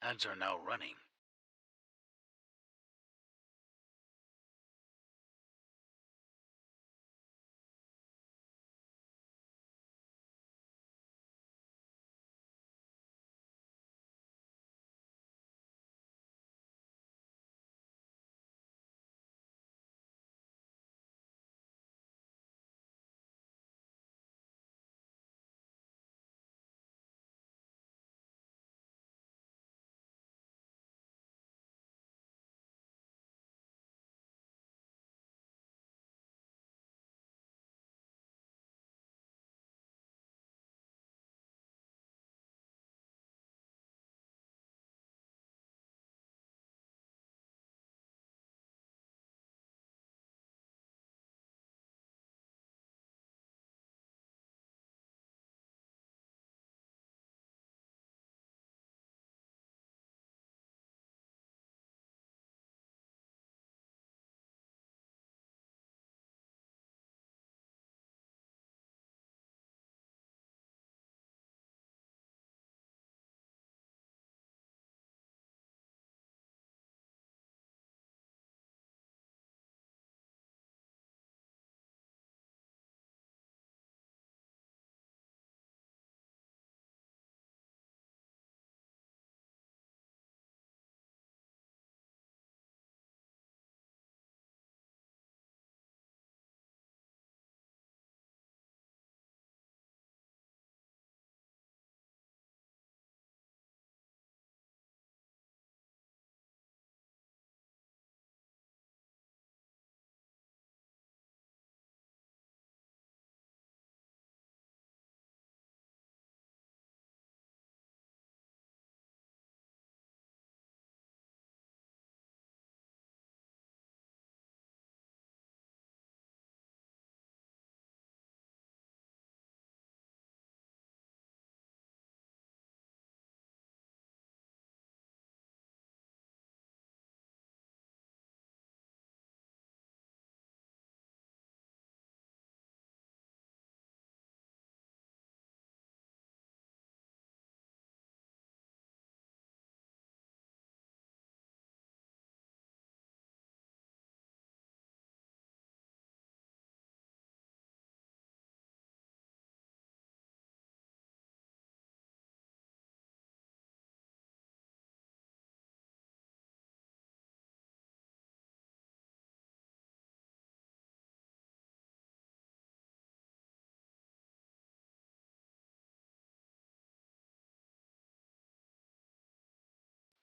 Ads are now running.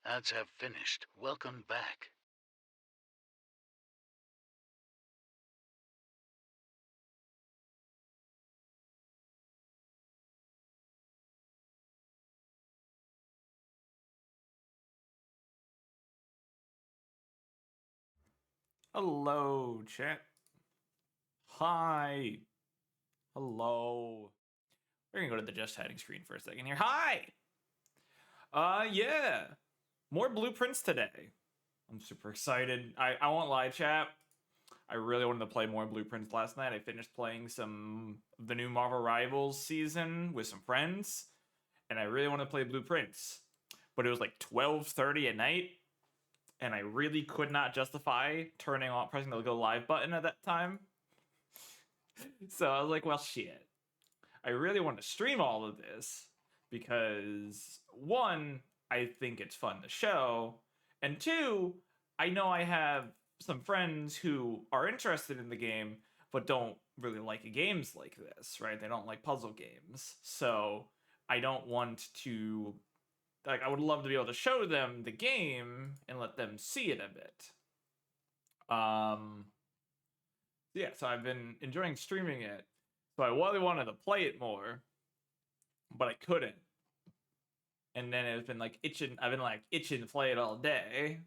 Ads have finished. Welcome back. Hello, chat. Hi. Hello. We're gonna go to the just chatting screen for a second here. Hi. Yeah. More blueprints today. I'm super excited. I want live chat. I really wanted to play more blueprints last night. I finished playing some of the new Marvel Rivals season with some friends, and I really wanted to play blueprints. But it was like 12:30 at night, and I really could not justify pressing the go live button at that time. So I was like, well, shit. I really want to stream all of this because one, I think it's fun to show, and two, I know I have some friends who are interested in the game but don't really like games like this, right? They don't like puzzle games. So I don't want to I would love to be able to show them the game and let them see it a bit. Yeah, so I've been enjoying streaming it. So I really wanted to play it more, but I couldn't. And then it's been like itching. I've been like itching to play it all day.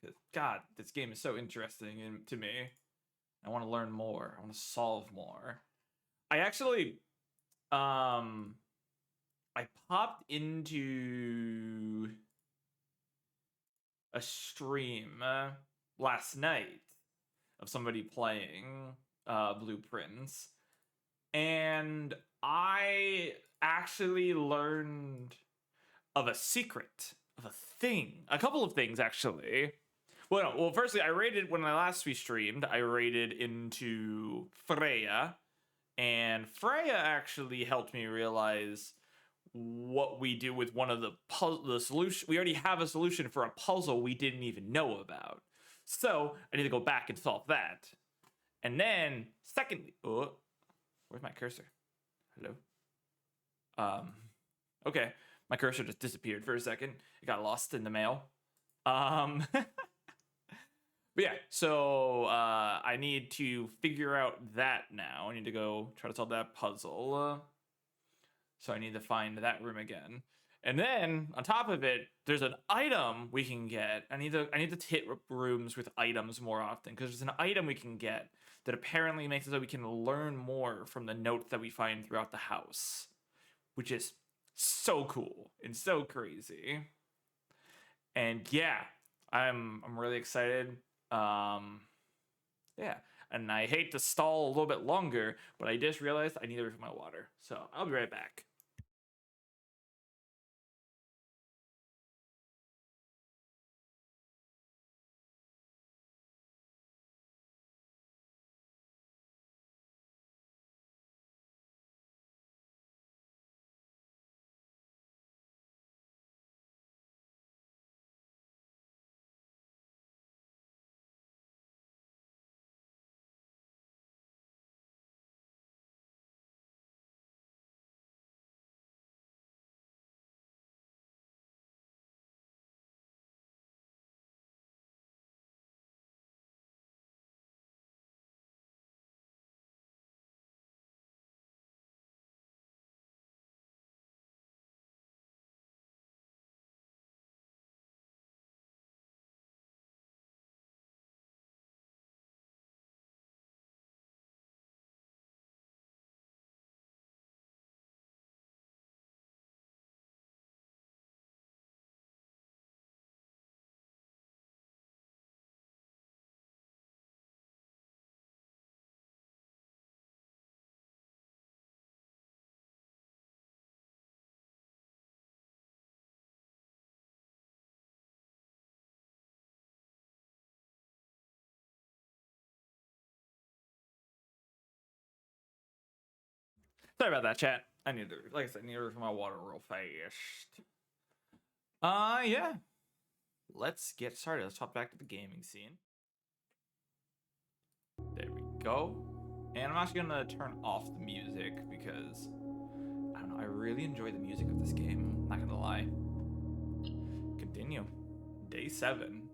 Cause God, this game is so interesting to me. I want to learn more. I want to solve more. I actually, I popped into a stream last night of somebody playing Blueprints, and I actually learned of a secret, of a thing, a couple of things actually. Well, firstly, when I last streamed, I raided into Freya, and Freya actually helped me realize what we do with one of the solution. We already have a solution for a puzzle we didn't even know about. So I need to go back and solve that. And then, secondly, oh, where's my cursor? Hello? Okay, my cursor just disappeared for a second. It got lost in the mail. But yeah, so I need to figure out that now. I need to go try to solve that puzzle. So I need to find that room again. And then on top of it, there's an item we can get. I need to hit rooms with items more often because there's an item we can get that apparently makes it so we can learn more from the notes that we find throughout the house, which is so cool and so crazy. And yeah, I'm really excited. Yeah, and I hate to stall a little bit longer, but I just realized I need to refill my water, so I'll be right back. Sorry about that, chat. I need to refill my water real fast. Yeah. Let's get started. Let's hop back to the gaming scene. There we go. And I'm actually gonna turn off the music because I don't know. I really enjoy the music of this game. I'm not gonna lie. Continue. Day 7.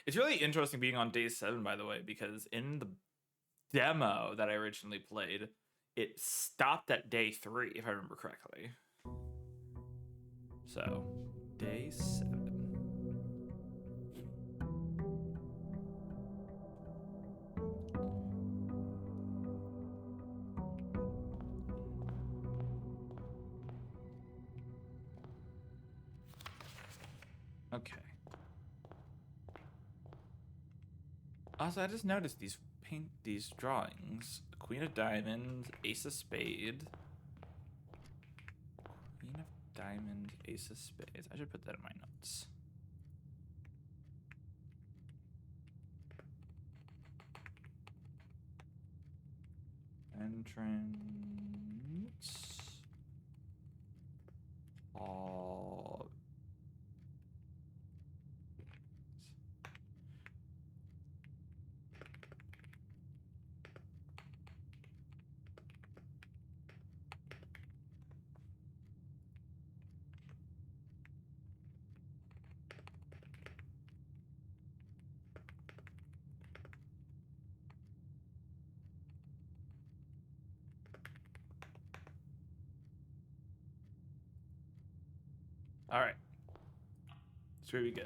It's really interesting being on day 7, by the way, because in the demo that I originally played, it stopped at day 3, if I remember correctly. So, day 7. Okay. Also, I just noticed these drawings. Queen of Diamonds, Ace of Spades. Queen of Diamonds, Ace of Spades. I should put that in my notes. Entrance. All. All right. So here we go.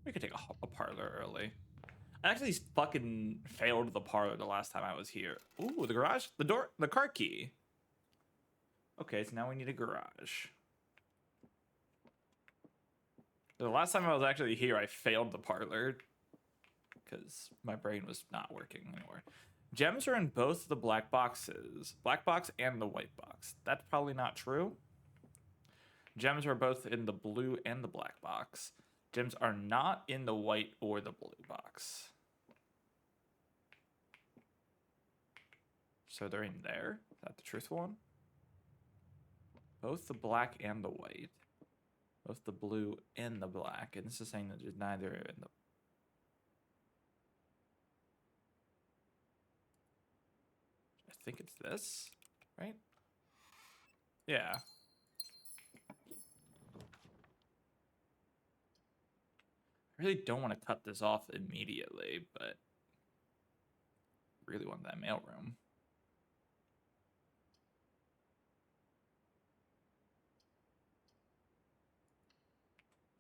We could take a parlor early. I actually fucking failed the parlor the last time I was here. Ooh, the garage, the door, the car key. Okay, so now we need a garage. The last time I was actually here, I failed the parlor because my brain was not working anymore. Gems are in both the black boxes. Black box and the white box. That's probably not true. Gems are both in the blue and the black box. Gems are not in the white or the blue box. So they're in there? Is that the truthful one? Both the black and the white. Both the blue and the black. And this is saying that there's neither in the... I think it's this, right? Yeah. I really don't want to cut this off immediately, but really want that mailroom.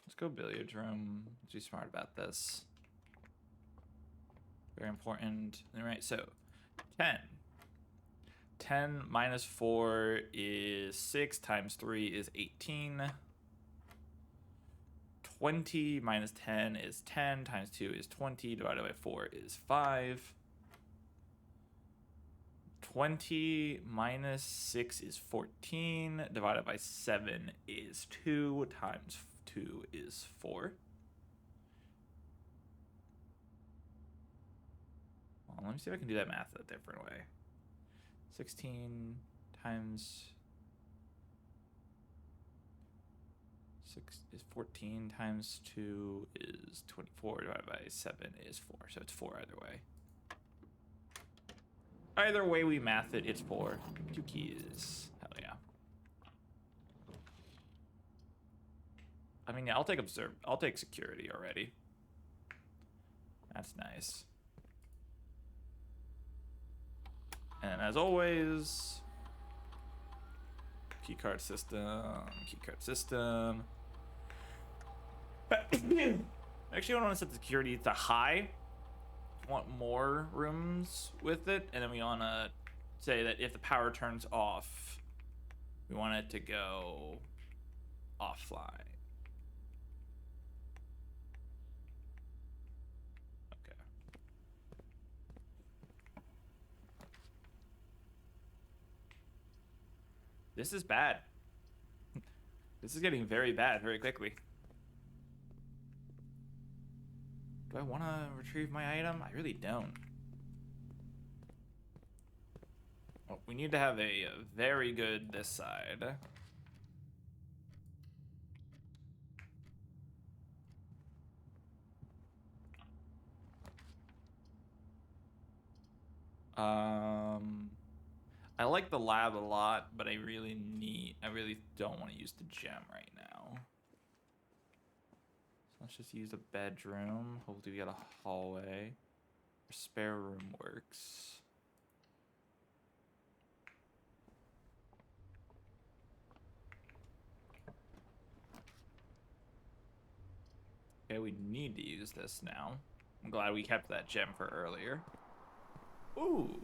Let's go billiards room. Let's be smart about this. Very important. All right, so 10. 10 minus 4 is 6 times 3 is 18. 20 minus 10 is 10 times 2 is 20 divided by 4 is 5. 20 minus 6 is 14 divided by 7 is 2 times 2 is 4. Well, let me see if I can do that math a different way. 16 times 6 is 14 times 2 is 24 divided by 7 is 4. So it's 4 either way. Either way we math it, it's 4. 2 keys. Hell yeah. I mean, yeah, I'll take I'll take security already. That's nice. And as always, keycard system. Actually, I want to set the security to high. Want more rooms with it, and then we want to say that if the power turns off, we want it to go offline. Okay. This is bad. This is getting very bad very quickly. Do I want to retrieve my item? I really don't. Well, we need to have a very good this side. I like the lab a lot, but I really don't want to use the gem right now. Let's just use a bedroom. Hopefully we get a hallway. Our spare room works. Okay, we need to use this now. I'm glad we kept that gem for earlier. Ooh.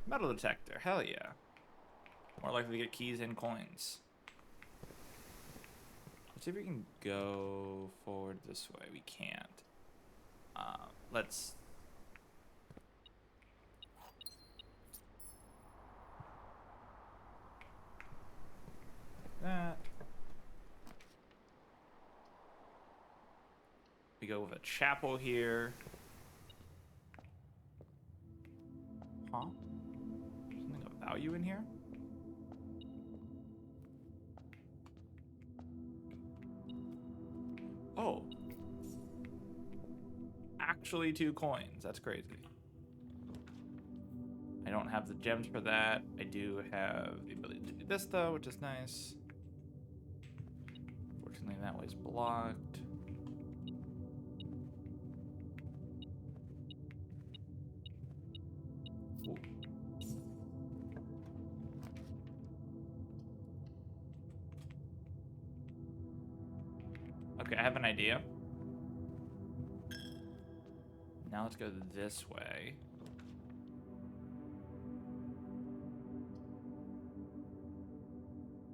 Metal detector, hell yeah. More likely to get keys and coins. Let's see if we can go forward this way. We can't. Let's... that. We go with a chapel here. Huh? Something of value in here? Oh. Actually 2 coins. That's crazy. I don't have the gems for that. I do have the ability to do this though, which is nice. Fortunately, that way's blocked. Ooh. Okay, I have an idea. Now let's go this way.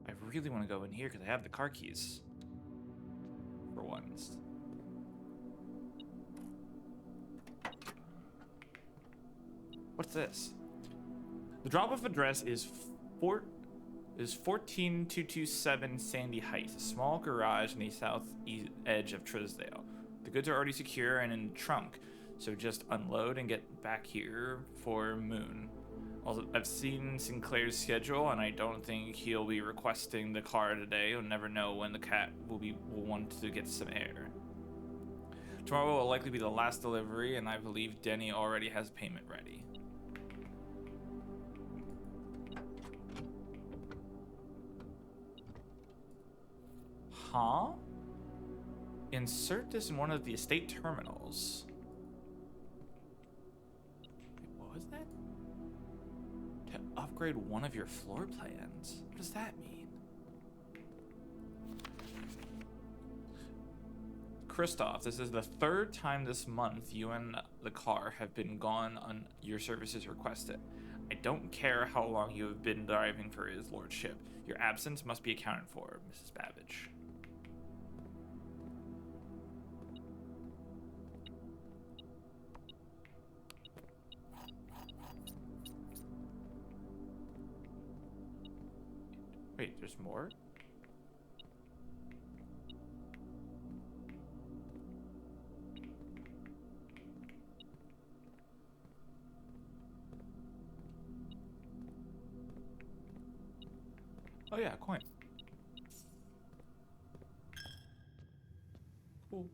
I really want to go in here because I have the car keys. For once. 1, What's this? The drop-off address is 14227 Sandy Heights, a small garage on the southeast edge of Trisdale. The goods are already secure and in the trunk, so just unload and get back here for Moon. Also, I've seen Sinclair's schedule, and I don't think he'll be requesting the car today. You'll never know when the cat will want to get some air. Tomorrow will likely be the last delivery, and I believe Denny already has payment ready. Huh? Insert this in one of the estate terminals. Wait, what was that? To upgrade one of your floor plans. What does that mean? Kristoff, this is the third time this month you and the car have been gone on your services requested. I don't care how long you have been driving for his lordship. Your absence must be accounted for, Mrs. Babbage. Wait, there's more? Oh yeah, coin. Cool.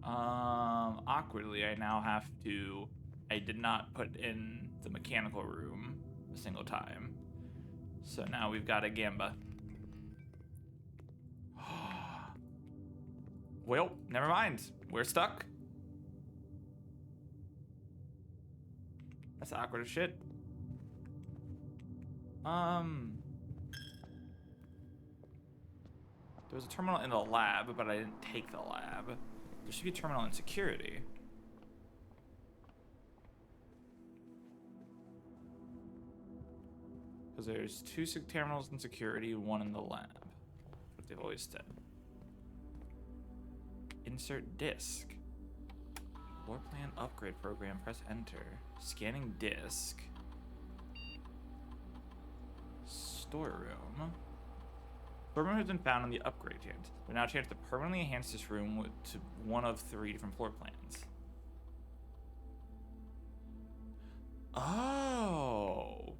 Awkwardly, I now have to... I did not put in the mechanical room a single time. So now we've got a Gamba. Well, never mind. We're stuck. That's awkward as shit. There was a terminal in the lab, but I didn't take the lab. There should be a terminal in security. Because there's two terminals in security, one in the lab. That's what they've always said. Insert disk. Floor plan upgrade program, press enter. Scanning disk. Storeroom. Storeroom has been found on the upgrade chance. There's now a chance to permanently enhance this room to one of 3 different floor plans. Oh.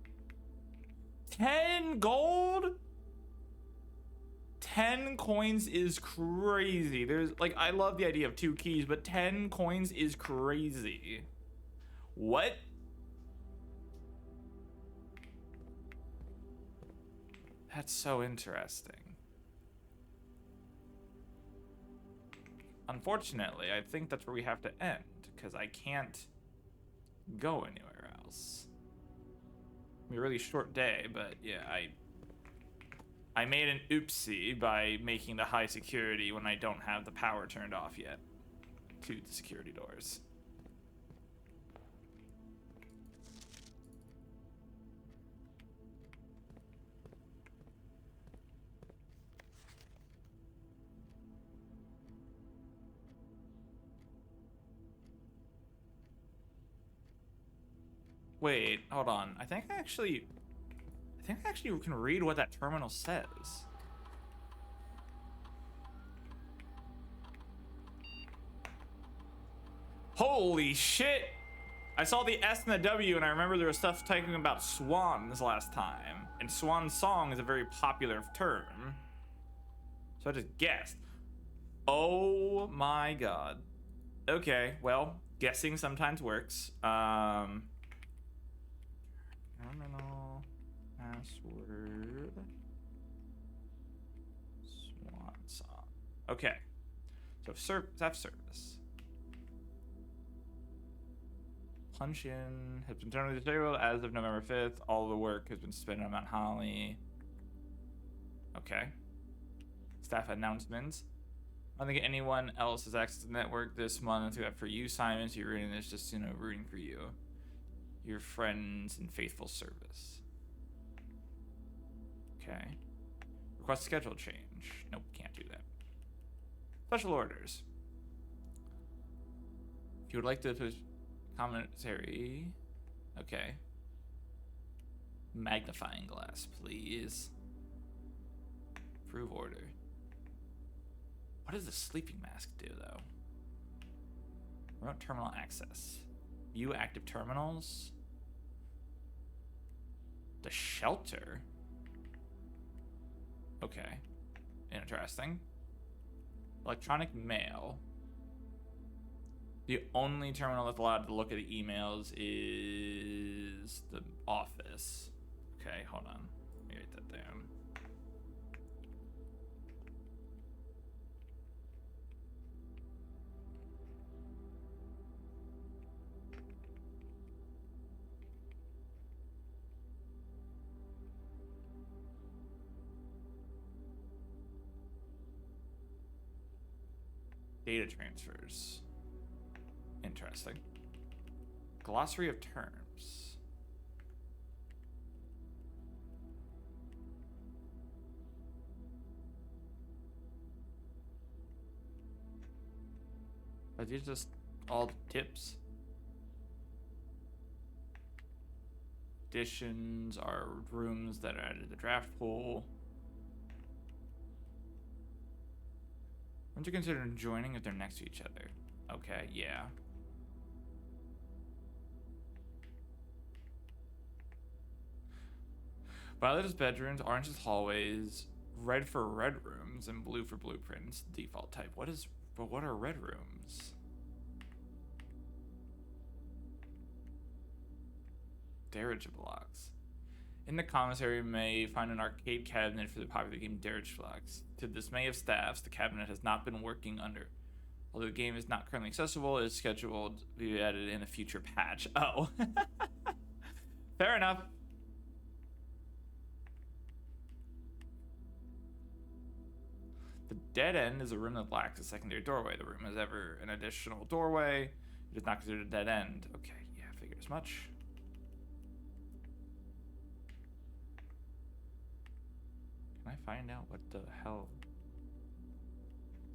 10 gold? 10 coins is crazy. There's like, I love the idea of 2 keys, but 10 coins is crazy. What? That's so interesting. Unfortunately, I think that's where we have to end, because I can't go anywhere else. It'll be a really short day, but yeah, I made an oopsie by making the high security when I don't have the power turned off yet to the security doors. Wait, hold on. I think I actually can read what that terminal says. Holy shit! I saw the S and the W, and I remember there was stuff talking about swans last time. And swan song is a very popular term. So I just guessed. Oh my god. Okay, well, guessing sometimes works. Terminal password swan song. Okay. So self-service. Punch in has been totally disabled as of November 5th. All the work has been suspended on Mount Holly. Okay. Staff announcements. I don't think anyone else has access to the network this month except for you, Simon. So you're reading this just, rooting for you. Your friends in faithful service. Okay. Request schedule change. Nope, can't do that. Special orders. If you would like to push commentary, okay. Magnifying glass, please. Approve order. What does the sleeping mask do, though? Remote terminal access. View active terminals. The shelter. Okay. Interesting. Electronic mail. The only terminal that's allowed to look at the emails is the office. Okay, hold on. Let me write that down. Data transfers. Interesting. Glossary of terms. Are these just all tips? Additions are rooms that are added to the draft pool. Rooms are considered joining if they're next to each other. Okay, yeah. Violet is bedrooms, orange is hallways, red for red rooms, and blue for blueprints. Default type. What are red rooms? Dirigible blocks. In the commissary, you may find an arcade cabinet for the popular game Dirigible blocks. To the dismay of staffs, the cabinet has not been working under. Although the game is not currently accessible, it is scheduled to be added in a future patch. Oh. Fair enough. The dead end is a room that lacks a secondary doorway. The room has ever an additional doorway. It is not considered a dead end. Okay, yeah, figured as much. Can I find out what the hell?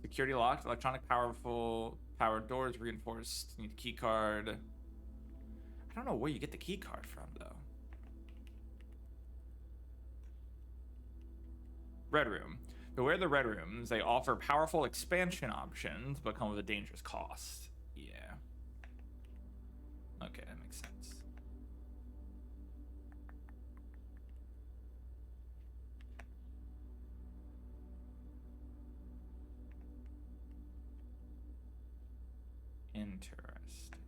Security locked. Electronic powered doors reinforced. Need a key card. I don't know where you get the key card from though. Red room. Beware the red rooms. They offer powerful expansion options, but come with a dangerous cost. Yeah. Okay, that makes sense. Interesting.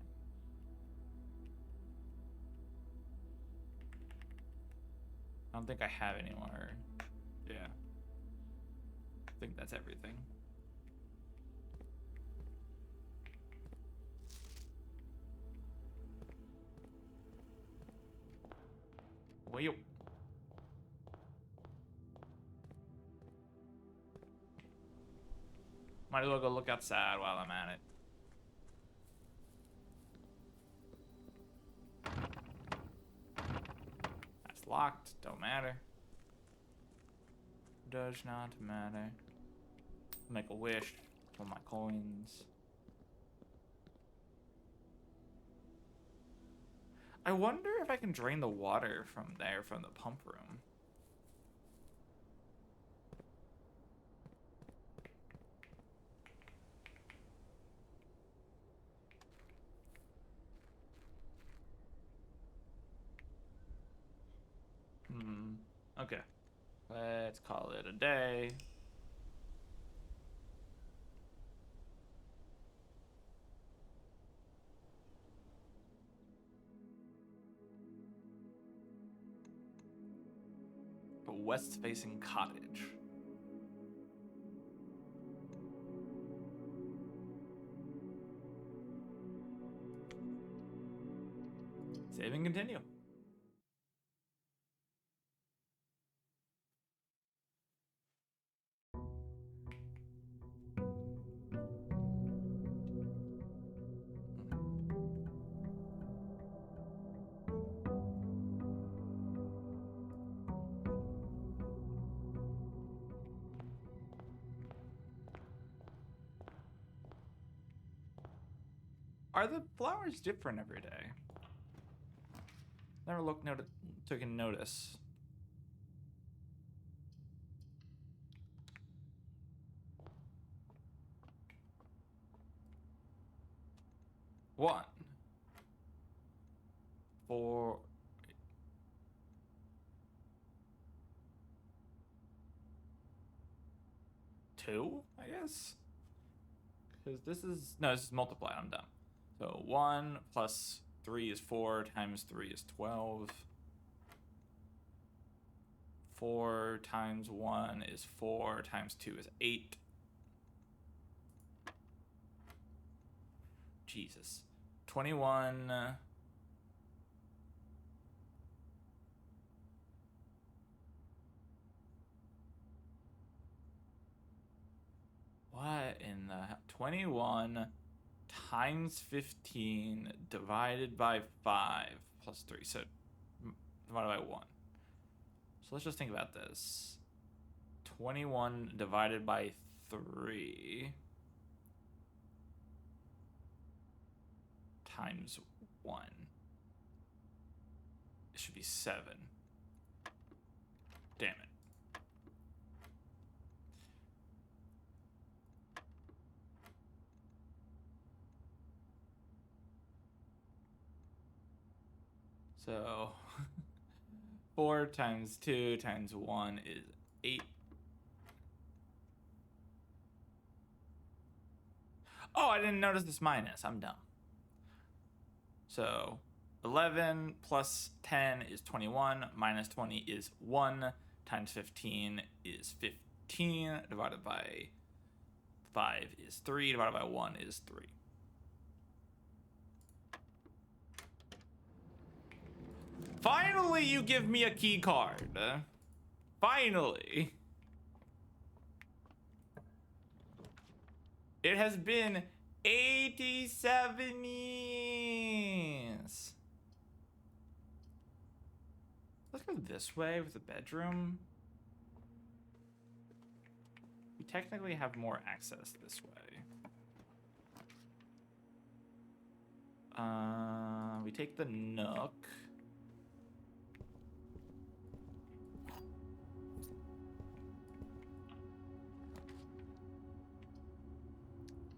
I don't think I have any more. Yeah. I think that's everything. Well, yo. Might as well go look outside while I'm at it. That's locked. Don't matter. Does not matter. Make a wish for my coins. I wonder if I can drain the water from there from the pump room. Okay. Let's call it a day. A west-facing cottage. Save and continue. Are the flowers different every day? Never took in notice. One. 4. Two, I guess. Because this is multiplied. I'm dumb. So 1 plus 3 is 4 times 3 is 12. 4 times 1 is 4 times 2 is 8. Jesus. 21. What in the 21 times 15 divided by 5 plus 3. So divided by 1. So let's just think about this. 21 divided by 3 times 1. It should be 7. Damn it. So 4 times 2 times 1 is 8. Oh, I didn't notice this minus. I'm dumb. So 11 plus 10 is 21, minus 20 is 1, times 15 is 15, divided by 5 is 3, divided by 1 is 3. Finally, you give me a key card. Finally. It has been 87 years. Let's go this way with the bedroom. We technically have more access this way. We take the nook.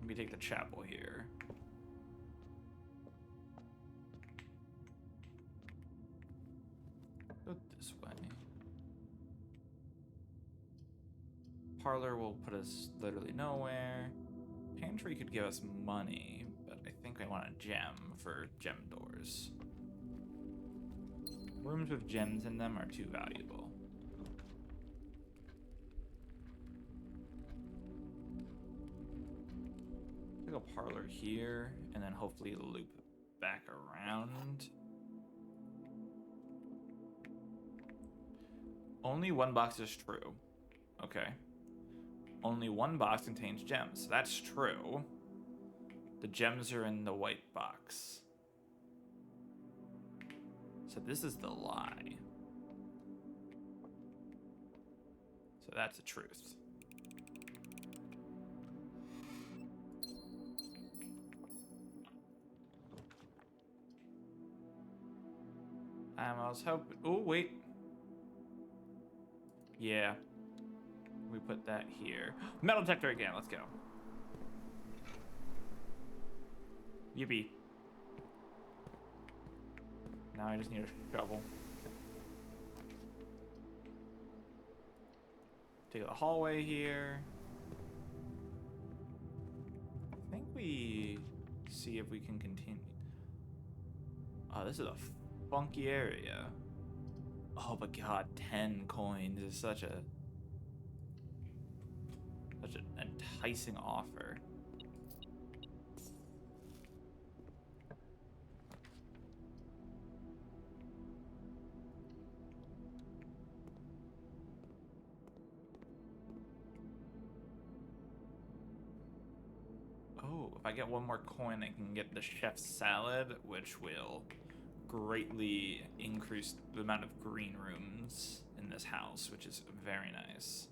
We take the chapel here. Go this way. Parlor will put us literally nowhere. Pantry could give us money, but I think I want a gem for gem doors. Rooms with gems in them are too valuable. A parlor here, and then hopefully loop back around. Only one box is true. Okay. Only one box contains gems. That's true. The gems are in the white box. So this is the lie. So that's the truth. I was hoping. Oh, wait. Yeah. We put that here. Metal detector again. Let's go. Yippee. Now I just need a shovel. Take the hallway here. I think we see if we can continue. Oh, this is a funky area. Oh my god, 10 coins is such an enticing offer. Oh, if I get one more coin, I can get the chef's salad, which will greatly increase the amount of green rooms in this house, which is very nice.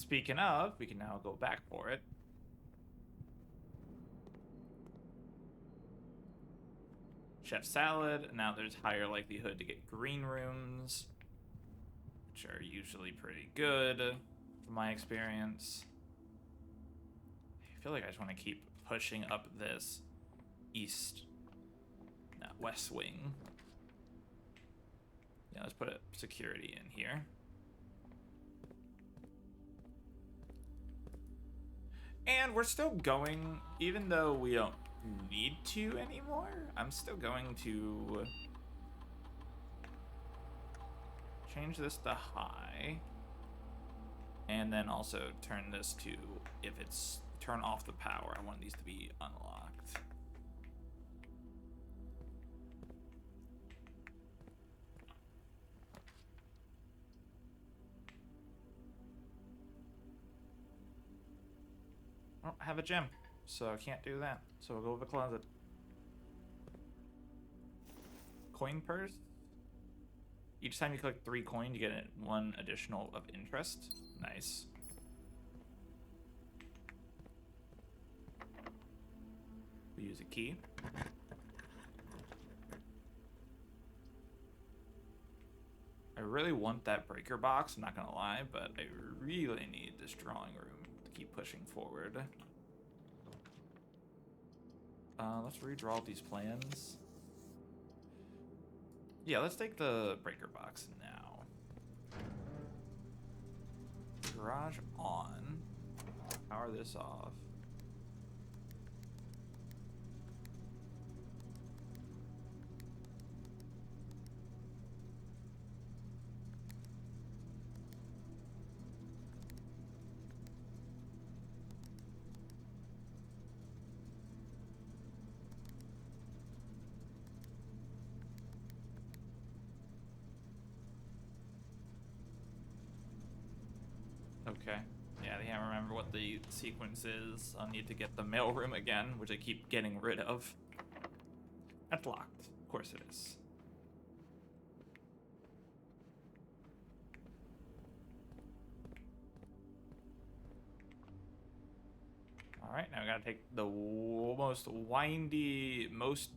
Speaking of, we can now go back for it. Chef salad. Now there's higher likelihood to get green rooms, which are usually pretty good from my experience. I feel like I just want to keep pushing up this west wing. Yeah, let's put a security in here. And we're still going, even though we don't need to anymore, I'm still going to change this to high. And then also turn this to, if it's turn off the power, I want these to be unlocked. I don't have a gem, so I can't do that. So we'll go with the closet. Coin purse. Each time you collect 3 coin, you get 1 additional of interest. Nice. We use a key. I really want that breaker box, I'm not gonna lie, but I really need this drawing room to keep pushing forward. Let's redraw these plans. Yeah, let's take the breaker box now. Garage on. Power this off. Okay. Yeah, I can't remember what the sequence is. I'll need to get the mailroom again, which I keep getting rid of. That's locked. Of course it is. Alright, now we gotta take the most windy, most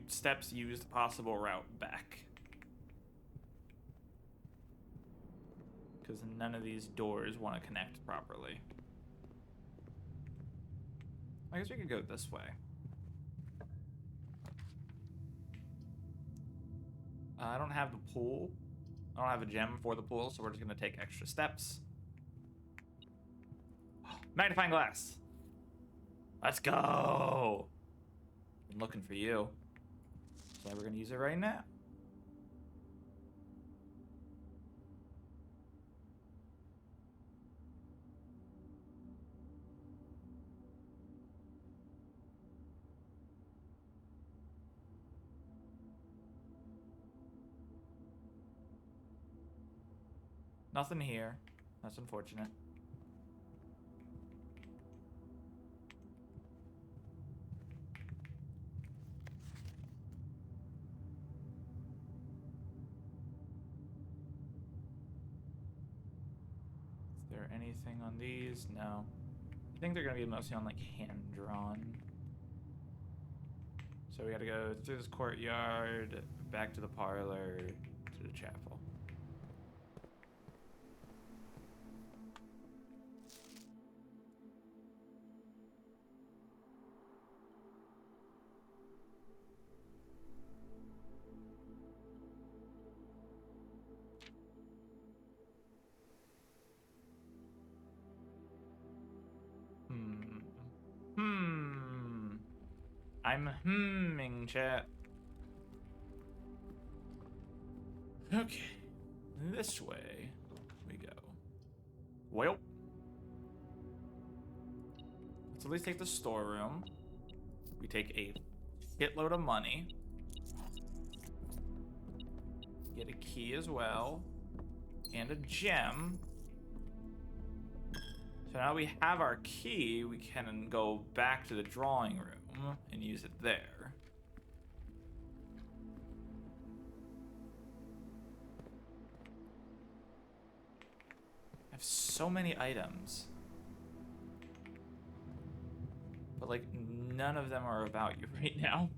steps used possible route back. Because none of these doors want to connect properly. I guess we could go this way. I don't have the pool. I don't have a gem for the pool, so we're just going to take extra steps. Magnifying glass. Let's go. Been looking for you. So we're going to use it right now. Nothing here. That's unfortunate. Is there anything on these? No. I think they're going to be mostly on like hand-drawn. So we got to go through this courtyard, back to the parlor, to the chapel. I'm hmming, chat. Okay. This way we go. Well. Let's at least take the storeroom. We take a shitload of money. Get a key as well. And a gem. So now we have our key, we can go back to the drawing room and use it there. have so many items. But, like, none of them are about you right now.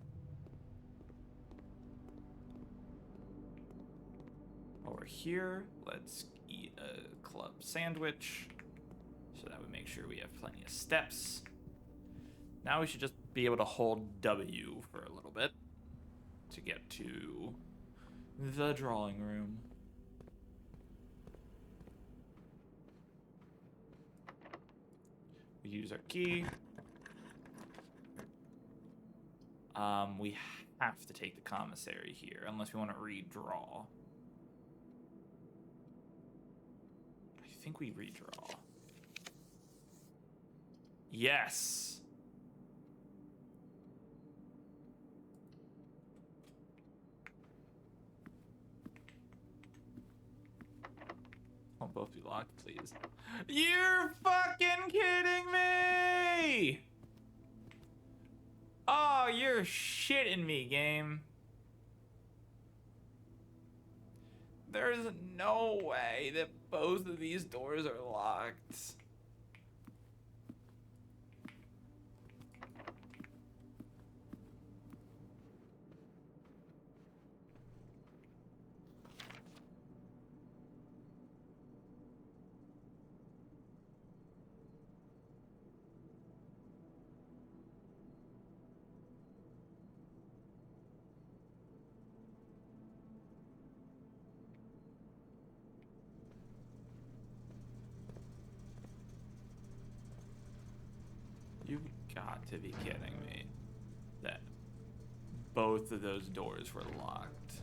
Over here, let's eat a club sandwich so that we make sure we have plenty of steps. Now we should just be able to hold W for a little bit to get to the drawing room. We use our key. We have to take the commissary here unless we want to redraw. I think we redraw. Yes. Won't both be locked, please. You're fucking kidding me! Oh, you're shitting me, game. There's no way that both of these doors are locked. You've got to be kidding me that both of those doors were locked.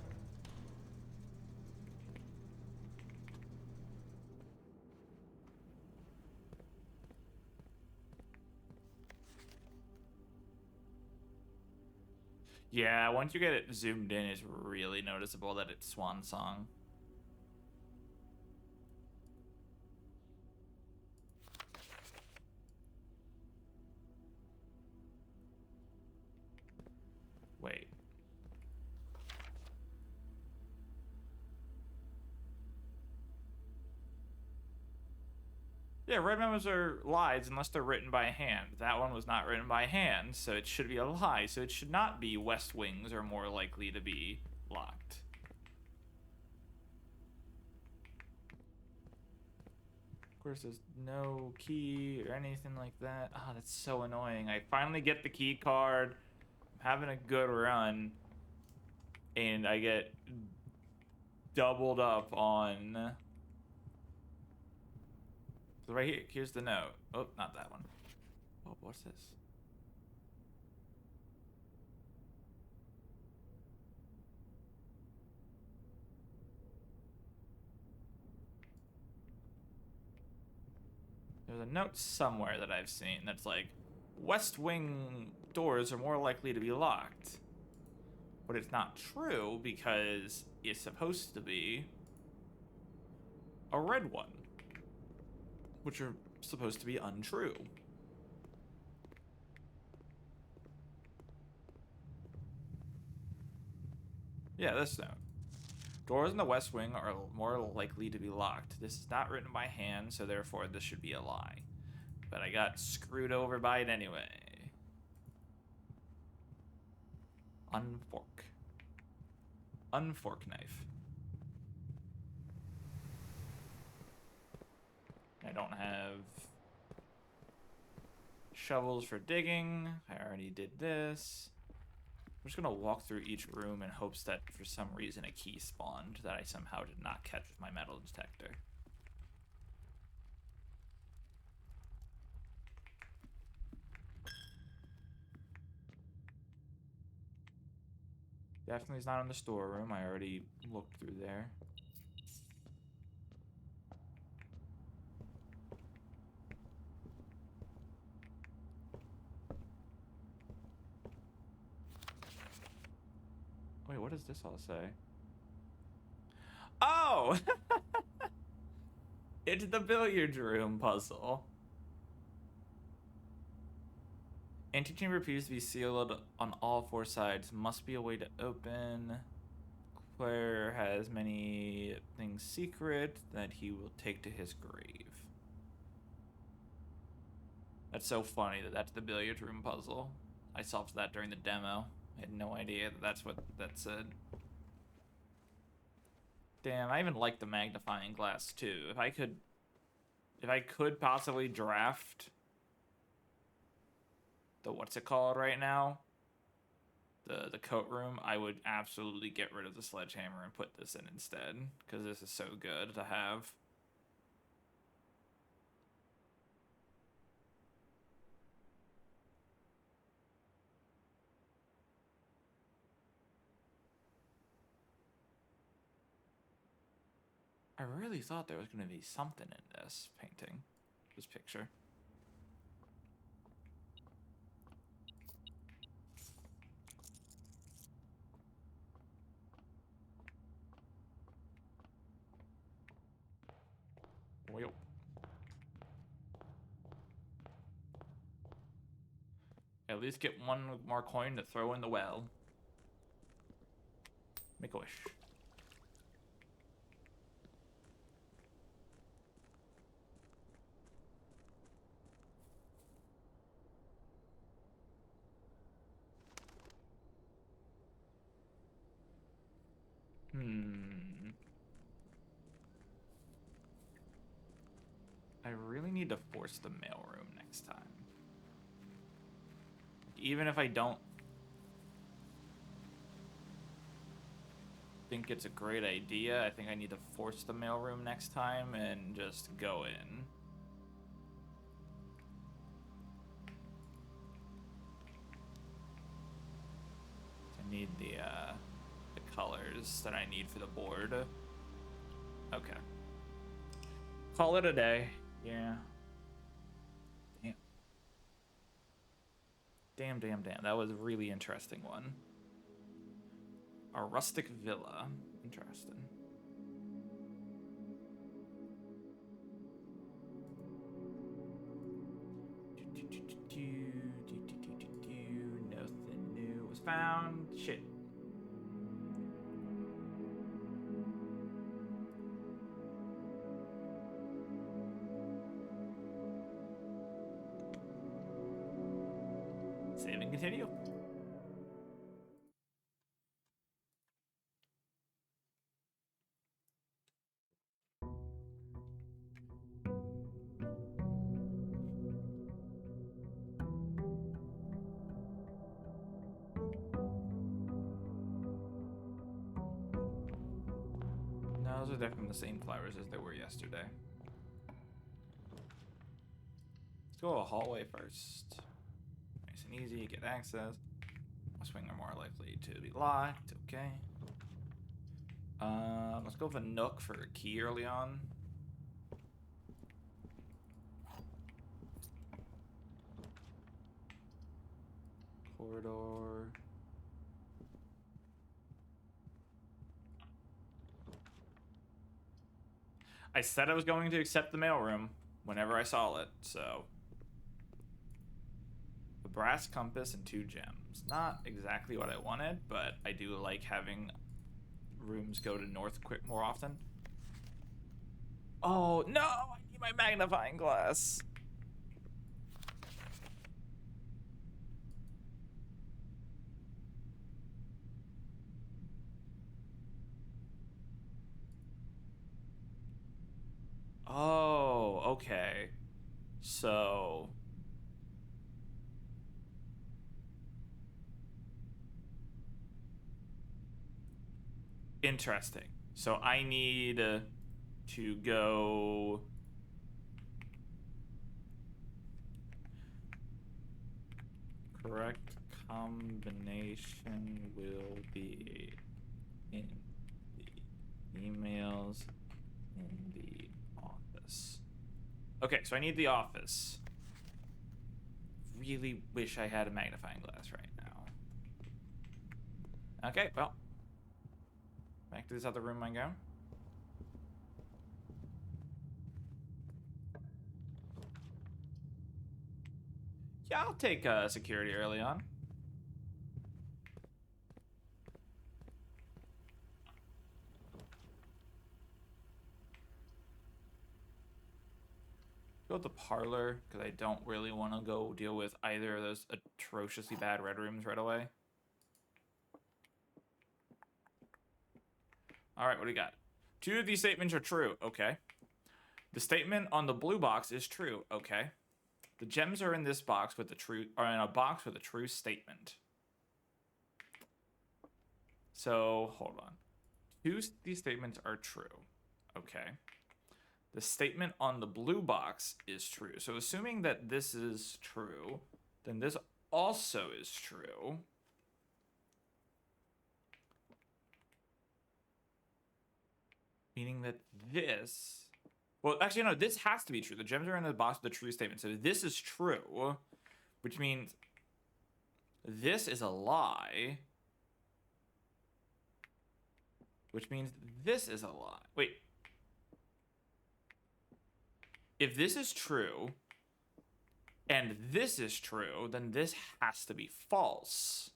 Yeah, once you get it zoomed in, it's really noticeable that it's Swan Song. Wait. Yeah, red memos are lies unless they're written by hand. That one was not written by hand, so it should be a lie. So it should not be west wings are more likely to be locked. Of course, there's no key or anything like that. Ah, that's so annoying. I finally get the key card. I'm having a good run. And I get doubled up on... So right here, here's the note. Oh, not that one. Oh, what's this? There's a note somewhere that I've seen that's like, West Wing doors are more likely to be locked. But it's not true because it's supposed to be a red one, which are supposed to be untrue. Yeah, this note. Doors in the West Wing are more likely to be locked. This is not written by hand, so therefore this should be a lie. But I got screwed over by it anyway. Unfork. Unfork knife. I don't have shovels for digging. I already did this. I'm just gonna walk through each room in hopes that for some reason a key spawned that I somehow did not catch with my metal detector. Definitely is not in the storeroom. I already looked through there. Wait, what does this all say? Oh! It's the billiard room puzzle. Antechamber appears to be sealed on all four sides. Must be a way to open. Player has many things secret that he will take to his grave. That's so funny that that's the billiard room puzzle. I solved that during the demo. I had no idea that that's what that said. Damn, I even like the magnifying glass too. If I could possibly draft the what's it called right now? The coat room, I would absolutely get rid of the sledgehammer and put this in instead, because this is so good to have. I really thought there was going to be something in this painting, this picture. Well, at least get one more coin to throw in the well. Make a wish. I really need to force the mailroom next time. Even if I don't think it's a great idea, I think I need to force the mailroom next time and just go in. I need the colors that I need for the board. Okay. Call it a day. Yeah. Damn. That was a really interesting one. A rustic villa. Interesting. Nothing new was found. Shit. Save and continue. No, those are definitely the same flowers as they were yesterday. Let's go a hallway first. Nice and easy, get access. Swing are more likely to be locked, okay. Let's go with a nook for a key early on. Corridor. I said I was going to accept the mailroom whenever I saw it, so. A brass compass and 2 gems. Not exactly what I wanted, but I do like having rooms go to north quick more often. Oh, no! I need my magnifying glass. Oh, okay. So... interesting. So I need to go... correct combination will be in the emails in the office. Okay, so I need the office. Really wish I had a magnifying glass right now. Okay, well. Back to this other room I go. Yeah, I'll take security early on. with the parlor, because I don't really want to go deal with either of those atrociously bad red rooms right away. All right, what do you got? 2 of these statements are true. Okay. The statement on the blue box is true. Okay. The gems are in this box with the true, or in a box with a true statement. So hold on. 2 of these statements are true. Okay. The statement on the blue box is true. So assuming that this is true, then this also is true. Meaning that this... Well, actually, no, this has to be true. The gems are in the box with the true statement. So this is true, which means this is a lie, which means this is a lie. Wait. If this is true and this is true, then this has to be false.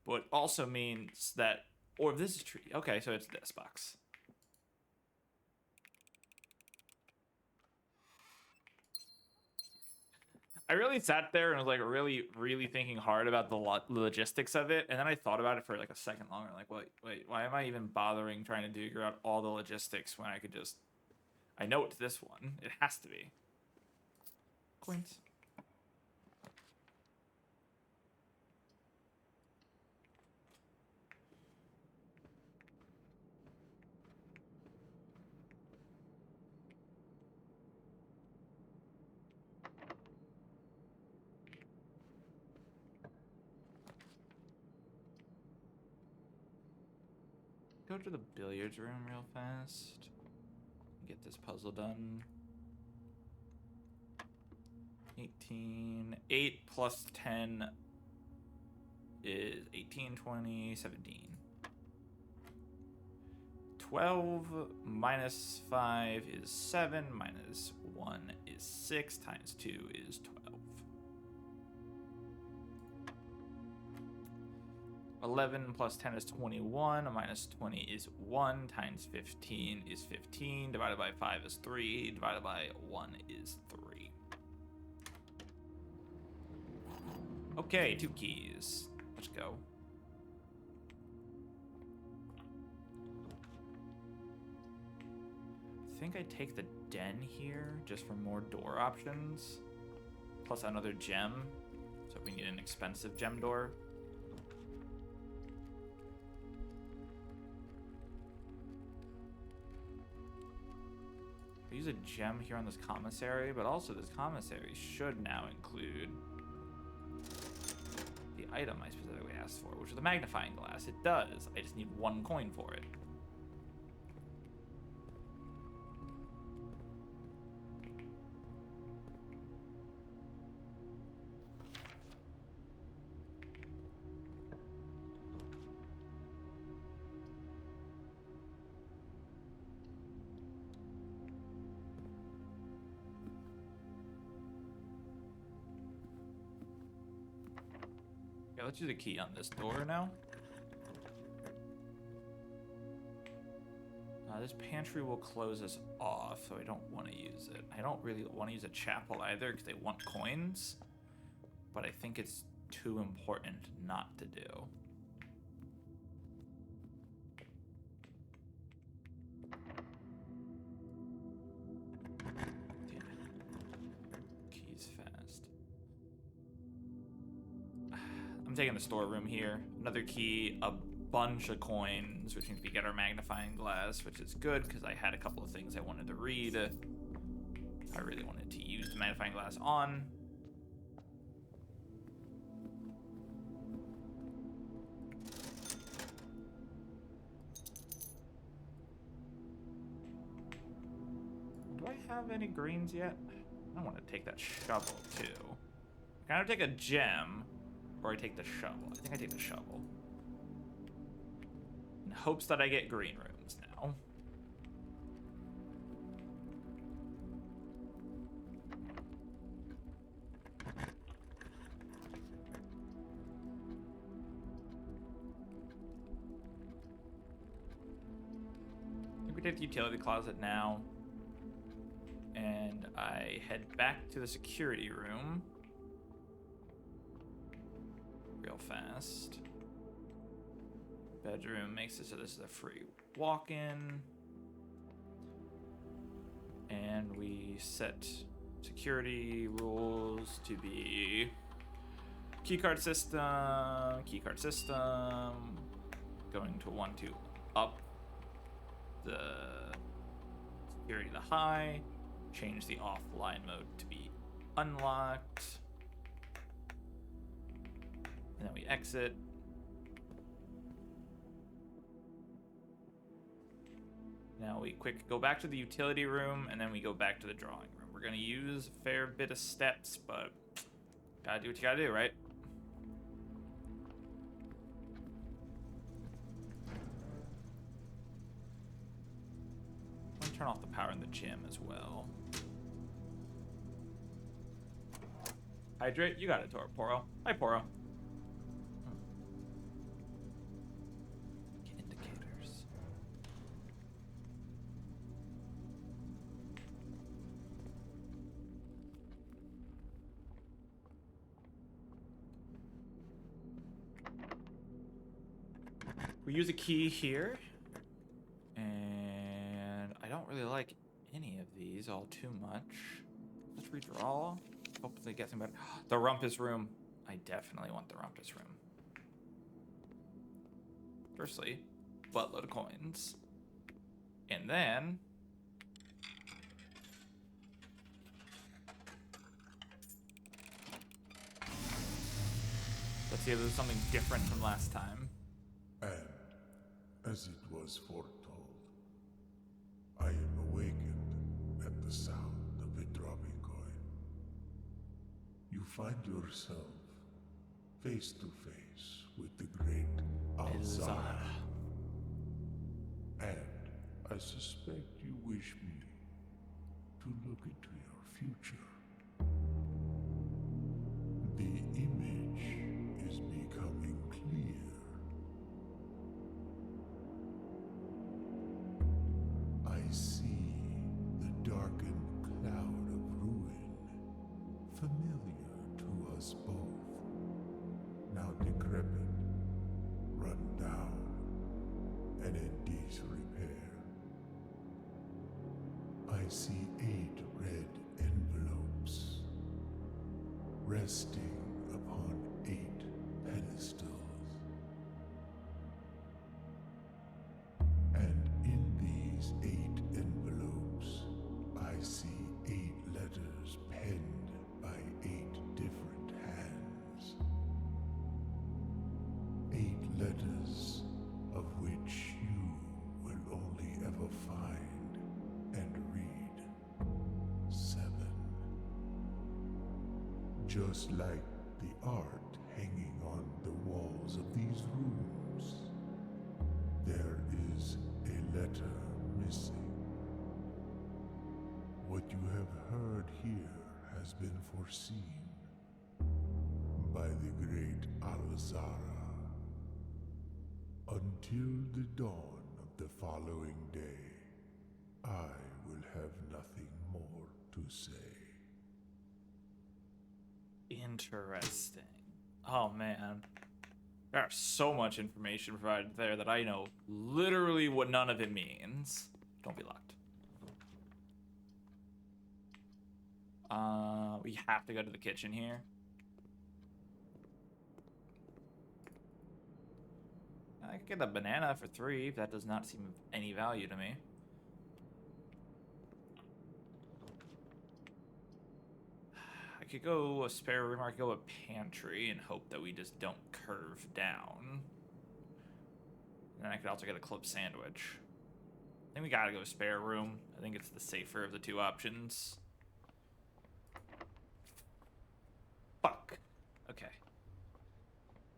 But it also means that, or if this is true, okay, so it's this box. I really sat there and was like really thinking hard about the logistics of it, and then I thought about it for like a second longer. Like, wait, why am I even bothering trying to figure out all the logistics when I could just... I know it's this one. It has to be. Coins. Go to the billiards room real fast. Get this puzzle done. 18. 8 plus 10 is 18, 20, 17. 12 minus 5 is 7, minus 1 is 6, times 2 is 12. 11 plus 10 is 21, minus 20 is 1, times 15 is 15, divided by 5 is 3, divided by 1 is 3. Okay, 2 keys. Let's go. I think I take the den here just for more door options. Plus another gem. So we need an expensive gem door. I use a gem here on this commissary, but also this commissary should now include the item I specifically asked for, which is the magnifying glass. It does. I just need 1 coin for it. Okay, let's use a key on this door now. This pantry will close us off, so I don't want to use it. I don't really want to use a chapel either, because they want coins. But I think it's too important not to do. Damn it. Keys fast. I'm taking the storeroom here. Another key, a bunch of coins, which means we get our magnifying glass, which is good because I had a couple of things I wanted to read. I really wanted to use the magnifying glass on. Do I have any greens yet? I want to take that shovel too. I can either take a gem or I take the shovel. I think I take the shovel. In hopes that I get green rooms now. I think we take the utility closet now. And I head back to the security room real fast. Bedroom makes it so this is a free walk-in. And we set security rules to be keycard system, going to 1 to up the security to high, change the offline mode to be unlocked, and then we exit. Now we quick go back to the utility room, and then we go back to the drawing room. We're gonna use a fair bit of steps, but gotta do what you gotta do, right? I'm gonna turn off the power in the gym as well. Hydrate, you got it, Poro. Hi, Poro. Indicators. We use a key here, and I don't really like any of these all too much. Let's redraw. Hopefully get some better. The rumpus room. I definitely want the rumpus room. Firstly, buttload of coins. And then let's see if there's something different from last time. And, as it was foretold, I am awakened at the sound of a dropping coin. You find yourself face to face with the great Alzara. And I suspect you wish me to look into your future. The image is becoming clear. I see the darkened cloud of ruin, familiar to us both, now decrepit, run down, and in disrepair. I see 8 red envelopes, resting upon 8 pedestals. And in these 8 envelopes, I see 8 letters penned by 8 different hands. 8 letters of which you will only ever find and read 7. Just like the art hanging on the walls of these rooms, there is a letter missing. What you have heard here has been foreseen by the great Alzara. Until the dawn of the following day, I will have nothing more to say. Interesting. Oh man. There's so much information provided there that I know literally what none of it means. Don't be locked. We have to go to the kitchen here. I could get a banana for 3, but that does not seem of any value to me. I could go a spare room, or I could go a pantry and hope that we just don't curve down. And then I could also get a club sandwich. I think we gotta go spare room. I think it's the safer of the 2 options. Fuck. Okay.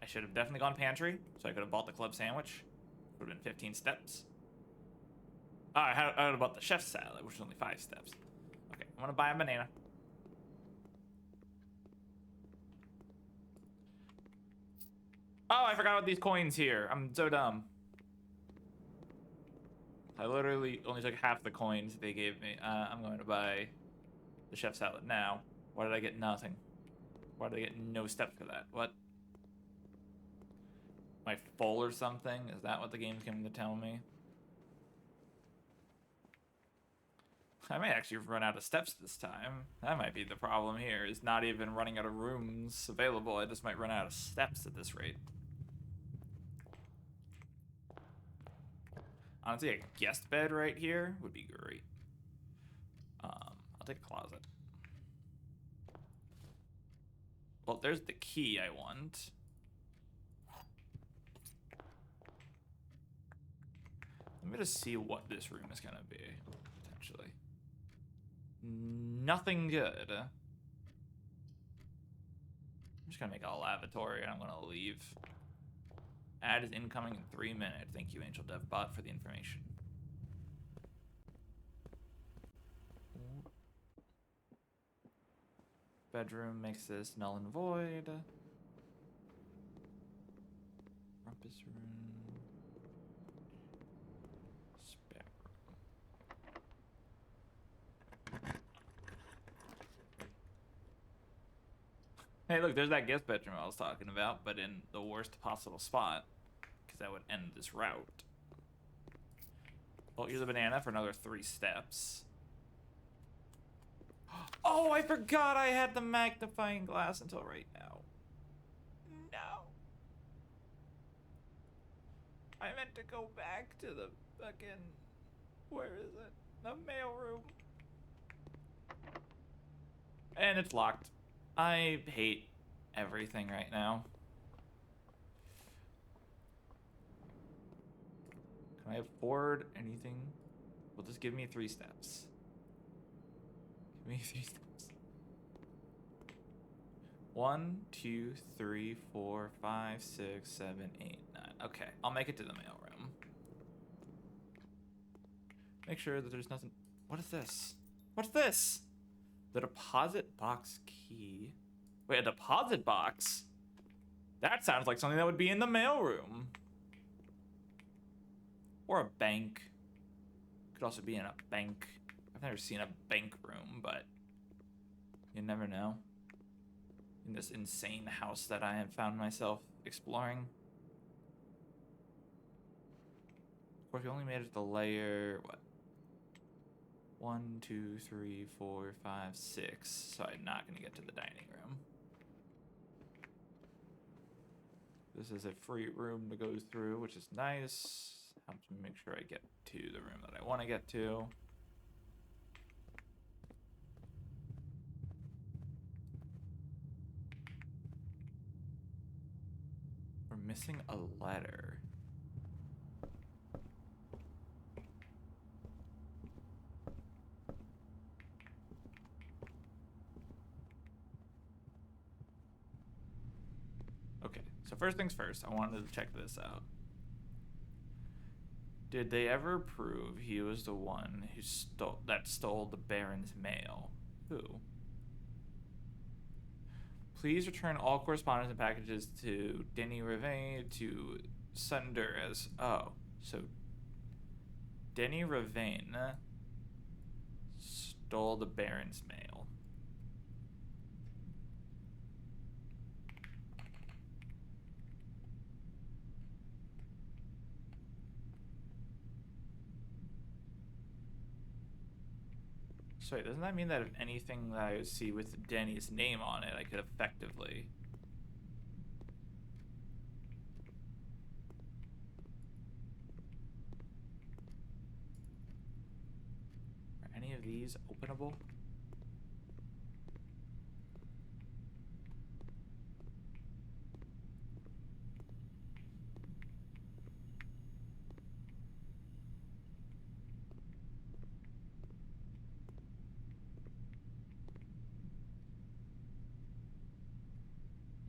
I should have definitely gone pantry, so I could have bought the club sandwich. Would have been 15 steps. Oh, I would have bought the chef's salad, which is only 5 steps. Okay, I'm gonna buy a banana. Oh, I forgot about these coins here. I'm so dumb. I literally only took half the coins they gave me. I'm going to buy the chef salad now. Why did I get nothing? Why did I get no steps for that? What? Am I full or something? Is that what the game's going to tell me? I may actually run out of steps this time. That might be the problem here, is not even running out of rooms available. I just might run out of steps at this rate. Honestly, a guest bed right here would be great. I'll take a closet. Well, there's the key I want. Let me just see what this room is gonna be, potentially. Nothing good. I'm just gonna make a lavatory and I'm gonna leave. Ad is incoming in 3 minutes. Thank you, Angel DevBot, for the information. Bedroom makes this null and void. Rumpus room. Spare room. Hey, look, there's that guest bedroom I was talking about, but in the worst possible spot, because that would end this route. Well, here's a banana for another 3 steps. Oh, I forgot I had the magnifying glass until right now. No. I meant to go back to the fucking... Where is it? The mailroom. And it's locked. I hate everything right now. Can I afford anything? Well, just give me 3 steps. Give me 3 steps. 1, 2, 3, 4, 5, 6, 7, 8, 9. Okay, I'll make it to the mailroom. Make sure that there's nothing. What is this? What's this? The deposit box key. Wait, a deposit box? That sounds like something that would be in the mailroom. Or a bank. Could also be in a bank. I've never seen a bank room, but you never know. In this insane house that I have found myself exploring. Of course, we only made it to layer, what? 1, 2, 3, 4, 5, 6. So I'm not gonna get to the dining room. This is a free room to go through, which is nice. Helps me make sure I get to the room that I want to get to. We're missing a letter. Okay, so first things first, I wanted to check this out. Did they ever prove he was the one who stole the Baron's mail? Who? Please return all correspondence and packages to Denny Ravine to sender as... Oh, so Denny Ravine stole the Baron's mail. So wait, doesn't that mean that if anything that I see with Denny's name on it, I could effectively... Are any of these openable?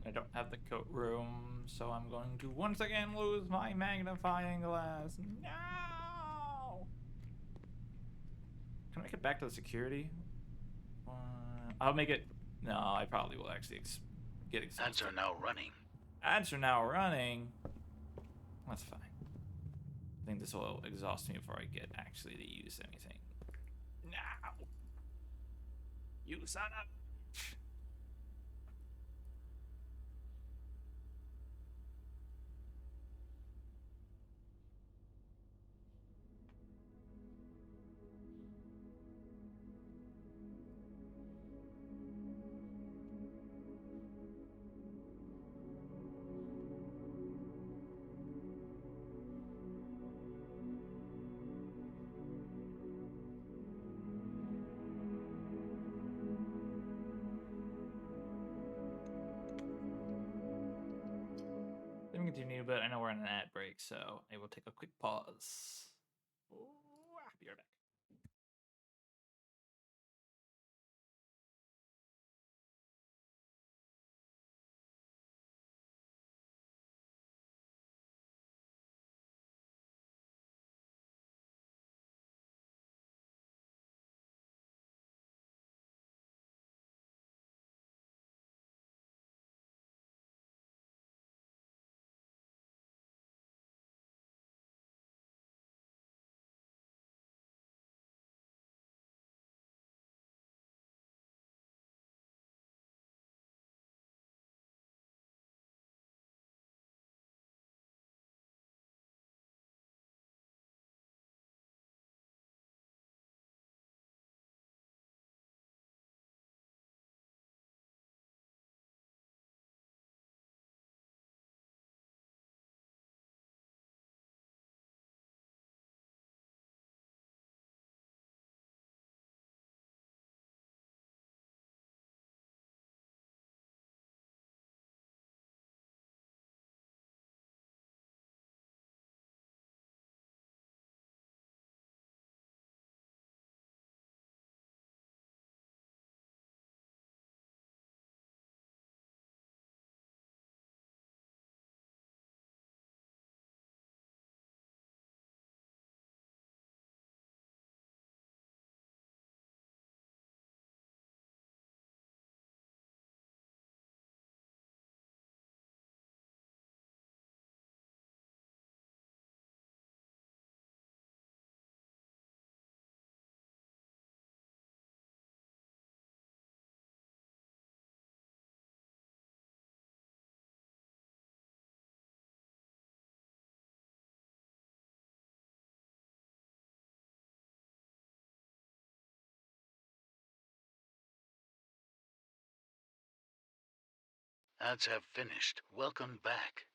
I don't have the coat room, so I'm going to once again lose my magnifying glass. No! Can I make it back to the security? I'll make it... No, I probably will actually get exhausted. Ads are now running. Ads are now running. That's fine. I think this will exhaust me before I get actually to use anything. No! You son of. Let me continue, but I know we're in an ad break, so I will take a quick pause. Ooh, I'll be right back. Ads have finished. Welcome back.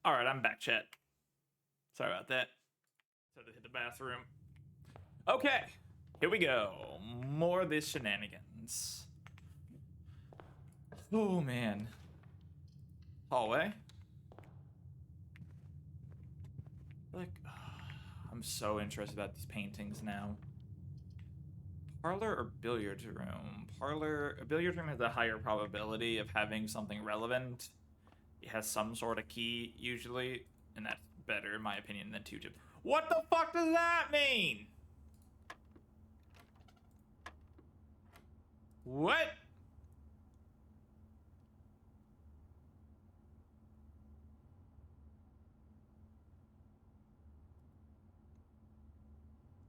All right, I'm back, chat. Sorry about that. So to hit the bathroom. Okay, here we go. More of this shenanigans. Oh man. Hallway. Like, I'm so interested about these paintings now. Parlor or billiards room? Parlor. A billiards room has a higher probability of having something relevant. It has some sort of key usually, and that's better in my opinion than two gyms. What the fuck does that mean? What?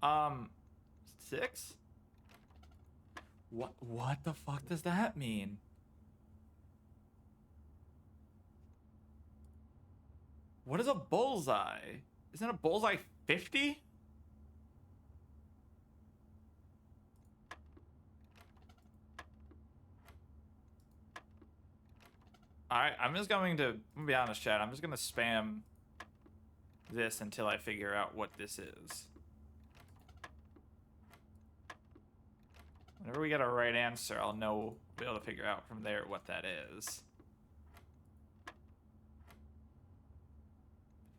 Um, 6? What the fuck does that mean? What is a bullseye? Isn't a bullseye 50? Alright, I'm just going to be honest, chat. I'm just gonna spam this until I figure out what this is. Whenever we get a right answer, I'll be able to figure out from there what that is.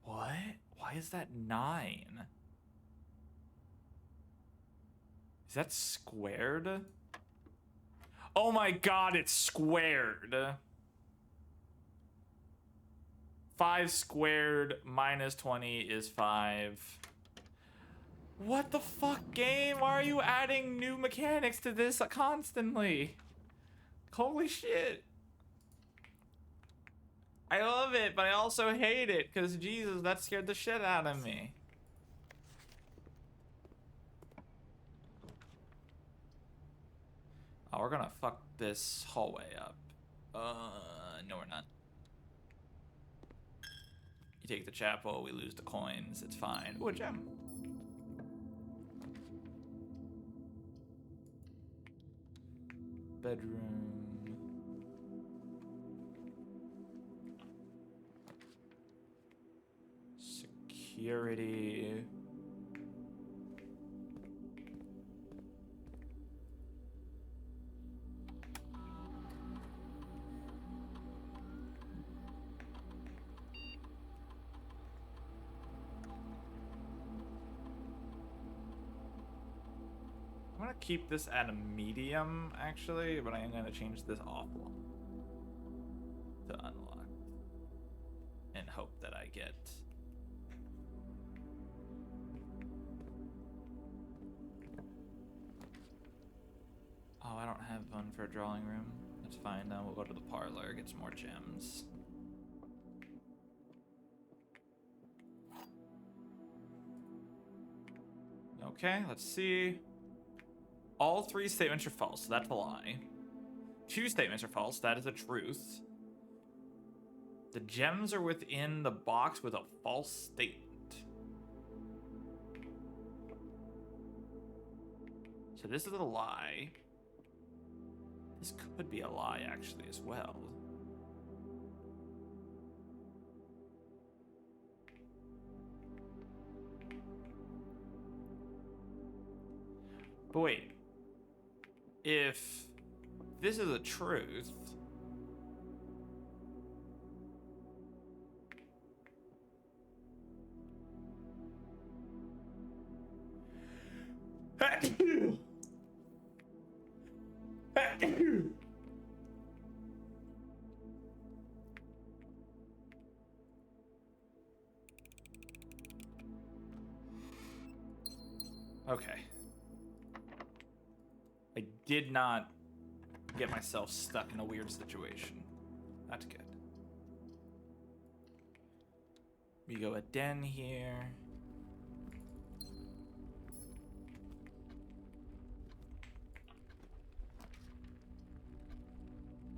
What? Why is that 9? Is that squared? Oh my god, it's squared. 5 squared minus 20 is 5. What the fuck, game? Why are you adding new mechanics to this constantly? Holy shit. I love it, but I also hate it, because Jesus, that scared the shit out of me. Oh, we're gonna fuck this hallway up. No we're not. You take the chapel, we lose the coins, it's fine. Ooh, a gem. Bedroom. Security. I'm gonna keep this at a medium, actually, but I am gonna change this off to unlocked and hope that I get. Oh, I don't have one for a drawing room. That's fine, then we'll go to the parlor, get some more gems. Okay, let's see. All 3 statements are false, so that's a lie. 2 statements are false, that is a truth. The gems are within the box with a false statement. So this is a lie. This could be a lie, actually, as well. But wait. If this is a truth... Okay. I did not get myself stuck in a weird situation. That's good. We go a den here.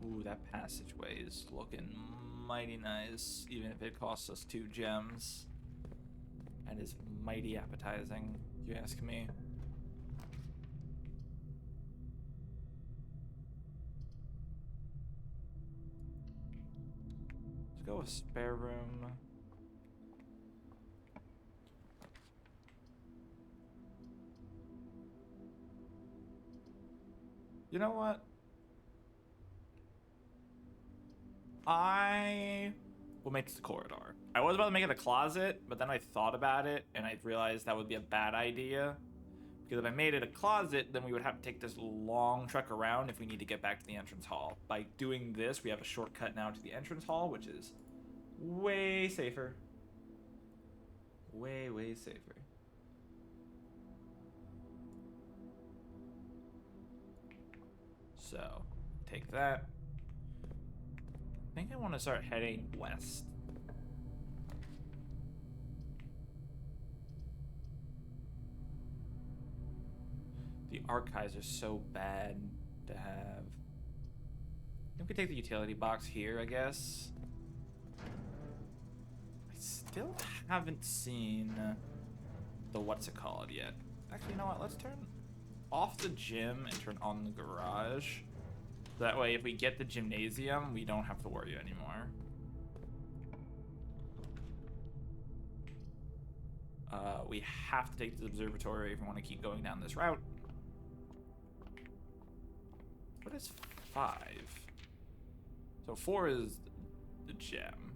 Ooh, that passageway is looking mighty nice, even if it costs us 2 gems. That is mighty appetizing, if you ask me. Let's go with spare room. You know what? I will make this a corridor. I was about to make it a closet, but then I thought about it and I realized that would be a bad idea. Because if I made it a closet, then we would have to take this long trek around if we need to get back to the entrance hall. By doing this, we have a shortcut now to the entrance hall, which is way safer. Way, way safer. So, take that. I think I want to start heading west. The archives are so bad to have. I think we take the utility box here, I guess. I still haven't seen the what's it called yet. Actually, you know what? Let's turn off the gym and turn on the garage. That way, if we get the gymnasium, we don't have to worry anymore. We have to take the observatory if we want to keep going down this route. What is 5? So 4 is the gem.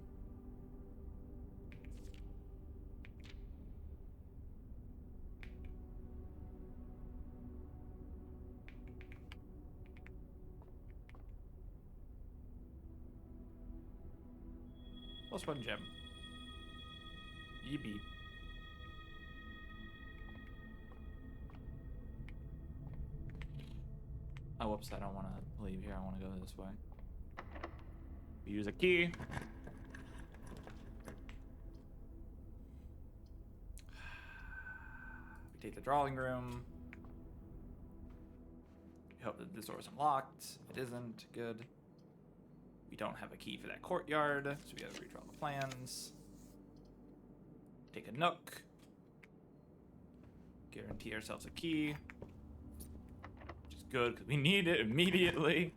Plus 1 gem. Yeebee. Oh, whoops, I don't want to leave here. I want to go this way. We use a key. We take the drawing room. We hope that this door is unlocked. It isn't. Good. We don't have a key for that courtyard, so we gotta redraw the plans. Take a nook. Guarantee ourselves a key. Which is good, because we need it immediately.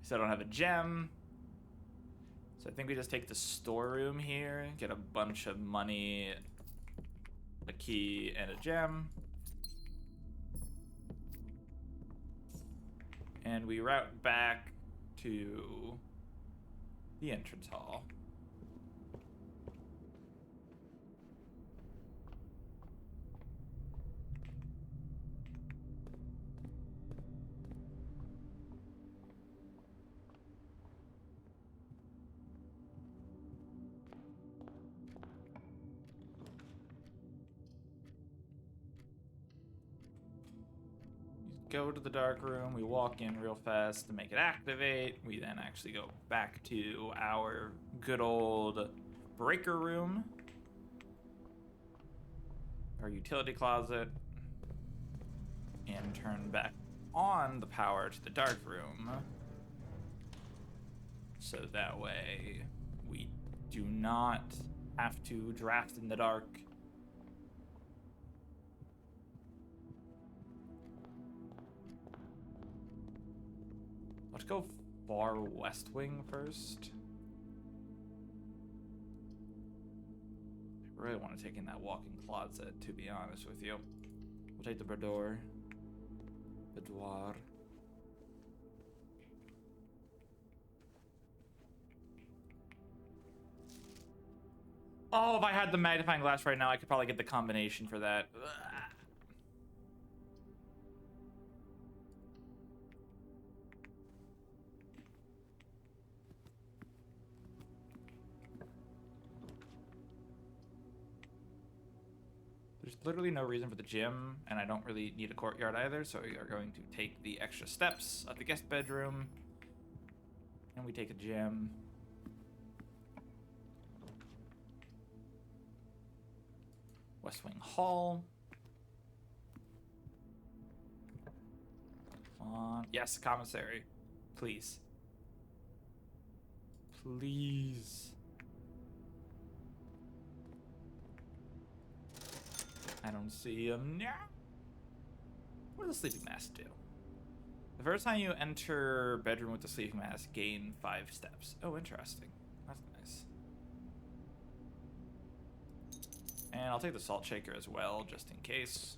Still don't have a gem. So I think we just take the storeroom here, get a bunch of money, a key, and a gem. And we route back to the entrance hall. Go to the dark room, we walk in real fast to make it activate. We then actually go back to our good old breaker room, our utility closet, and turn back on the power to the dark room. So that way we do not have to draft in the dark. Let's go far west wing first. I really want to take in that walk-in closet, to be honest with you. We'll take the boudoir. Boudoir. Oh, if I had the magnifying glass right now, I could probably get the combination for that. Ugh. There's literally no reason for the gym, and I don't really need a courtyard either, so we are going to take the extra steps of the guest bedroom, and we take a gym. West Wing Hall. Come on. Yes, commissary. Please. Please. I don't see him now. What does sleeping mask do? The first time you enter bedroom with the sleeping mask, gain 5 steps. Oh, interesting. That's nice. And I'll take the salt shaker as well, just in case.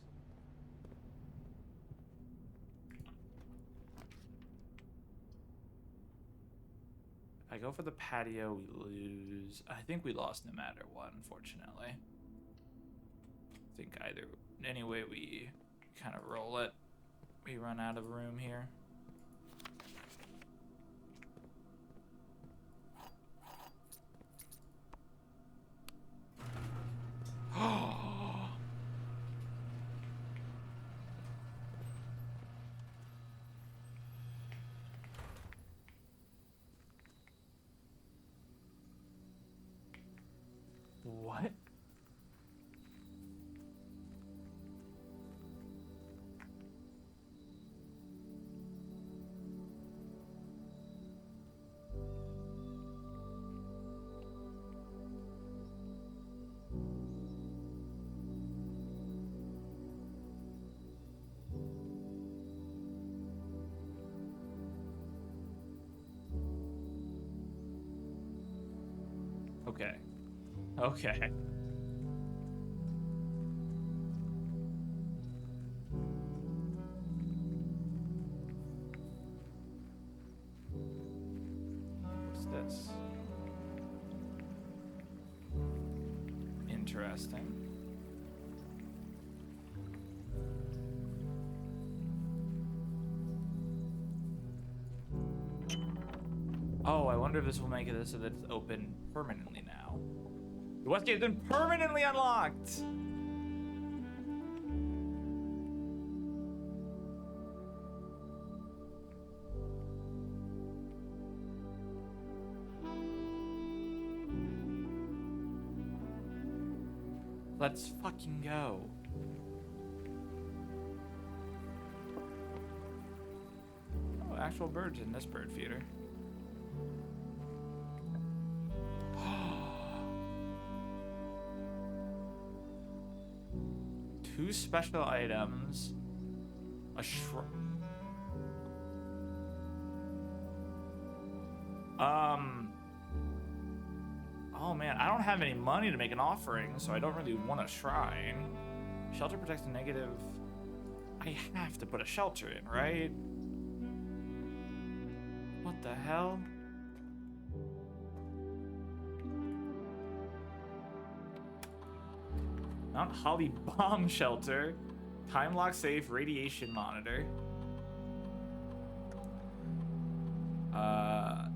go for the patio, we lose. I think we lost no matter what, unfortunately. I think either any way we kind of roll it, we run out of room here. What? Okay. Okay. What's this? Interesting. Oh, I wonder if this will make it so that it's open permanently now. The West Gate has been permanently unlocked! Let's fucking go. Oh, actual birds in this bird feeder. Two special items. A Oh man, I don't have any money to make an offering, so I don't really want a shrine. Shelter protects the negative. I have to put a shelter in, right? What the hell? Mount Holly bomb shelter. Time lock safe, radiation monitor.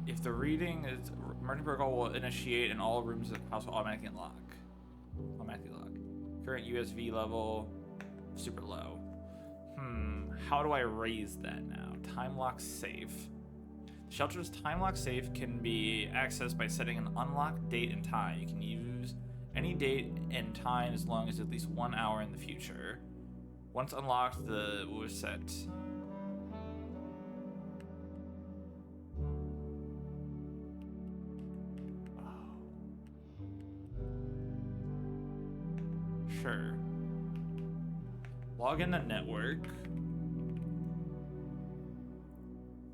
If the reading is emergency protocol will initiate and all rooms in the house will automatically lock. Current USV level super low. How do I raise that now? Time lock safe. The shelter's time lock safe can be accessed by setting an unlocked date and time. You can use any date and time as long as at least 1 hour in the future. Once unlocked, the was set. Sure. Log in the network.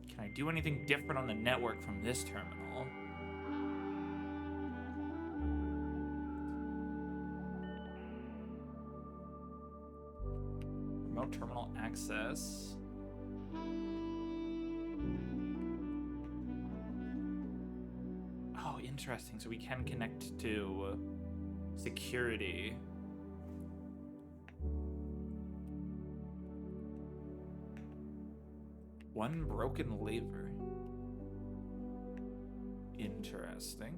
Can I do anything different on the network from this terminal? Remote terminal access. Oh, interesting. So we can connect to security. One broken lever. Interesting.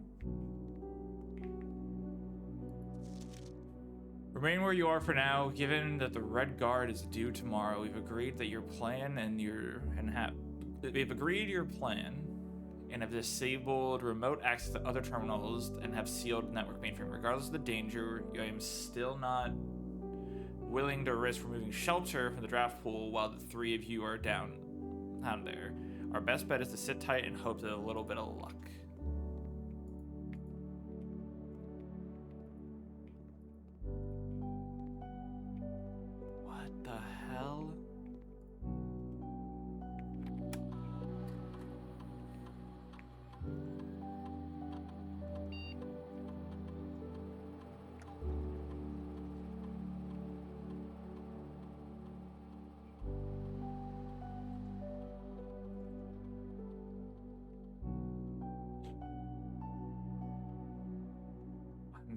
Remain where you are for now. Given that the Red Guard is due tomorrow, we've agreed that your plan we've agreed your plan and have disabled remote access to other terminals and have sealed network mainframe. Regardless of the danger, I am still not willing to risk removing shelter from the draft pool while the three of you are down there. Our best bet is to sit tight and hope that a little bit of luck. What the hell?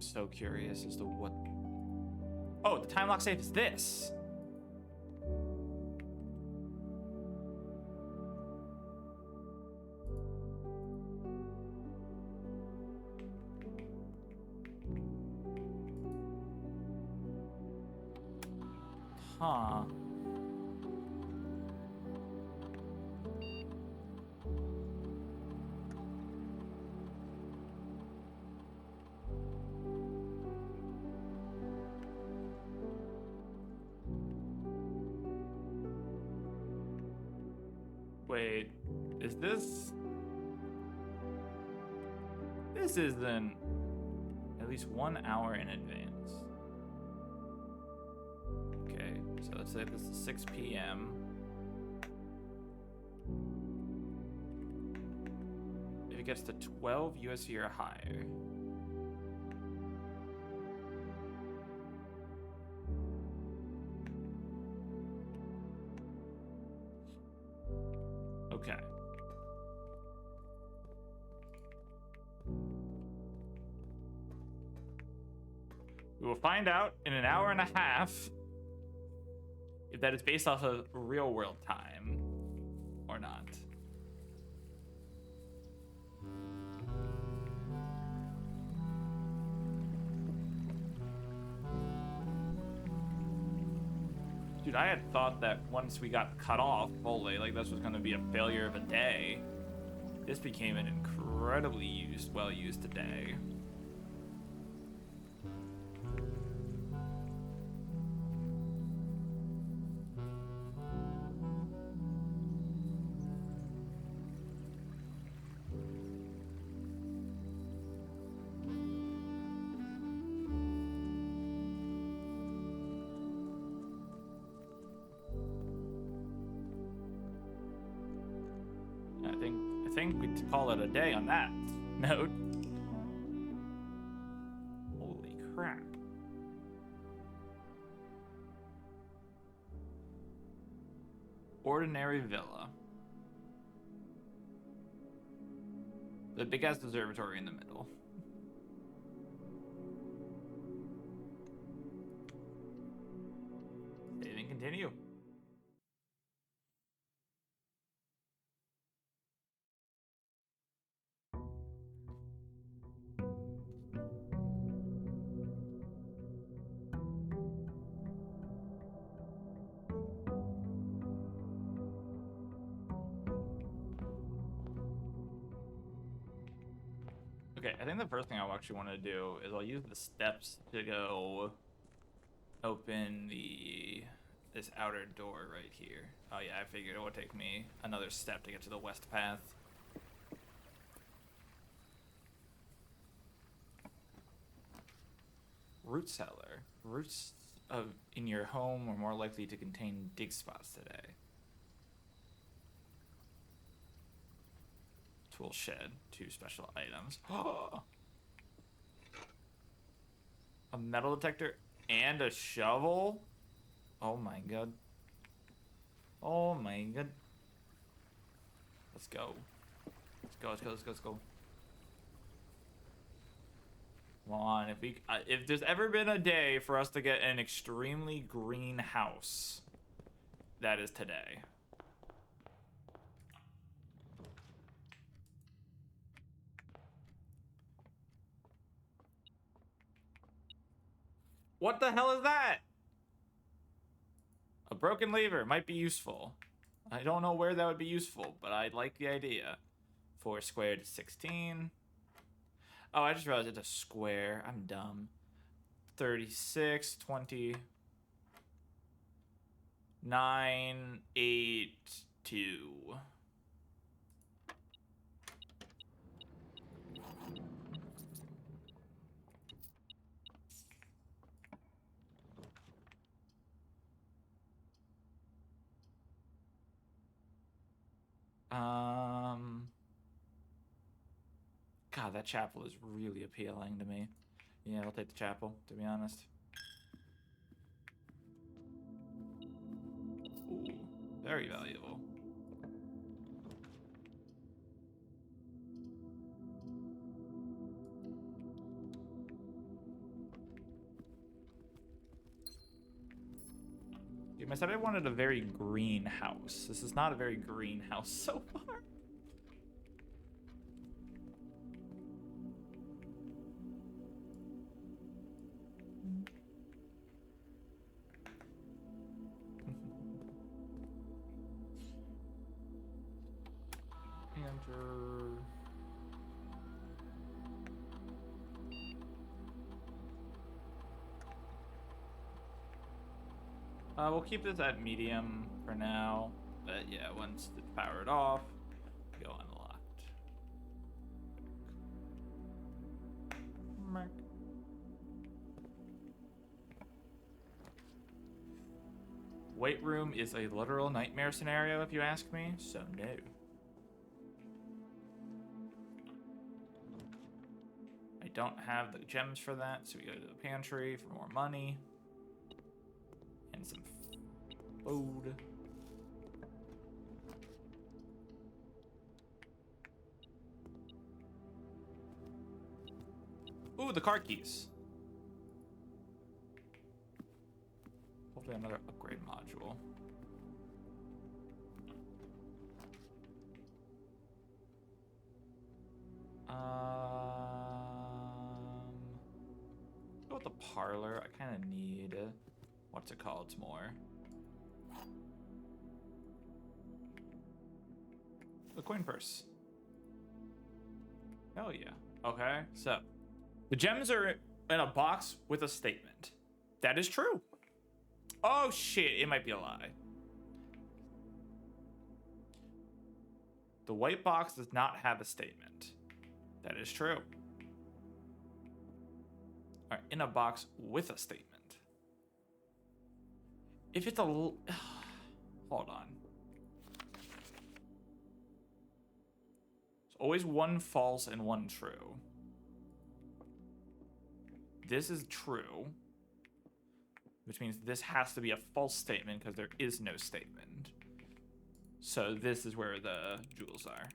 so curious as to what... Oh, the time lock safe is this. Huh. Wait, is this... This isn't at least 1 hour in advance. Okay, so let's say this is 6 p.m. If it gets to 12 USD or higher. Okay. We will find out in an hour and a half if that is based off of real world time or not. Dude, I had thought that once we got cut off fully, like this was going to be a failure of a day. This became an incredibly well-used day. I think we'd call it a day on that note. Holy crap. Ordinary villa. The big ass observatory in the middle. Save and continue. Okay, I think the first thing I actually want to do is I'll use the steps to go open this outer door right here. Oh yeah, I figured it would take me another step to get to the west path. Root cellar. Roots in your home are more likely to contain dig spots today. Tool shed, 2 special items. A metal detector and a shovel? Oh my god. Oh my god. Let's go. Let's go. Come on, if there's ever been a day for us to get an extremely green house, that is today. What the hell is that? A broken lever might be useful. I don't know where that would be useful, but I like the idea. 4 squared is 16. Oh, I just realized it's a square. I'm dumb. 36, 20. 9, 8, 2. God, that chapel is really appealing to me. Yeah, I'll take the chapel, to be honest. Ooh, very valuable. Dude, I said I wanted a very green house. This is not a very green house so far. Enter. We'll keep this at medium for now. But yeah, once it's powered off, go unlocked. Mark. Weight room is a literal nightmare scenario, if you ask me, so no. I don't have the gems for that, so we go to the pantry for more money. And some food. Ooh, the car keys. Hopefully another upgrade module. Go with the parlor. I kind of need what's it called? It's more. The coin purse. Hell yeah. Okay, so the gems are in a box with a statement. That is true. Oh shit, it might be a lie. The white box does not have a statement. That is true. All right, in a box with a statement. If it's a hold on. It's always one false and one true. This is true, which means this has to be a false statement because there is no statement. So this is where the jewels are.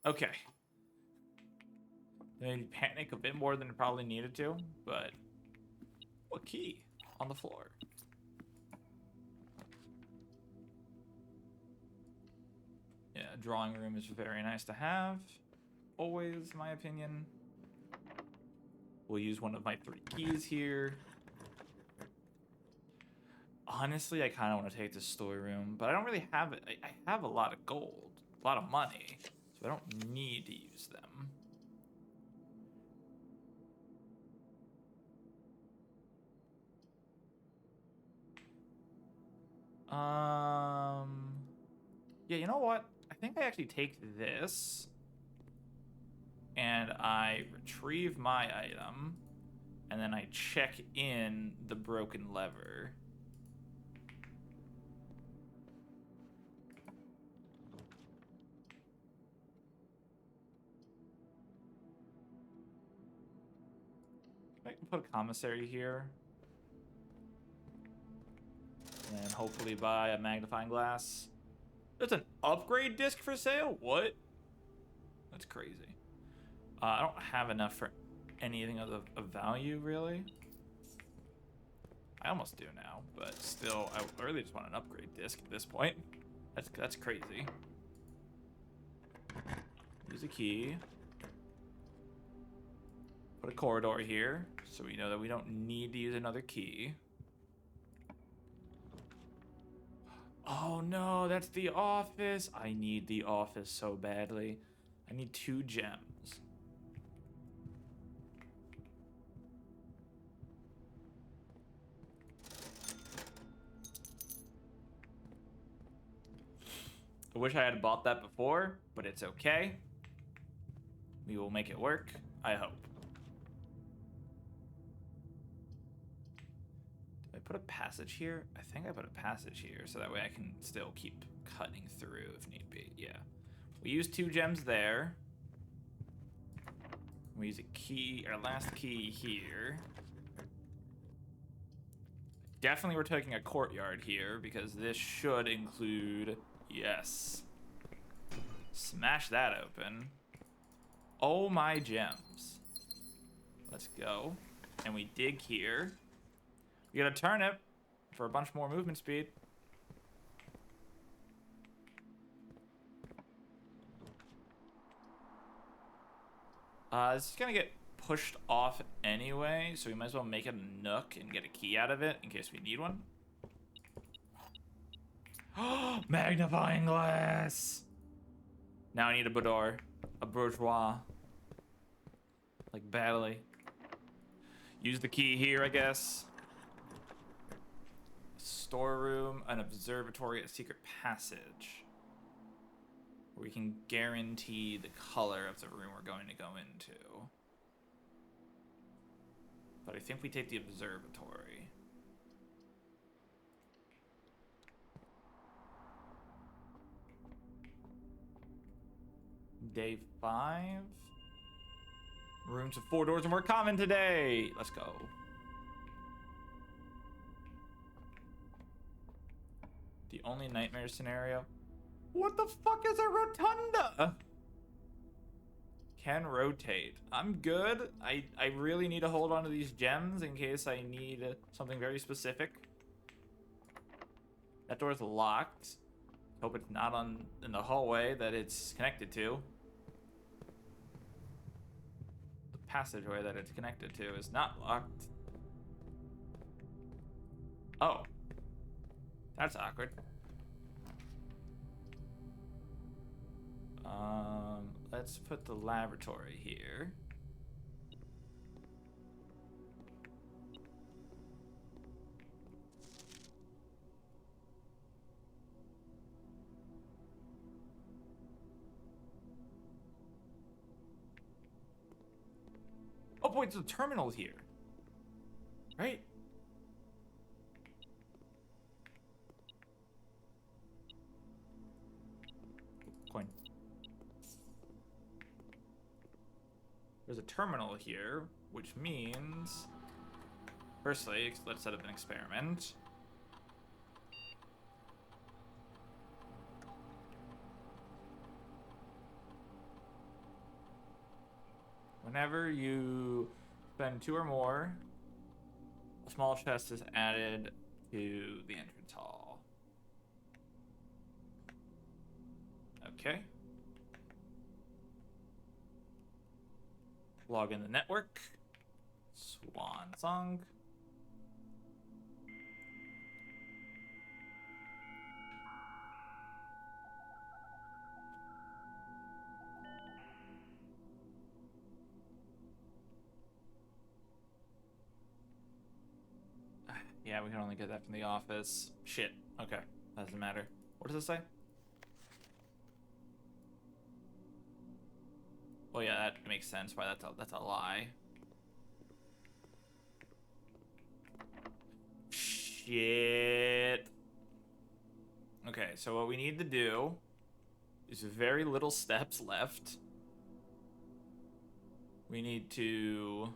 Okay. They panic a bit more than it probably needed to, but what key on the floor? Yeah, drawing room is very nice to have. Always, my opinion. We'll use one of my 3 keys here. Honestly, I kind of want to take this storeroom, but I don't really have it. I have a lot of gold, a lot of money, so I don't need to use them. Yeah, you know what? I think I actually take this and I retrieve my item and then I check in the broken lever. I can put a commissary here. And then hopefully buy a magnifying glass. There's an upgrade disc for sale? What? That's crazy. I don't have enough for anything of value, really. I almost do now, but still, I really just want an upgrade disc at this point. That's crazy. Use a key. Put a corridor here, so we know that we don't need to use another key. Oh no, that's the office. I need the office so badly. I need 2 gems. I wish I had bought that before, but it's okay. We will make it work, I hope. Did I put a passage here? I think I put a passage here, so that way I can still keep cutting through if need be. Yeah. We use 2 gems there. We use a key, our last key here. Definitely we're taking a courtyard here because this should include, yes. Smash that open. Oh my gems. Let's go. And we dig here. We get a turnip for a bunch more movement speed. This is gonna get pushed off anyway, so we might as well make it a nook and get a key out of it in case we need one. Magnifying glass! Now I need a boudoir. A bourgeois. Like badly. Use the key here, I guess. Storeroom, an observatory, a secret passage. Where we can guarantee the color of the room we're going to go into. But I think we take the observatory. Day 5. Rooms with 4 doors are more common today. Let's go. The only nightmare scenario. What the fuck is a rotunda? Can rotate. I'm good. I really need to hold on to these gems in case I need something very specific. That door's locked. Hope it's not in the hallway that it's connected to. The passageway that it's connected to is not locked. Oh. That's awkward. Let's put the laboratory here. Oh boy, it's a terminal here. Right? Coin. There's a terminal here, which means... Firstly, let's set up an experiment. Whenever you spend 2 or more, a small chest is added to the entrance hall. Okay. Log in the network. Swan song. Yeah, we can only get that from the office. Shit. Okay. Doesn't matter. What does it say? Well, yeah, that makes sense why that's a lie. Shit. Okay, so what we need to do is very little steps left. We need to...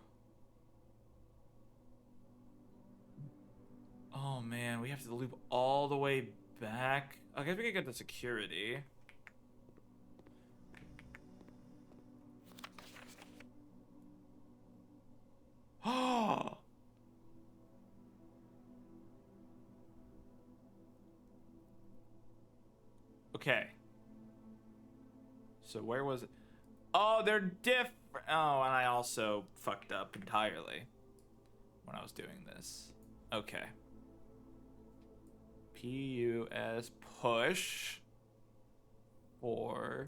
Oh man, we have to loop all the way back. I guess we could get the security. Oh. Okay. So where was it? Oh, they're different. Oh, and I also fucked up entirely when I was doing this. Okay. PUS push 4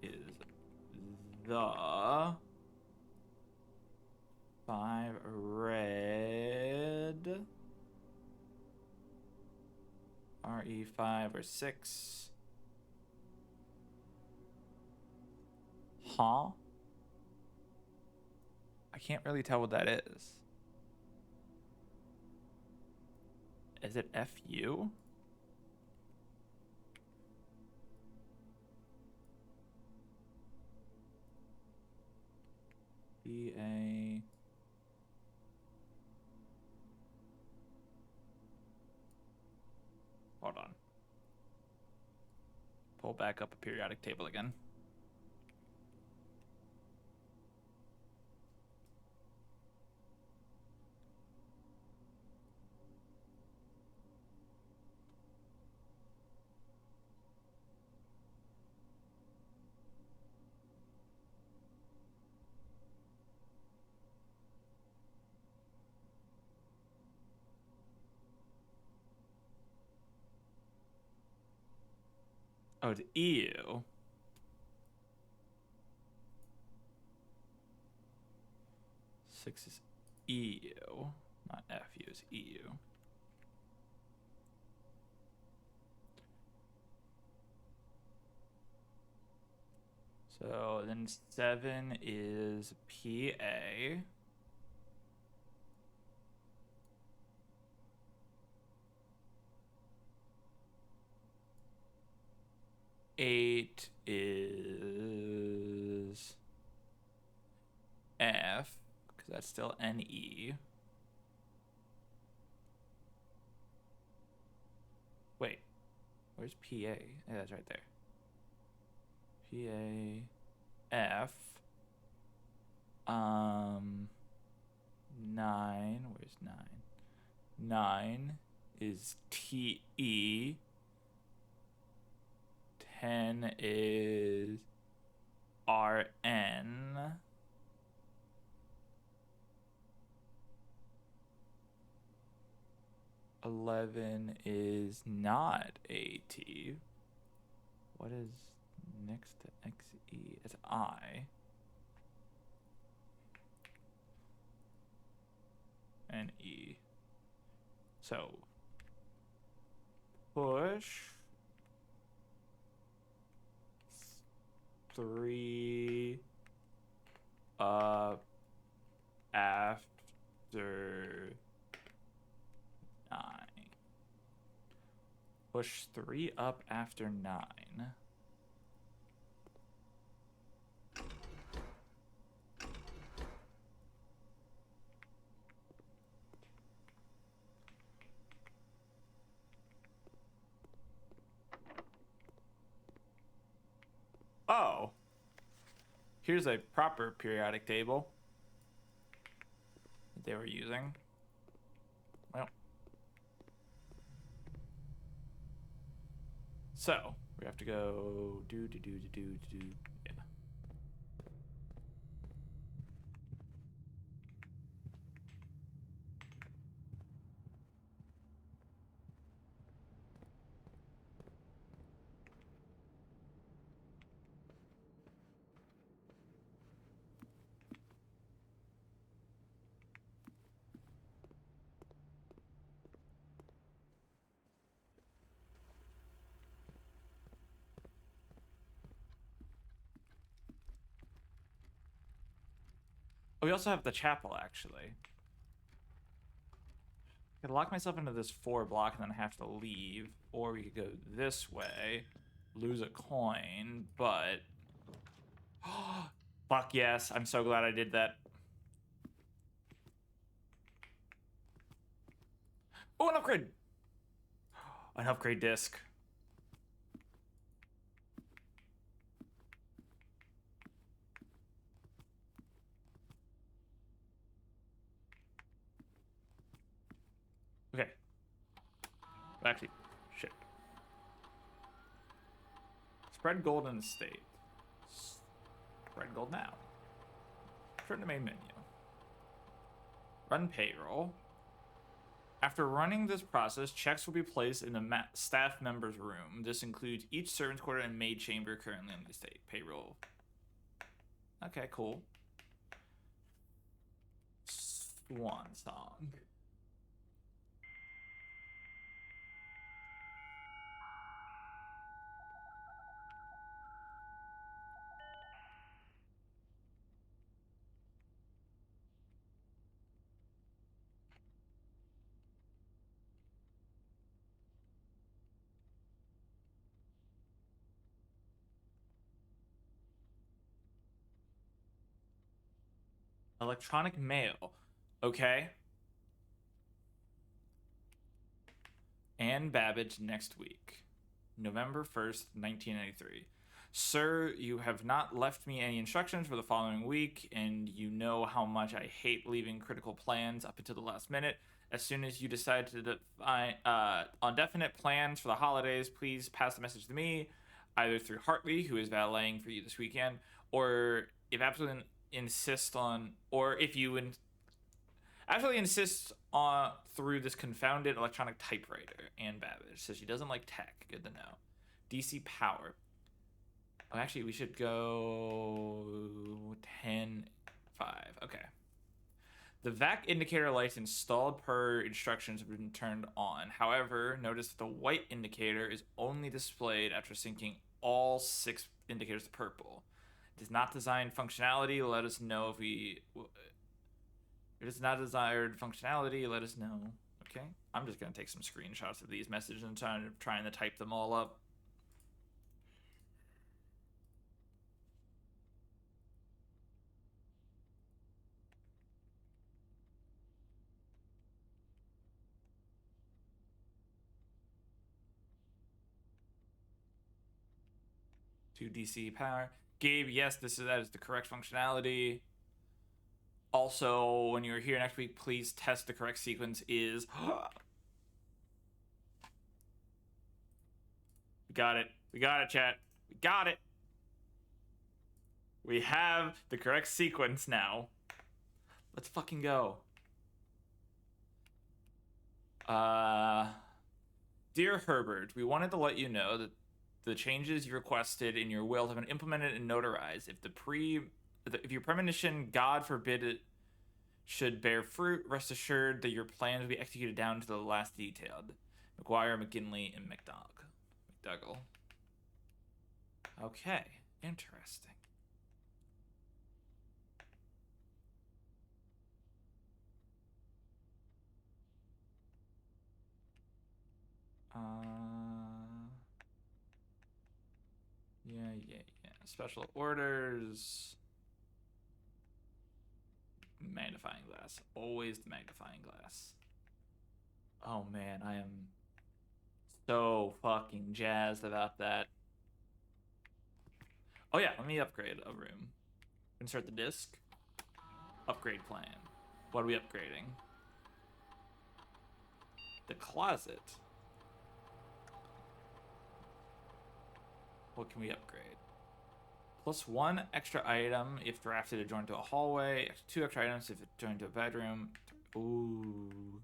is the 5 red RE5 or 6. Huh? I can't really tell what that is. Is it FU? BA. Hold on. Pull back up a periodic table again. Oh, it's EU. Six is EU, not FU, is EU. So then 7 is PA. Eight is F, because that's still NE. Wait, where's PA? Yeah, that's right there. PA, F. 9, where's 9? 9 is TE. 10 is RN. 11 is not AT. What is next to XE? It's I. And E. So push 3 up after 9. Push 3 up after 9. Oh. Here's a proper periodic table that they were using. Well. So, we have to go do. Yeah. Oh, we also have the chapel, actually. I could lock myself into this 4 block and then have to leave. Or we could go this way, lose a coin, but... Fuck yes, I'm so glad I did that. Oh, an upgrade! An upgrade disc. Okay. Actually, shit. Spread gold in the state. Spread gold now. Turn to main menu. Run payroll. After running this process, checks will be placed in the staff member's room. This includes each servant's quarter and maid chamber currently on the estate. Payroll. Okay, cool. Swan song. Electronic mail. Okay. Anne Babbage next week. November 1st, 1993. Sir, you have not left me any instructions for the following week, and you know how much I hate leaving critical plans up until the last minute. As soon as you decide to define on definite plans for the holidays, please pass the message to me, either through Hartley, who is valeting for you this weekend, or if absolutely insist on, or if you absolutely insists on through this confounded electronic typewriter. Anne Babbage says she doesn't like tech. Good to know. DC power. Oh, actually, we should go 10, 5. Okay. The vac indicator lights installed per instructions have been turned on. However, notice that the white indicator is only displayed after syncing all 6 indicators to purple. It is not designed functionality. Let us know if we... If it's not desired functionality, let us know. Okay. I'm just going to take some screenshots of these messages and trying to type them all up. To DC power. Gabe, yes, that is the correct functionality. Also, when you're here next week, please test the correct sequence is... We got it. We got it, chat. We got it. We have the correct sequence now. Let's fucking go. Dear Herbert, we wanted to let you know that the changes you requested in your will have been implemented and notarized. If your premonition, God forbid it, should bear fruit, rest assured that your plans will be executed down to the last detail. McGuire, McGinley, and McDougall. Okay, interesting. Yeah. Special orders. Magnifying glass. Always the magnifying glass. Oh man, I am so fucking jazzed about that. Oh yeah, let me upgrade a room. Insert the disc. Upgrade plan. What are we upgrading? The closet. What can we upgrade? +1 extra item if drafted to join to a hallway. 2 extra items if it joined to a bedroom. Ooh.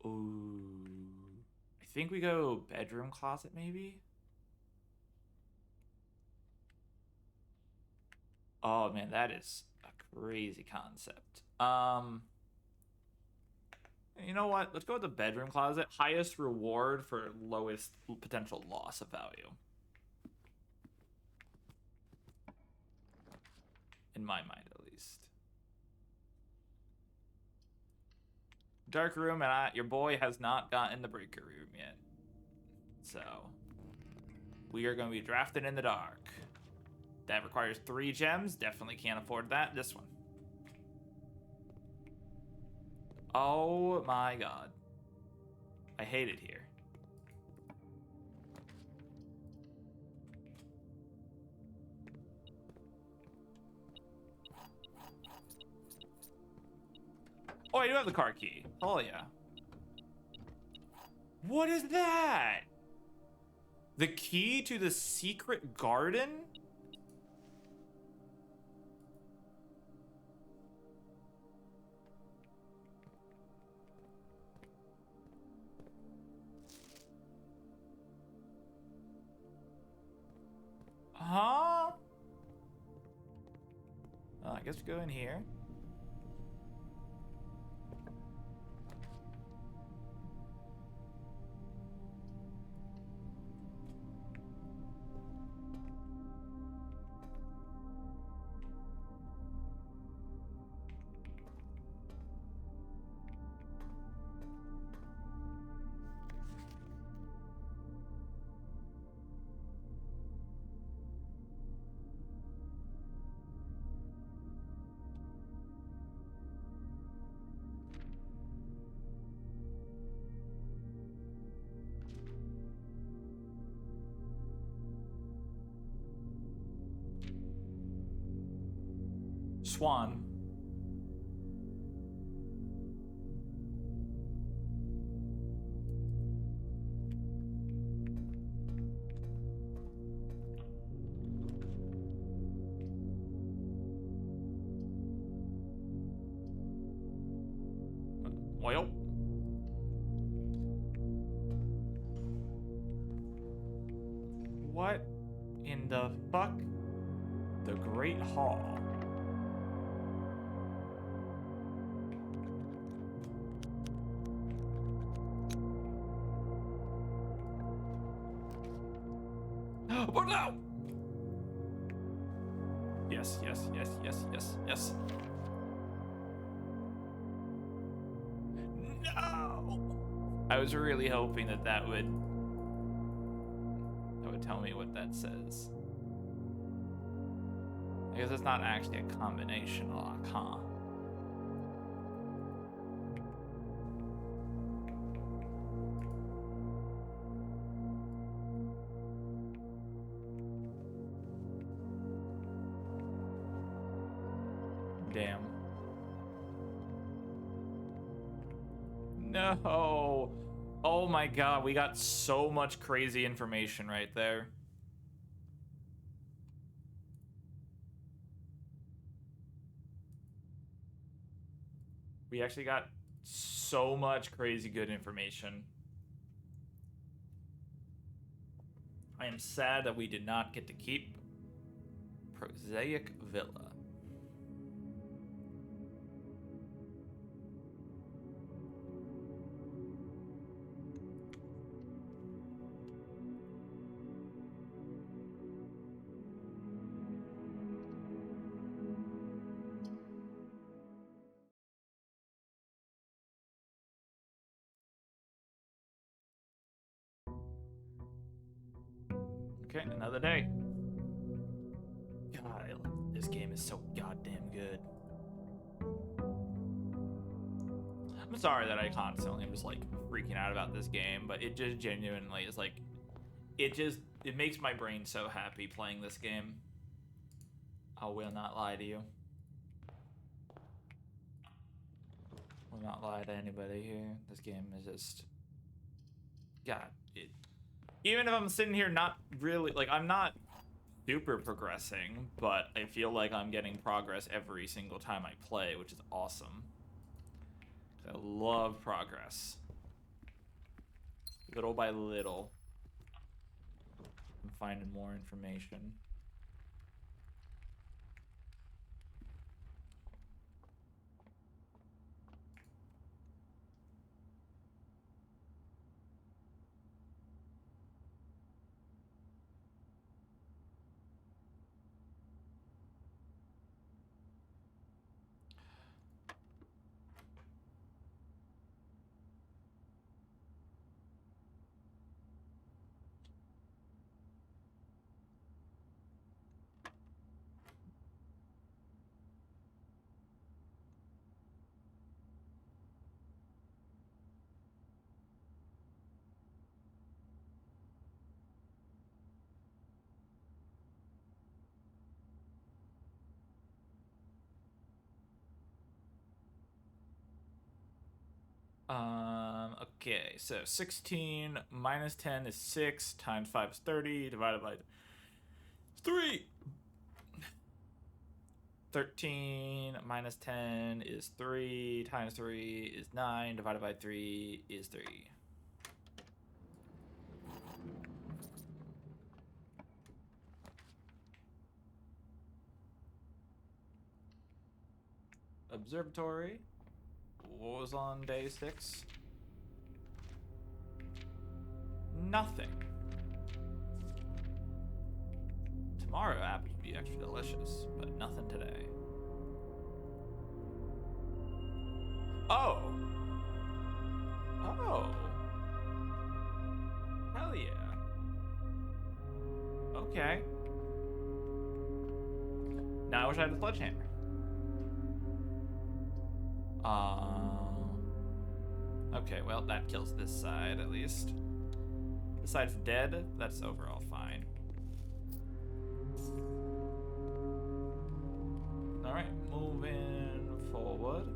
I think we go bedroom closet maybe? Oh man, that is a crazy concept. You know what? Let's go with the bedroom closet. Highest reward for lowest potential loss of value. In my mind, at least. Dark room, and your boy has not gotten the breaker room yet. So, we are going to be drafted in the dark. That requires 3 gems. Definitely can't afford that. This one. Oh my god. I hate it here. Oh, I do have the car key. Oh yeah. What is that? The key to the secret garden? Huh? Oh, I guess we go in here. Swan. Well. the fuck? The Great Hall. Oh no! Yes, yes, yes, yes, yes, yes. No! I was really hoping that would tell me what that says. I guess it's not actually a combination lock, huh? Damn. No. Oh my god, we got so much crazy information right there. We actually got so much crazy good information. I am sad that we did not get to keep Prosaic Villa. Okay, another day. God, this game is so goddamn good. I'm sorry that I constantly am just like freaking out about this game, but it just genuinely is like, it makes my brain so happy playing this game. I will not lie to you. Will not lie to anybody here. This game is just, God, even if I'm sitting here not really, like, I'm not super progressing, but I feel like I'm getting progress every single time I play, which is awesome. I love progress. Little by little, I'm finding more information. Okay, so 16 minus 10 is 6, times 5 is 30, divided by 3. 13 minus 10 is 3, times 3 is 9, divided by 3 is 3. Observatory. What was on day 6? Nothing. Tomorrow apples would be extra delicious, but nothing today. Oh. Oh. Hell yeah. Okay. Now I wish I had a sledgehammer. Okay, well, that kills this side, at least. This side's dead. That's overall fine. Alright, moving forward.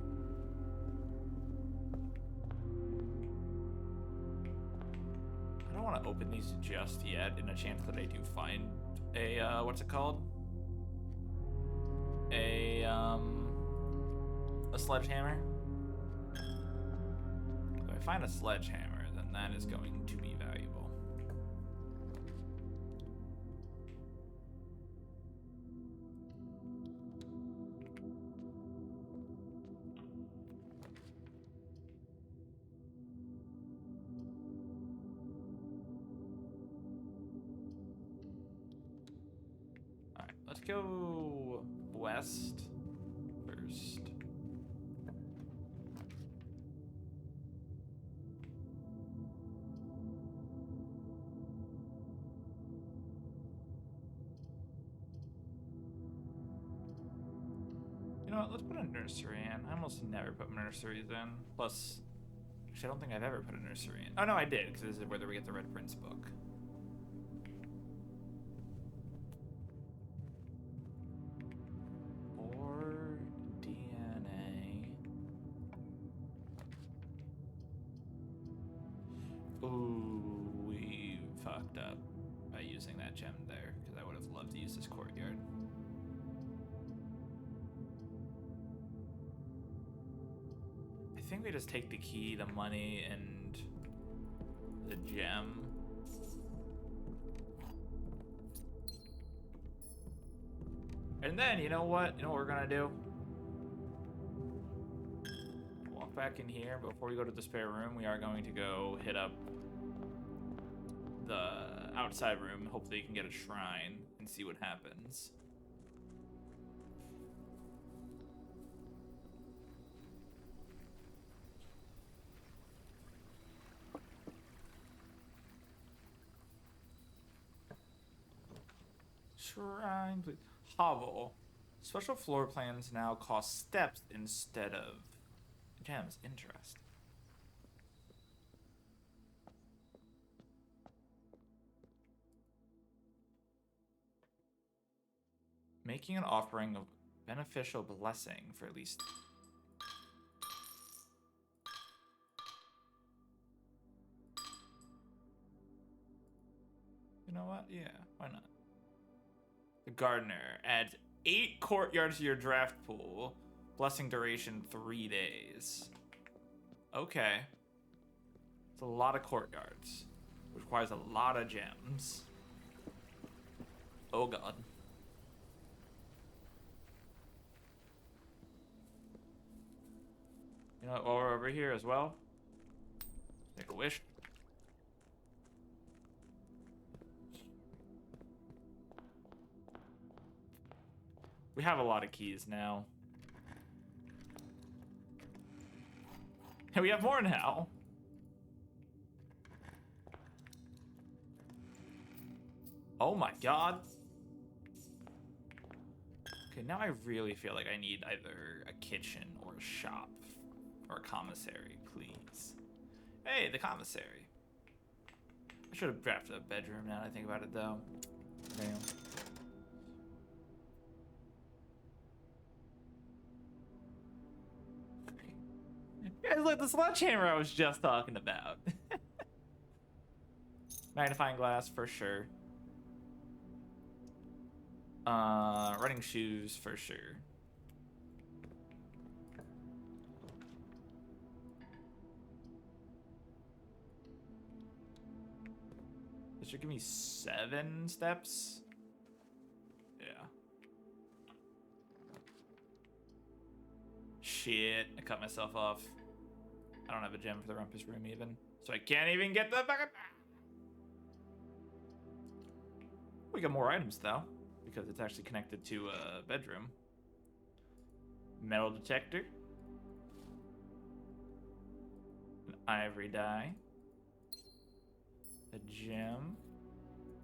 I don't want to open these just yet, in a chance that I do find a, what's it called? A sledgehammer. If I find a sledgehammer, then that is going to be valuable. go west first. You know what, let's put a nursery in. I almost never put nurseries in. Plus, actually, I don't think I've ever put a nursery in. Oh, no, I did, because this is where we get the Red Prince book. Or DNA. Ooh, we fucked up by using that gem there, because I would have loved to use this courtyard. I think we just take the key, the money, and the gem. And then, you know what? You know what we're gonna do? Walk back in here. Before we go to the spare room, we are going to go hit up the outside room. Hopefully you can get a shrine and see what happens. Shrine, please. Hovel. Special floor plans now cost steps instead of gems. Interesting. Making an offering of beneficial blessing for at least. You know what? Yeah, why not? The gardener adds 8 courtyards to your draft pool. Blessing duration 3 days. Okay. It's a lot of courtyards. Which requires a lot of gems. Oh god. You know what, while we're over here as well, make a wish. We have a lot of keys now. And we have more now. Oh my god. Okay, now I really feel like I need either a kitchen or a shop or a commissary, please. Hey, the commissary. I should have drafted a bedroom now that I think about it though. Damn. Guys, look, the sledgehammer I was just talking about. Magnifying glass for sure. Running shoes for sure. This should give me 7 steps. Yeah. Shit, I cut myself off. I don't have a gem for the rumpus room even. So I can't even get the fucking... We got more items though, because it's actually connected to a bedroom. Metal detector. An ivory die. A gem.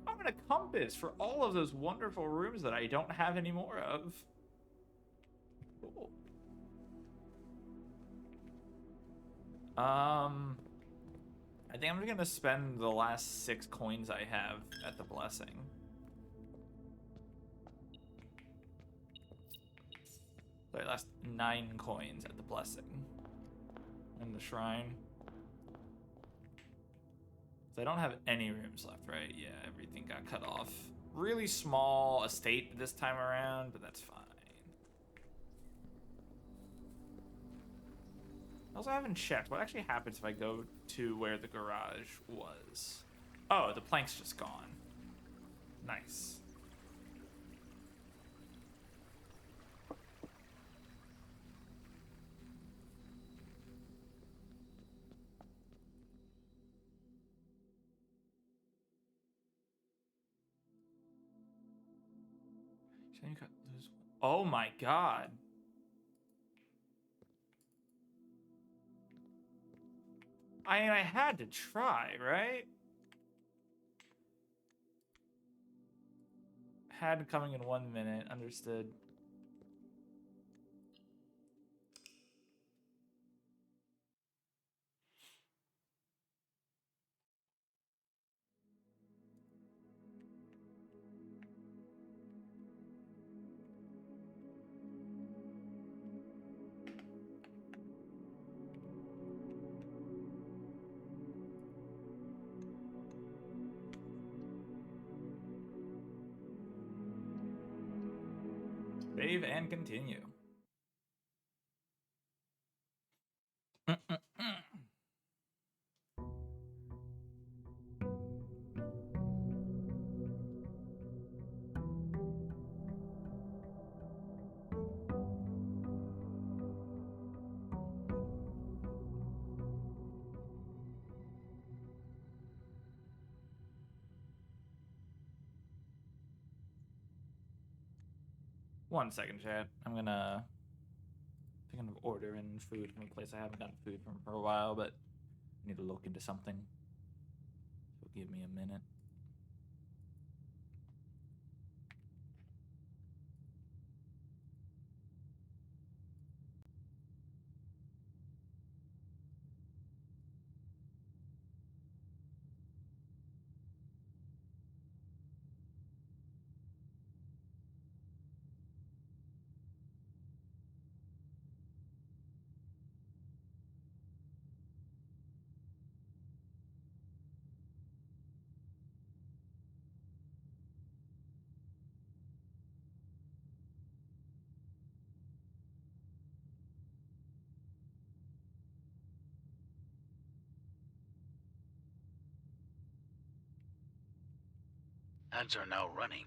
I'm gonna compass for all of those wonderful rooms that I don't have any more of. Cool. I think I'm gonna spend the last 6 coins I have at the blessing. Sorry, last 9 coins at the blessing. And the shrine. So I don't have any rooms left, right? Yeah, everything got cut off. Really small estate this time around, but that's fine. I also haven't checked what actually happens if I go to where the garage was. Oh, the plank's just gone. Nice. Oh my god. I mean, I had to try, right? Had coming in 1 minute. Understood. Save and continue. 1 second, chat. I'm gonna thinking of ordering food from a place I haven't gotten food from for a while, but I need to look into something. So give me a minute. Ads are now running.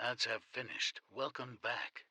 Ads have finished. Welcome back.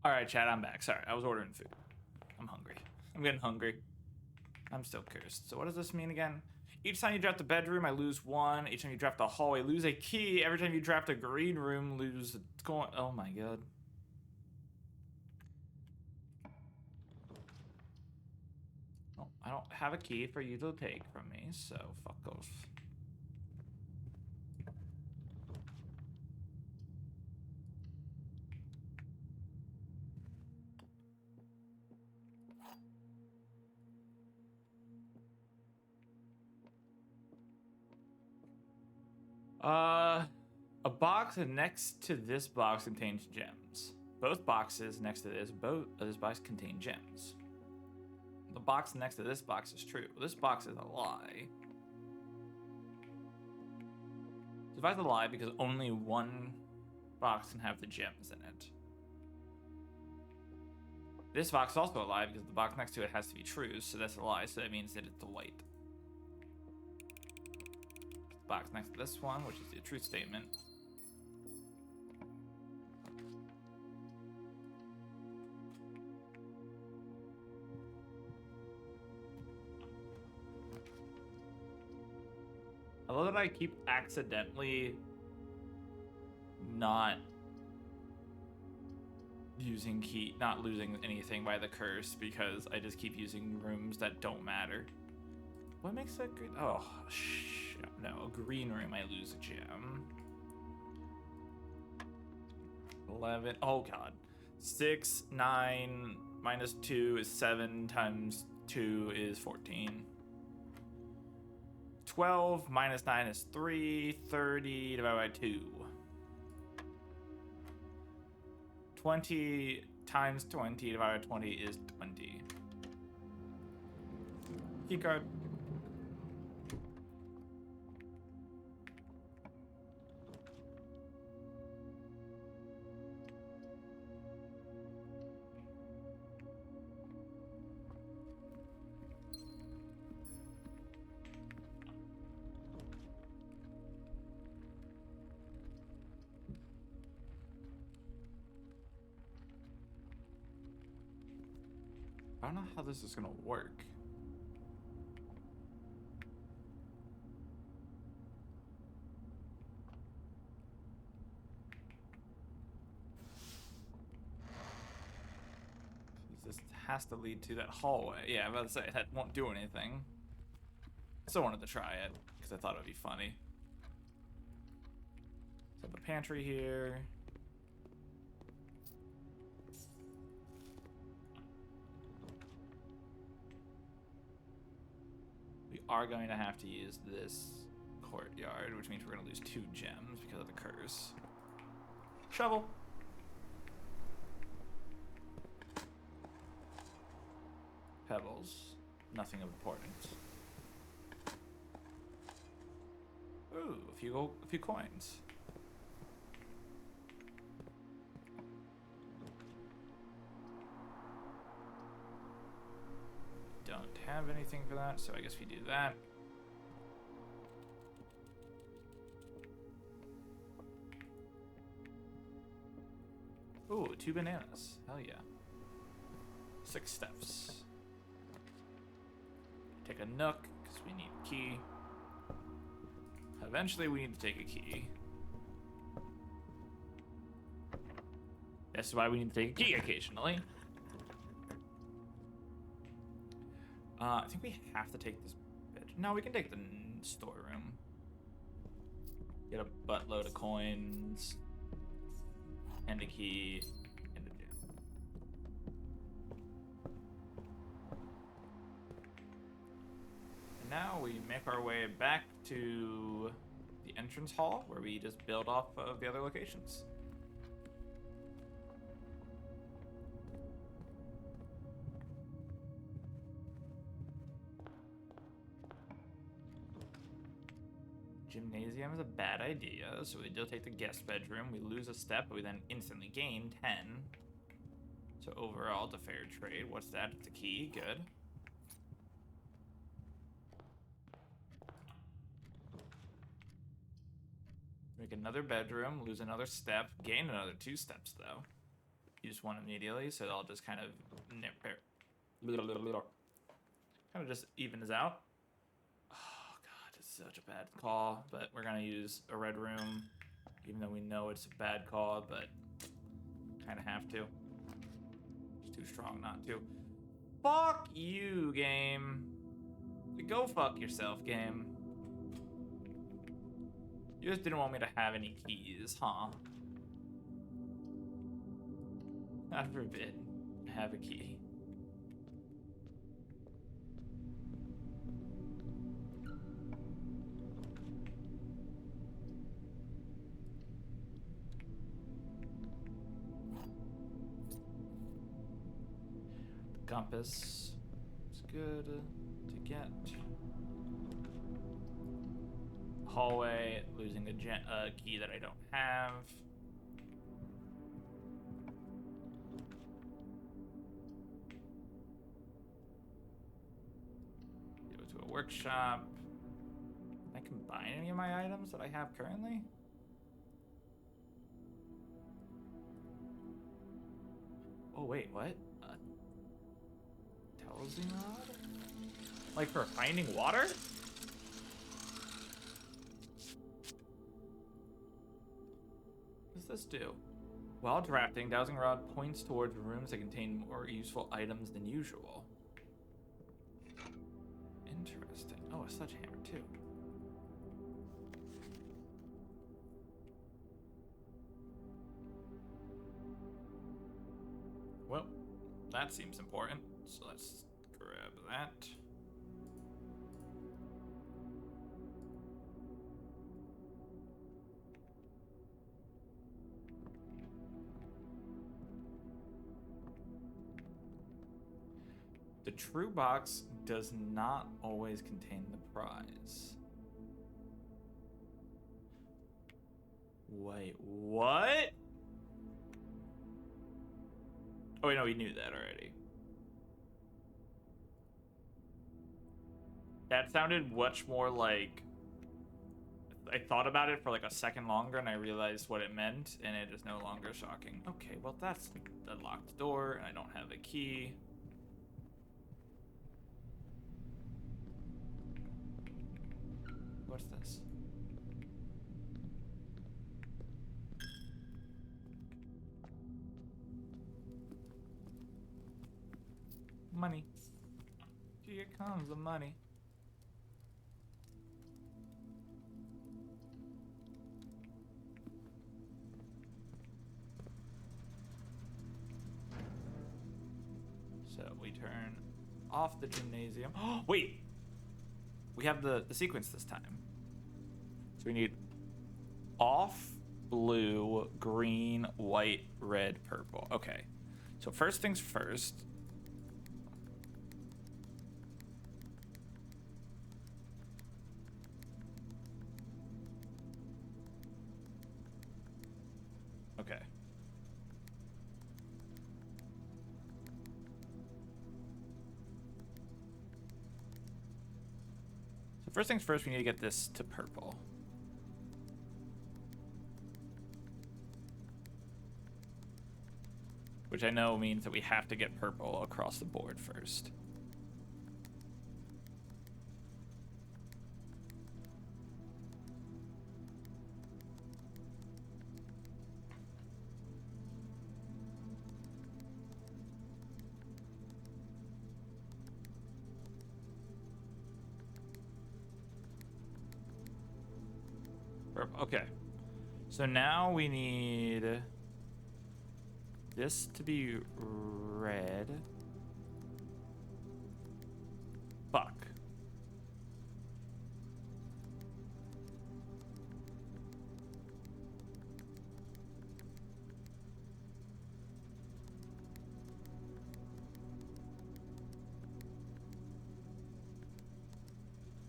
All right, chat, I'm back. Sorry, I was ordering food. I'm hungry. I'm getting hungry. I'm still cursed. So what does this mean again? Each time you draft the bedroom, I lose 1. Each time you draft the hallway, lose a key. Every time you draft a green room, lose a coin. Oh my god. Oh, I don't have a key for you to take from me, so fuck off. A box next to this box contains gems. Both boxes next to this box contain gems. The box next to this box is true. This box is a lie. So if I have to lie because only one box can have the gems in it. This box is also a lie because the box next to it has to be true, so that's a lie, so that means that it's the white. The box next to this one, which is the truth statement. I love that I keep accidentally not losing anything by the curse because I just keep using rooms that don't matter. What makes that green? Oh, no, a green room I lose a gem. 11, oh god. 6, 9, minus 2 is 7 times 2 is 14. 12 minus 9 is 3, 30 divided by 2. 20 times 20 divided by 20 is 20. Keycard. I don't know how this is gonna work. This has to lead to that hallway. Yeah, I'm about to say that won't do anything. I still wanted to try it because I thought it would be funny. So the pantry here. We are going to have to use this courtyard, which means we're going to lose 2 gems because of the curse. Shovel. Pebbles. Nothing of importance. Ooh, a few coins. Don't have anything for that, so I guess we do that. Ooh, 2 bananas. Hell yeah. 6 steps. Take a nook, because we need a key. Eventually, we need to take a key. This is why we need to take a key occasionally. I think we have to take this bed. No, we can take the storeroom. Get a buttload of coins. And a key. And a gem. And now we make our way back to the entrance hall, where we just build off of the other locations. Gymnasium is a bad idea, so we do take the guest bedroom. We lose a step, but we then instantly gain 10. So overall, it's a fair trade. What's that? It's a key. Good. Make another bedroom, lose another step, gain another 2 steps, though. Use one immediately, so I'll just kind of just evens out. Such a bad call, but we're gonna use a red room, even though we know it's a bad call, but kind of have to. It's too strong not to. Fuck you, game. Go fuck yourself, game. You just didn't want me to have any keys, huh? God forbid, have a key. Compass is good to get. Hallway, losing a key that I don't have. Go to a workshop. Can I combine any of my items that I have currently? Oh wait, what? Rod? Like for finding water? What does this do? While drafting, dowsing rod points towards rooms that contain more useful items than usual. Interesting. Oh, a sledgehammer too. Well, that seems important. So let's grab that. The true box does not always contain the prize. Wait, what? Oh, wait, no, we knew that already. That sounded much more like... I thought about it for like a second longer and I realized what it meant, and it is no longer shocking. Okay, well that's a locked door and I don't have a key. What's this? Money. Here comes the money. So we turn off the gymnasium. Oh, wait! We have the sequence this time. So we need off, blue, green, white, red, purple. Okay. So first things first. Okay. So first things first, we need to get this to purple. Which I know means that we have to get purple across the board first. Okay. So now we need this to be red. Fuck.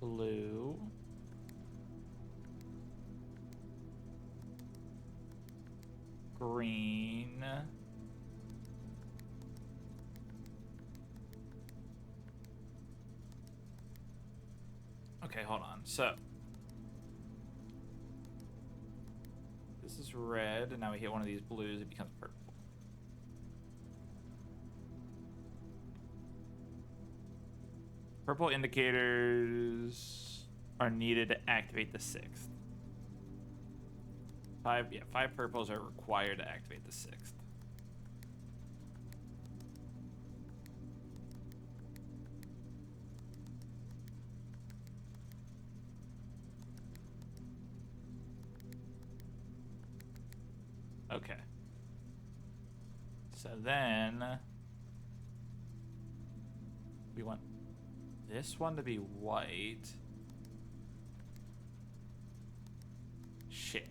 Blue. Green. Okay, hold on. So this is red, and now we hit one of these blues, it becomes purple. Purple indicators are needed to activate the 6th. Five purples are required to activate the 6th. Okay. So then we want this one to be white. Shit.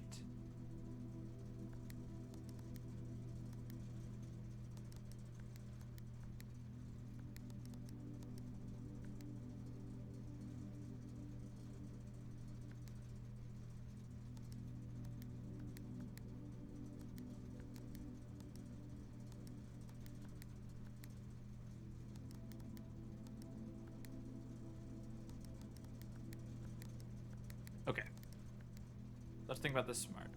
Okay. Let's think about this smart.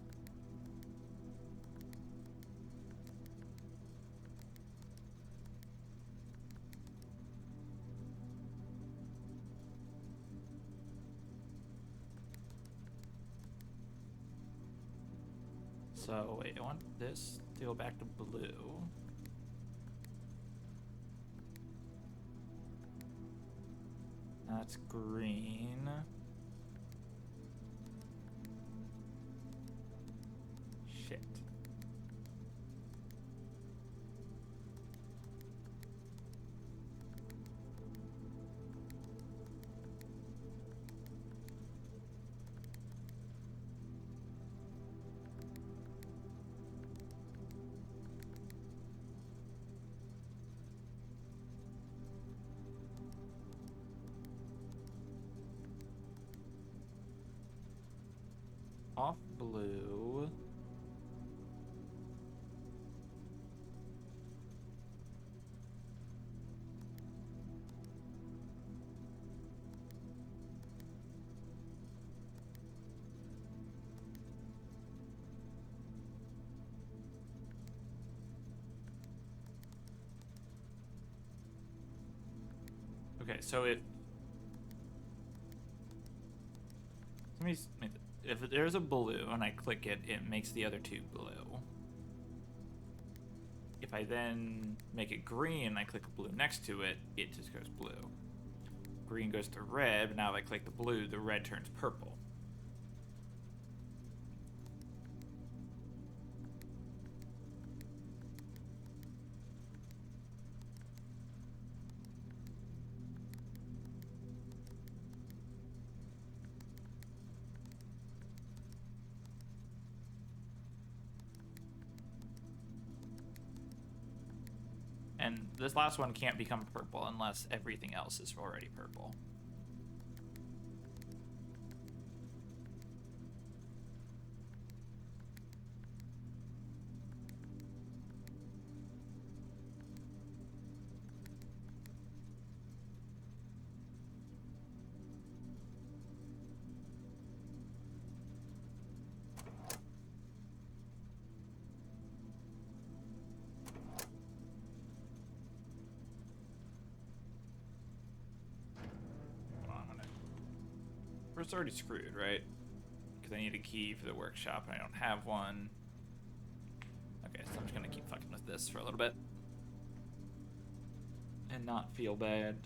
So wait, I want this to go back to blue. That's green. Shit. Off blue. Okay, so if there's a blue and I click it, it makes the other two blue. If I then make it green and I click a blue next to it, it just goes blue. Green goes to red, but now if I click the blue, the red turns purple. And this last one can't become purple unless everything else is already purple. It's already screwed, right? Because I need a key for the workshop and I don't have one. Okay, so I'm just gonna keep fucking with this for a little bit. And not feel bad.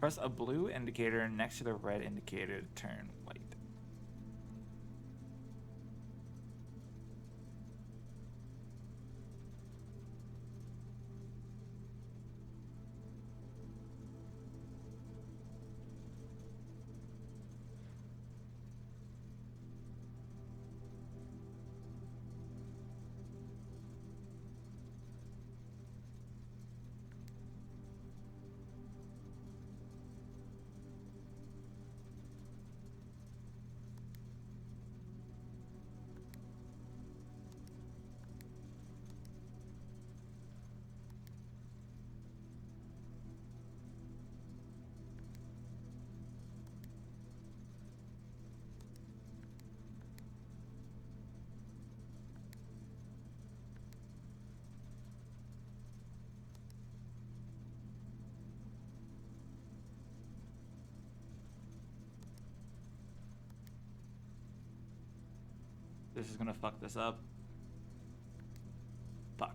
Press a blue indicator next to the red indicator to turn white. This is gonna fuck this up. Fuck.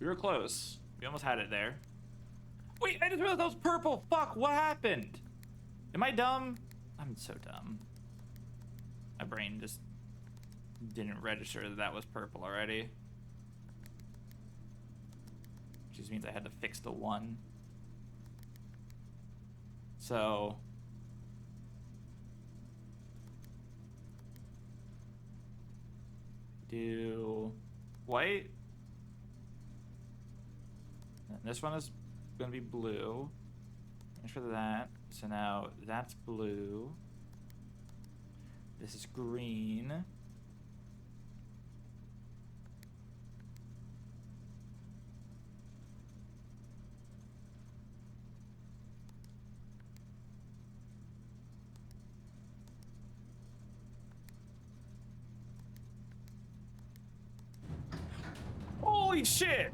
We were close. We almost had it there. Wait, I just realized that was purple. Fuck, what happened? Am I dumb? I'm so dumb. My brain just didn't register that that was purple already. Which just means I had to fix the one. So do white. And this one is gonna be blue. Finish for that. So now that's blue. This is green. Holy shit!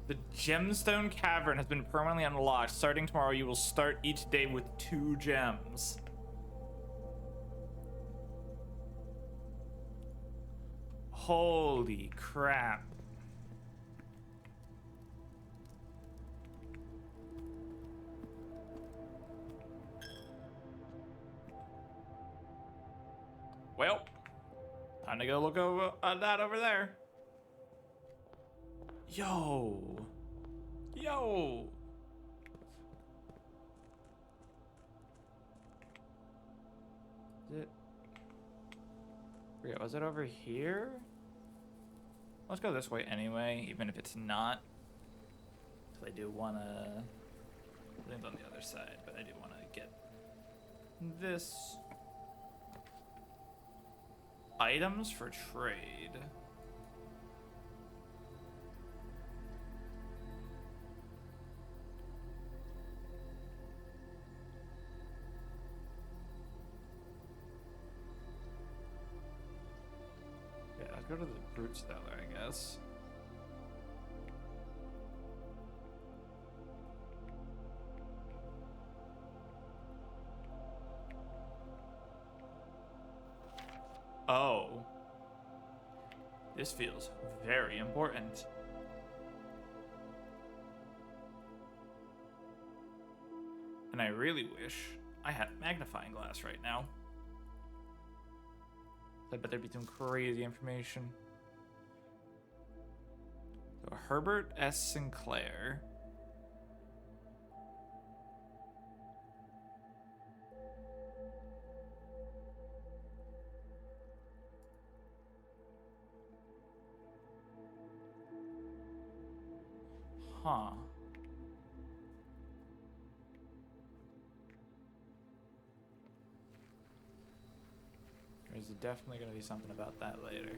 The Gemstone Cavern has been permanently unlocked. Starting tomorrow, you will start each day with 2 gems. Holy crap. Well, time to go look over at that over there. Yo. Yo. Is it? Forget, was it over here? Let's go this way anyway, even if it's not. So I do want to land on the other side, but I do want to get this. Items for trade. Yeah, let's go to the Brute Stellar, I guess. Oh. This feels very important. And I really wish I had a magnifying glass right now. I bet there'd be some crazy information. So Herbert S. Sinclair. Huh. There's definitely going to be something about that later.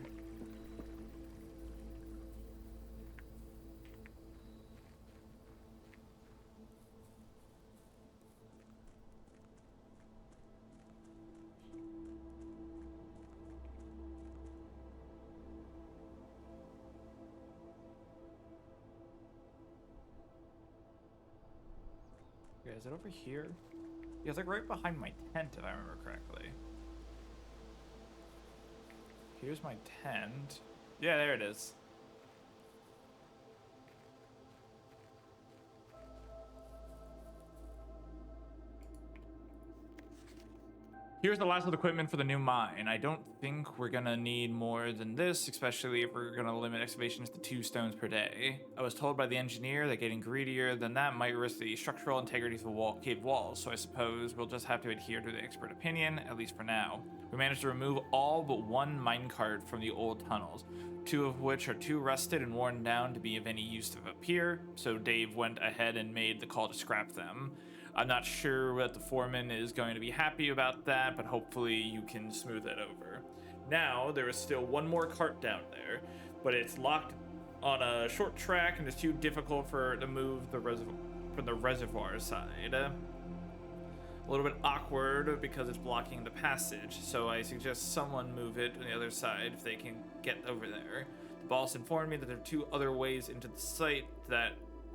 Okay, is it over here? Yeah, it's like right behind my tent, if I remember correctly. Here's my tent. Yeah, there it is. Here's the last of the equipment for the new mine. I don't think we're gonna need more than this, especially if we're gonna limit excavations to 2 stones per day. I was told by the engineer that getting greedier than that might risk the structural integrity of the cave walls, so I suppose we'll just have to adhere to the expert opinion, at least for now. We managed to remove all but 1 minecart from the old tunnels, 2 of which are too rusted and worn down to be of any use up here, so Dave went ahead and made the call to scrap them. I'm not sure that the foreman is going to be happy about that, but hopefully you can smooth it over. Now, there is still 1 more cart down there, but it's locked on a short track and it's too difficult to move from the reservoir side. A little bit awkward because it's blocking the passage, so I suggest someone move it on the other side if they can get over there. The boss informed me that there are 2 other ways into the site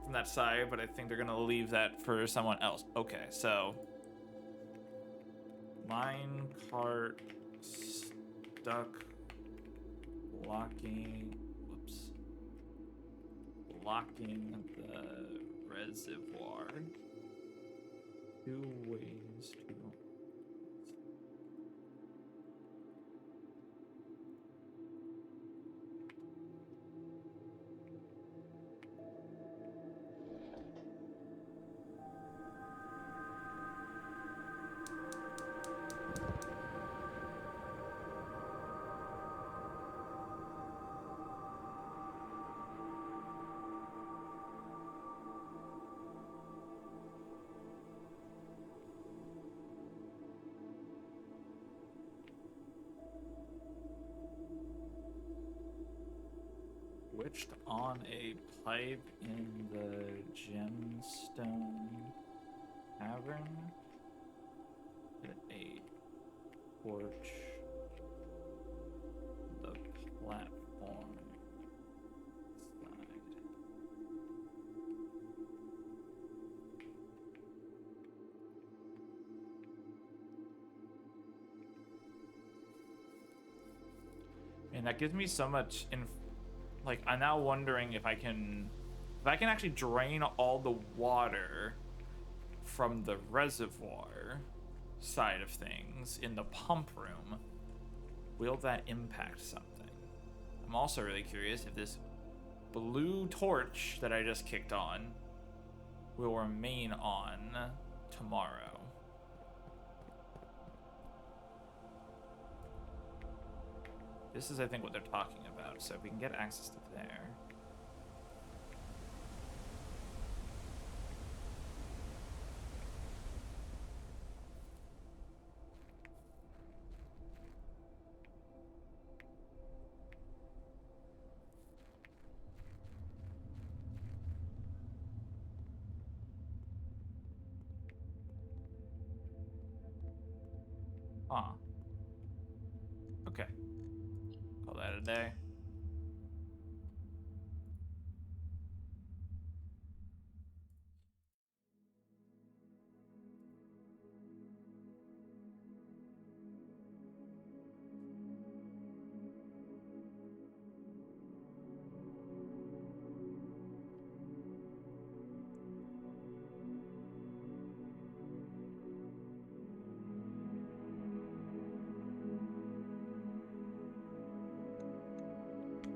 from that side, but I think they're gonna leave that for someone else. Okay, so mine cart stuck blocking the reservoir. 2 ways to switched on a pipe in the gemstone cavern. A torch the platform side. Man, that gives me so much like, I'm now wondering if I can actually drain all the water from the reservoir side of things in the pump room. Will that impact something? I'm also really curious if this blue torch that I just kicked on will remain on tomorrow. This is, I think, what they're talking about, so if we can get access to there. Huh. Okay. Call that a day.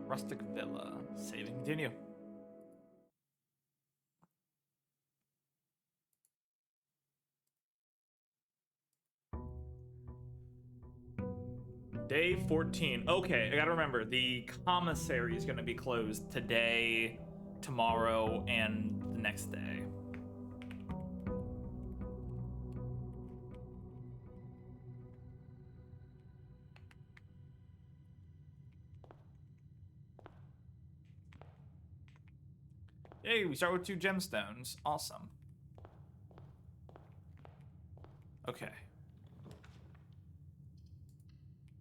Rustic Villa. Save and continue. Day 14. Okay, I gotta remember, the commissary is gonna be closed today, tomorrow, and the next day. Hey, we start with 2 gemstones. Awesome. Okay.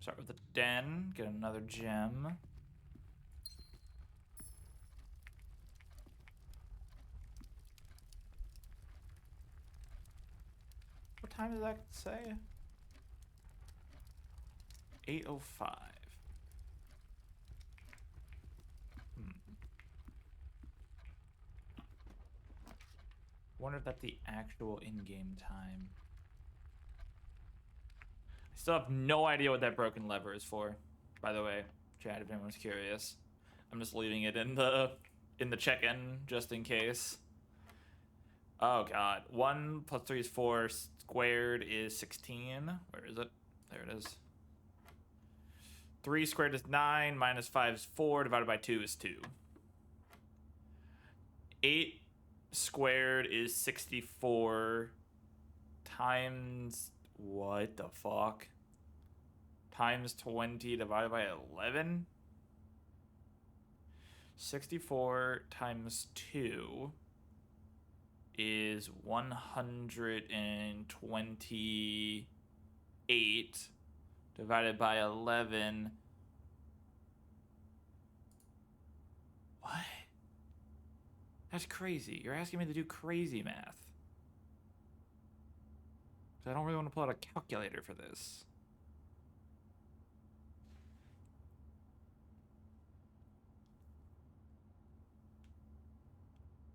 Start with the den, get another gem. time does that say? 8:05. Wonder if that's the actual in-game time. I still have no idea what that broken lever is for, by the way, chat, if anyone's curious. I'm just leaving it in the check-in just in case. Oh god. 1 + 3 is 4, squared is 16. Where is it? There it is. 3 squared is 9, minus 5 is 4, divided by 2 is 2. 8 squared is 64 times what the fuck? Times 20 divided by 11? 64 times 2 is 128 divided by 11. What? That's crazy. You're asking me to do crazy math. I don't really want to pull out a calculator for this.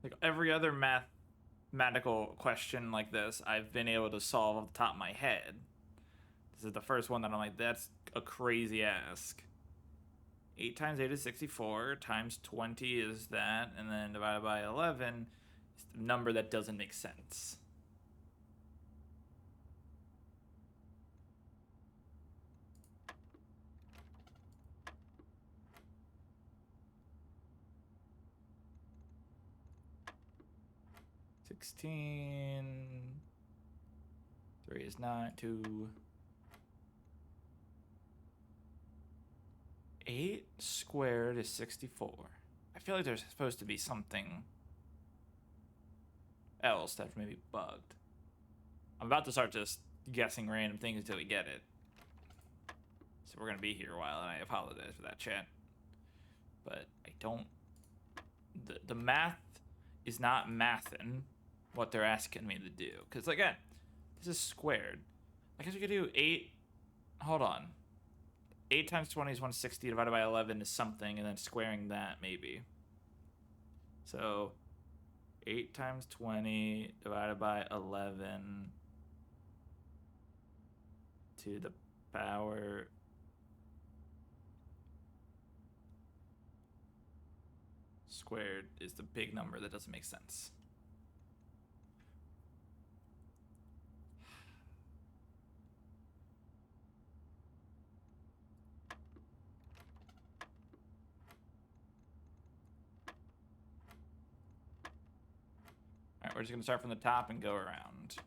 Like every other mathematical question like this, I've been able to solve off the top of my head. This is the first one that I'm like, that's a crazy ask. 8 times 8 is 64, times 20 is that, and then divided by 11 is the number that doesn't make sense. $16. 3 is 9. 2. 8 squared is 64. I feel like there's supposed to be something else that's maybe bugged. I'm about to start just guessing random things until we get it. So we're gonna be here a while, and I apologize for that, chat. But I don't... The math is not mathin' what they're asking me to do. Because, again, this is squared. I guess we could do 8... Hold on. 8 times 20 is 160, divided by 11 is something, and then squaring that, maybe. So, 8 times 20 divided by 11 to the power... squared is the big number that doesn't make sense. Alright, we're just going to start from the top and go around.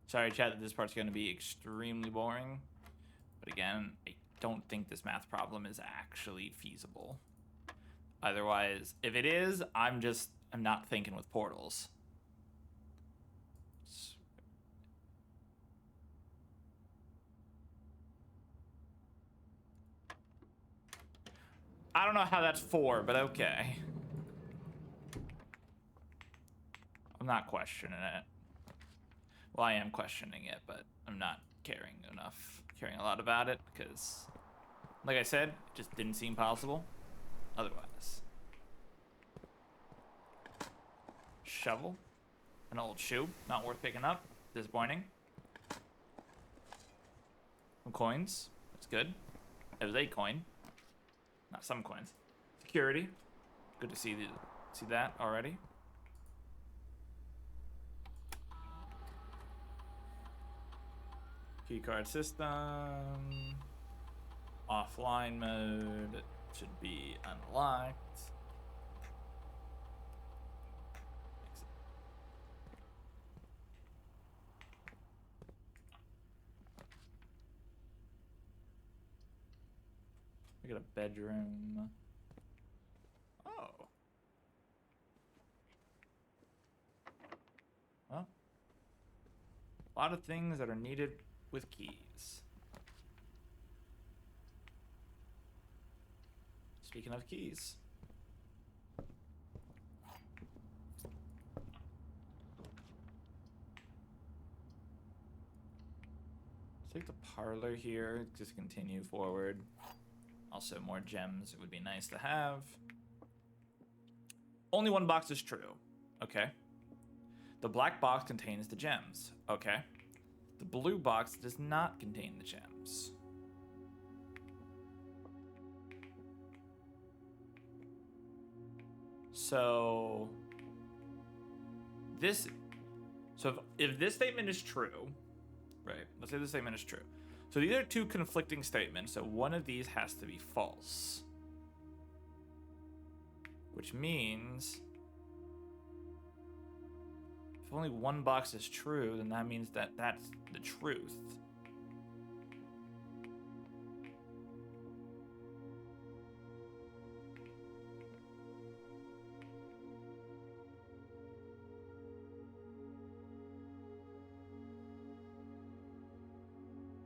Sorry, chat, that this part's going to be extremely boring. But again, I don't think this math problem is actually feasible. Otherwise, if it is, I'm not thinking with portals. I don't know how that's 4, but okay. I'm not questioning it. Well, I am questioning it, but I'm not caring a lot about it, because, like I said, it just didn't seem possible otherwise. Shovel. An old shoe. Not worth picking up. Disappointing. Some coins. That's good. It was a coin. Not some coins. Security. Good to see that already. Keycard system. Offline mode should be unlocked. We got a bedroom. Oh. Well, a lot of things that are needed with keys. Speaking of keys, parlor here. Just continue forward. Also, more gems. It would be nice to have. Only one box is true. Okay. The black box contains the gems. Okay. The blue box does not contain the gems. So if this statement is true, right? Let's say this statement is true. So these are two conflicting statements. So one of these has to be false. Which means if only one box is true, then that means that that's the truth.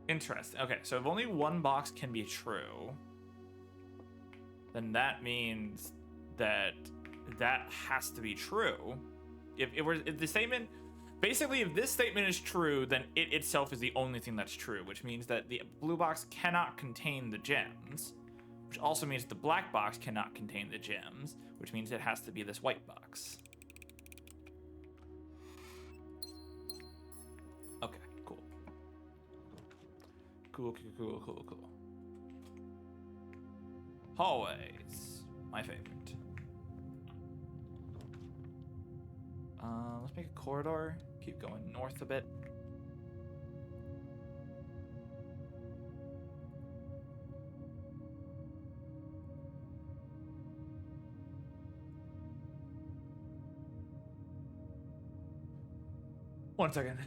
Interesting. Okay, so if only one box can be true, then that means that that has to be true. If the statement, basically, if this statement is true, then it itself is the only thing that's true, which means that the blue box cannot contain the gems, which also means the black box cannot contain the gems, which means it has to be this white box. Okay, cool. Cool. Hallways, my favorite. Let's make a corridor. Keep going north a bit. One second.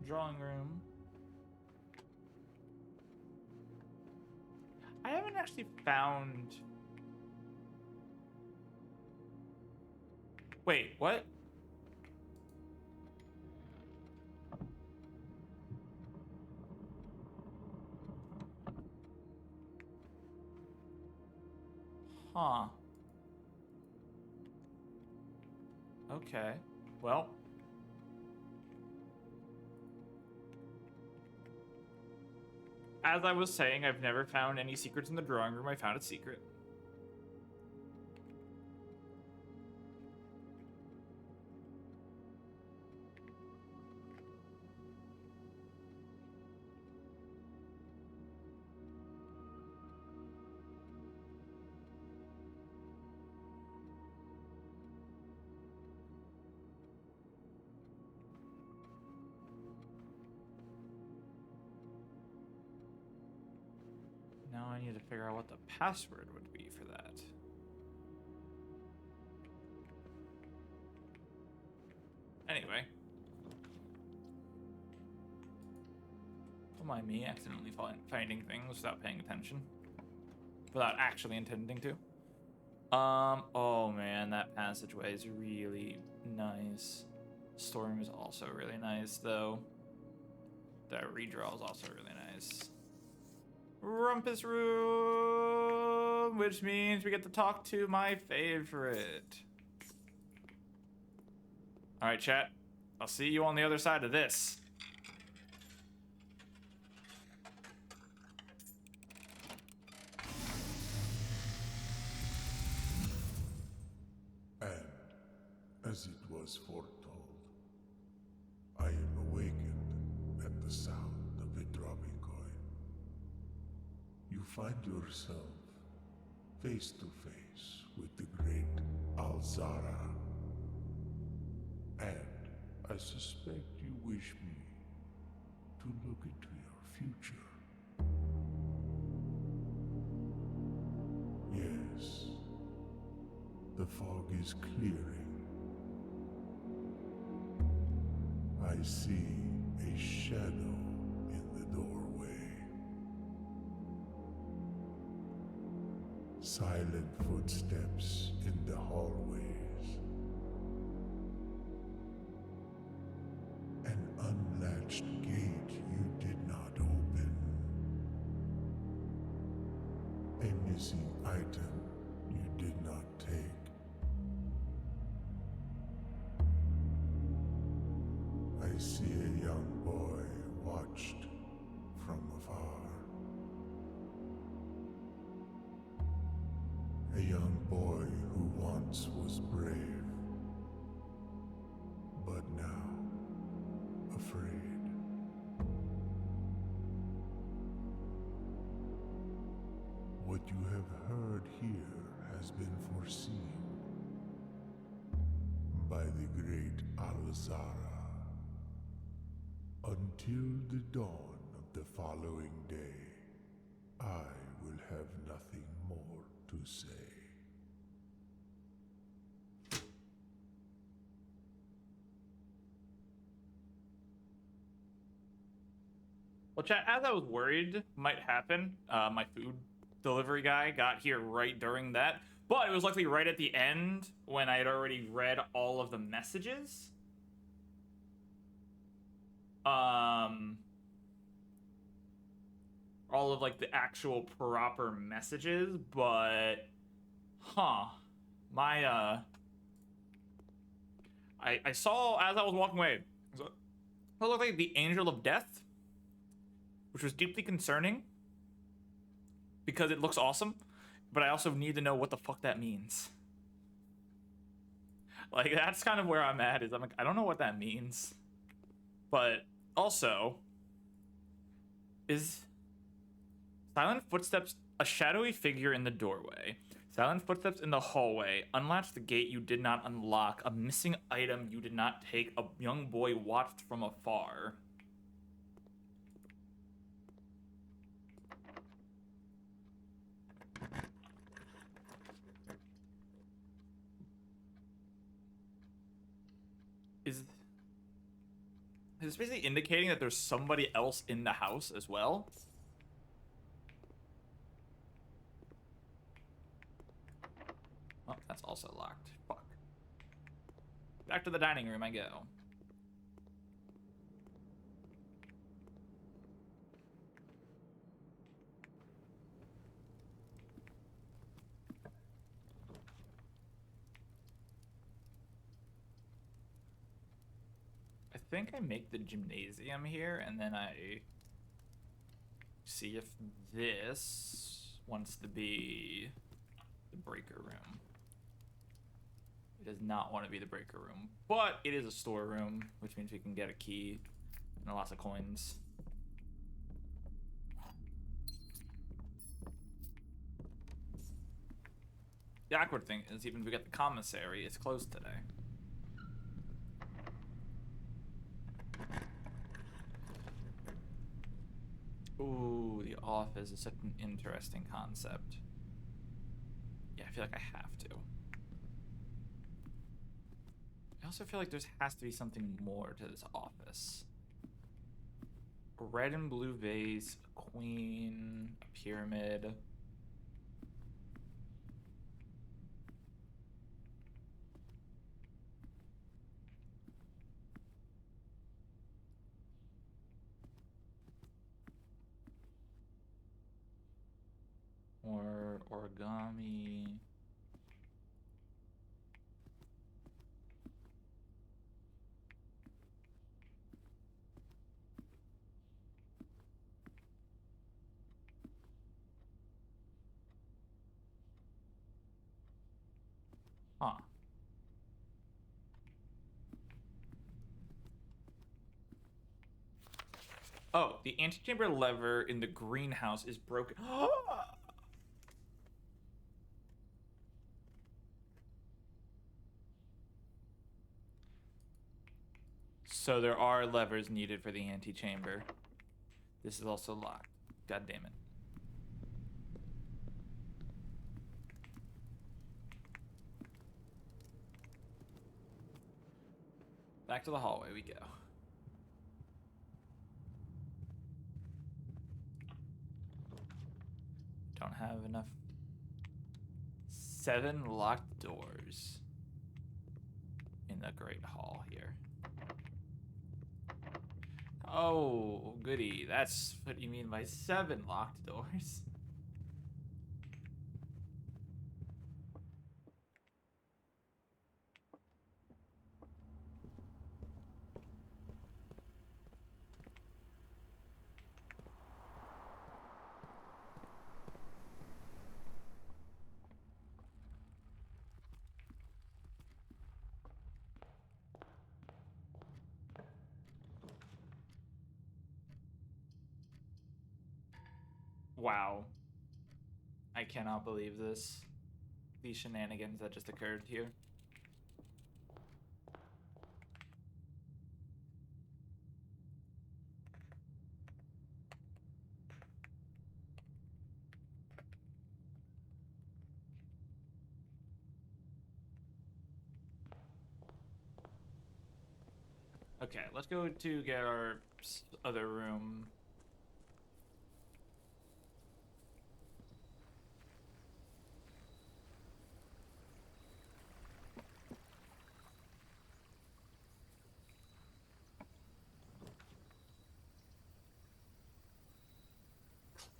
Drawing room. I haven't actually found... Wait, what? Huh. Okay. Well. As I was saying, I've never found any secrets in the drawing room. I found a secret. Now I need to figure out what the password would be for that. Anyway. Don't mind me accidentally finding things without paying attention. Without actually intending to. Oh man, that passageway is really nice. Storeroom is also really nice, though. That redraw is also really nice. Rumpus room, which means we get to talk to my favorite. All right, chat. I'll see you on the other side of this. And as it was foretold, I am awakened at the sound of a dropping coin. You find yourself face to face with the great Alzara. And I suspect you wish me to look into your future. Yes, the fog is clearing. I see a shadow in the doorway. Silent footsteps in the hallways. An unlatched gate you did not open. A missing item you did not take. I see a young boy watched from afar. A young boy who once was brave, but now afraid. What you have heard here has been foreseen by the great Alzara. Until the dawn of the following day, I will have nothing more to say. Well, chat, as I was worried might happen, my food delivery guy got here right during that, but it was luckily right at the end when I had already read all of the messages. All of like the actual proper messages, but my I saw as I was walking away, it looked like the Angel of Death, which was deeply concerning because it looks awesome, but I also need to know what the fuck that means. Like, that's kind of where I'm at, is I'm like, I don't know what that means. But also, is silent footsteps a shadowy figure in the doorway? Silent footsteps in the hallway. Unlatch the gate you did not unlock. A missing item you did not take. A young boy watched from afar. Is this basically indicating that there's somebody else in the house as well? Oh, that's also locked. Fuck. Back to the dining room I go. I think I make the gymnasium here, and then I see if this wants to be the breaker room. It does not want to be the breaker room, but it is a storeroom, which means we can get a key and lots of coins. The awkward thing is, even if we get the commissary, it's closed today. Ooh, the office is such an interesting concept. Yeah, I feel like I have to. I also feel like there has to be something more to this office. A red and blue vase, a queen, a pyramid. Or origami. Huh. Oh, the antechamber lever in the greenhouse is broken. So there are levers needed for the antechamber. This is also locked. God damn it. Back to the hallway we go. have enough. 7 locked doors in the Great Hall here. Oh, goody. That's what you mean by 7 locked doors. Wow. I cannot believe this. These shenanigans that just occurred here. Okay, let's go to get our other room.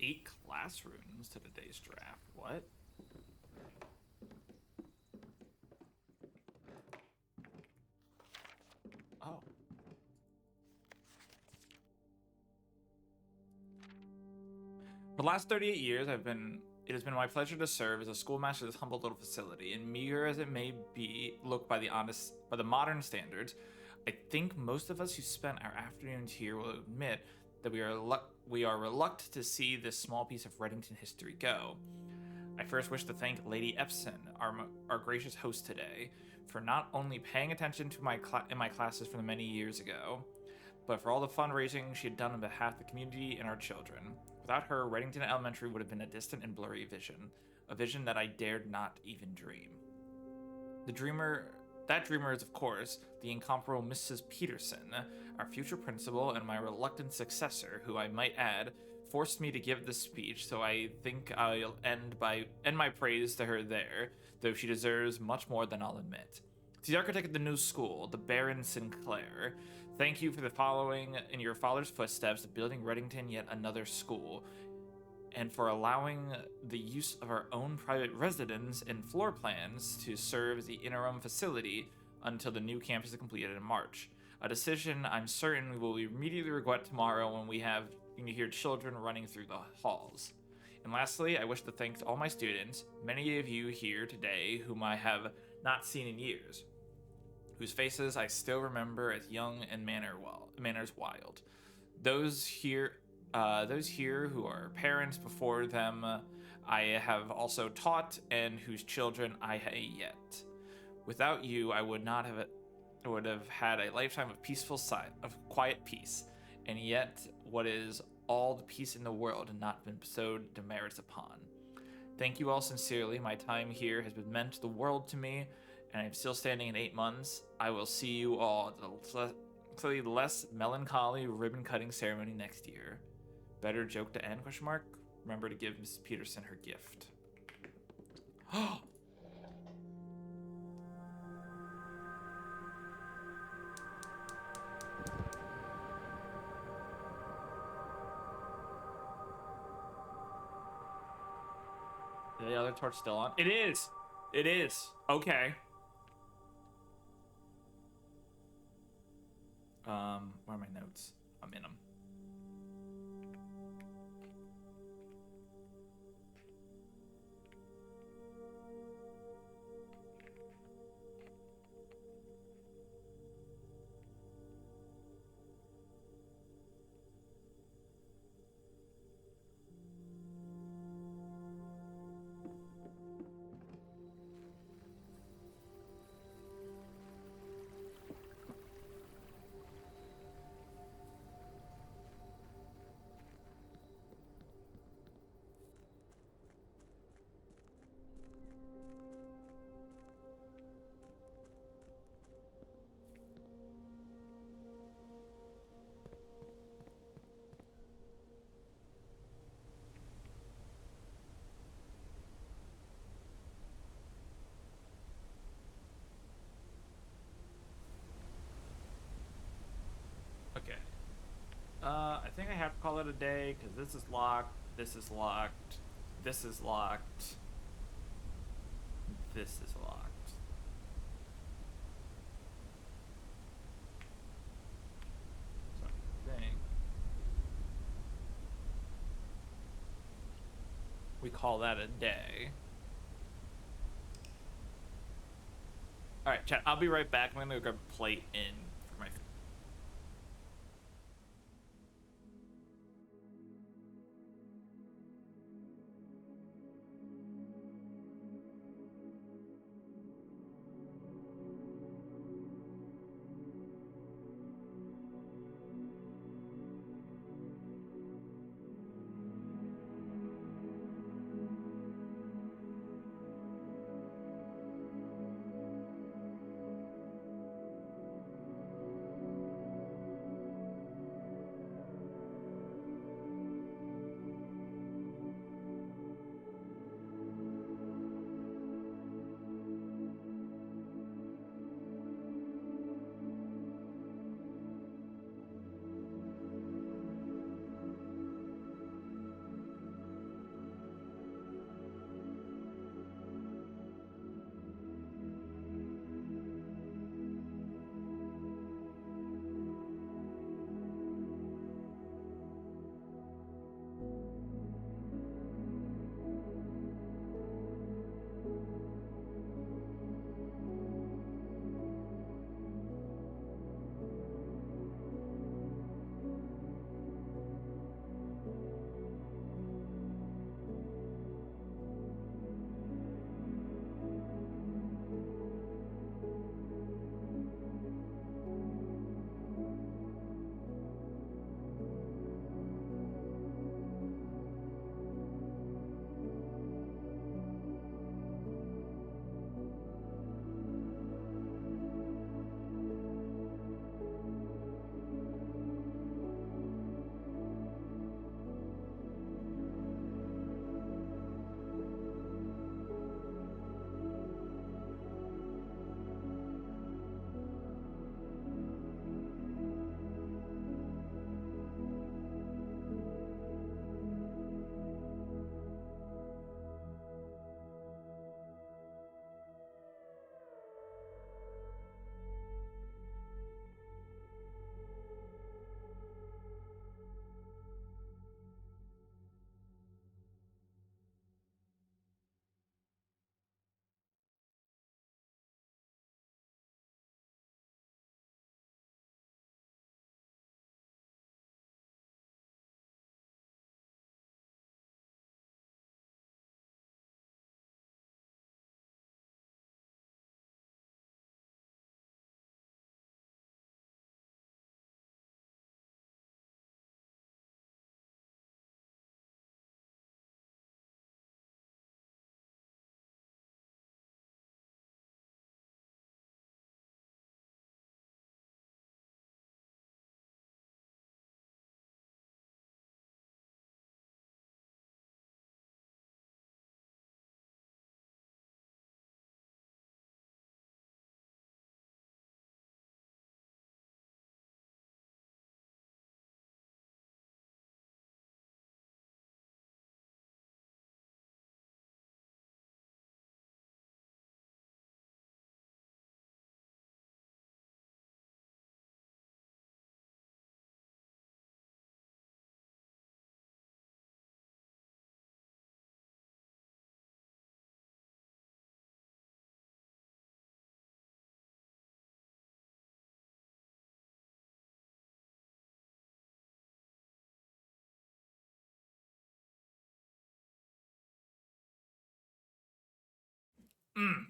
Eight classrooms to today's draft. What? Oh. For the last 38 years, it has been my pleasure to serve as a schoolmaster of this humble little facility. And meager as it may be, look by the modern standards, I think most of us who spent our afternoons here will admit that we are reluctant to see this small piece of Reddington history go. I first wish to thank Lady Epson, our gracious host today, for not only paying attention to in my classes from the many years ago, but for all the fundraising she had done on behalf of the community and our children. Without her, Reddington Elementary would have been a distant and blurry vision, a vision that I dared not even dream. That dreamer is, of course, the incomparable Mrs. Peterson, our future principal and my reluctant successor, who I might add, forced me to give this speech, so I think I'll end my praise to her there, though she deserves much more than I'll admit. To the architect of the new school, the Baron Sinclair, thank you for the following in your father's footsteps, building Reddington yet another school, and for allowing the use of our own private residence and floor plans to serve as the interim facility until the new campus is completed in March. A decision I'm certain we will immediately regret tomorrow when you hear children running through the halls. And lastly, I wish to thank all my students, many of you here today whom I have not seen in years, whose faces I still remember as young and manners wild. Those here who are parents before them, I have also taught, and whose children I hate yet. Without you, I would have had a lifetime of quiet peace, and yet what is all the peace in the world and not been bestowed demerits upon. Thank you all sincerely. My time here has been meant the world to me, and I'm still standing in 8 months. I will see you all at the less melancholy ribbon-cutting ceremony next year. Better joke to end, ? Remember to give Mrs. Peterson her gift. Is the other torch still on? It is! It is! Okay. Where are my notes? I'm in them. Okay. I think I have to call it a day because this is locked. This is locked. This is locked. This is locked. So I think we call that a day. All right, chat. I'll be right back. I'm gonna go grab a plate in for my food. Mm.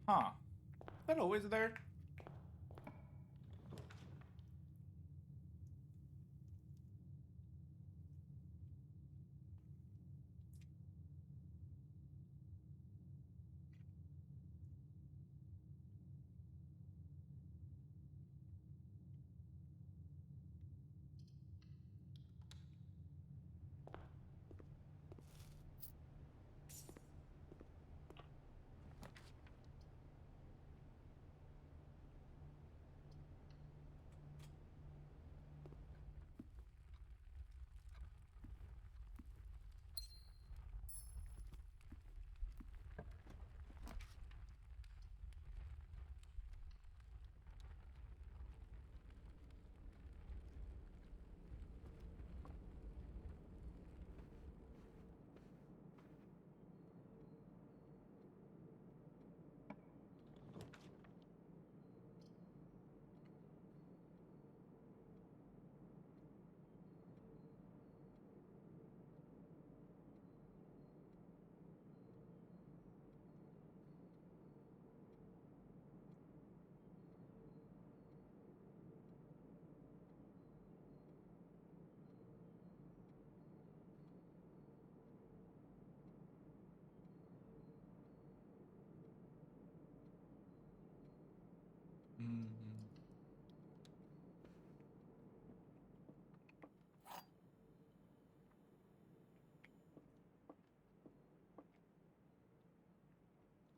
Huh. Is that always there?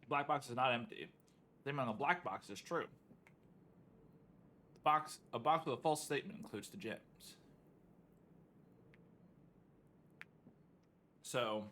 Black box is not empty. The name on the black box is true. A box with a false statement includes the gems. So,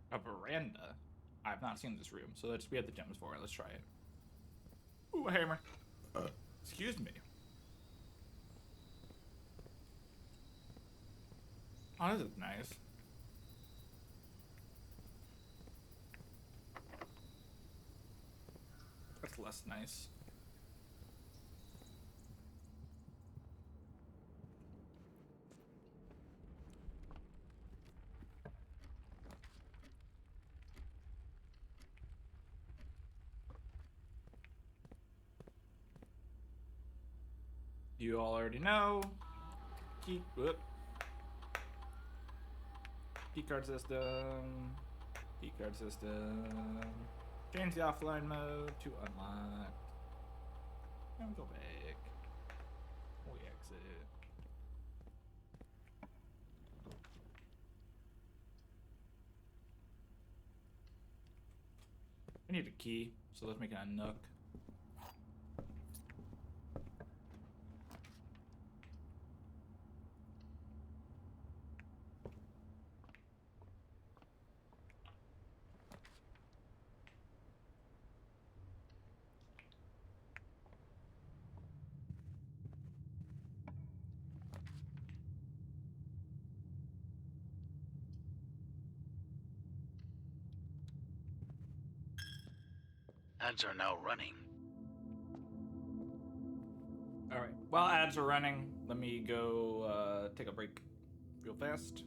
a veranda. I've not seen this room, so we have the gems for it. Let's try it. Ooh, a hammer. Excuse me. Oh, this is nice. That's less nice. You all already know. Key card system. Key card system. Change the offline mode to unlock. And go back. We exit. need a key, so let's make it a nook. Ads are now running. All right. While ads are running, let me go take a break real fast.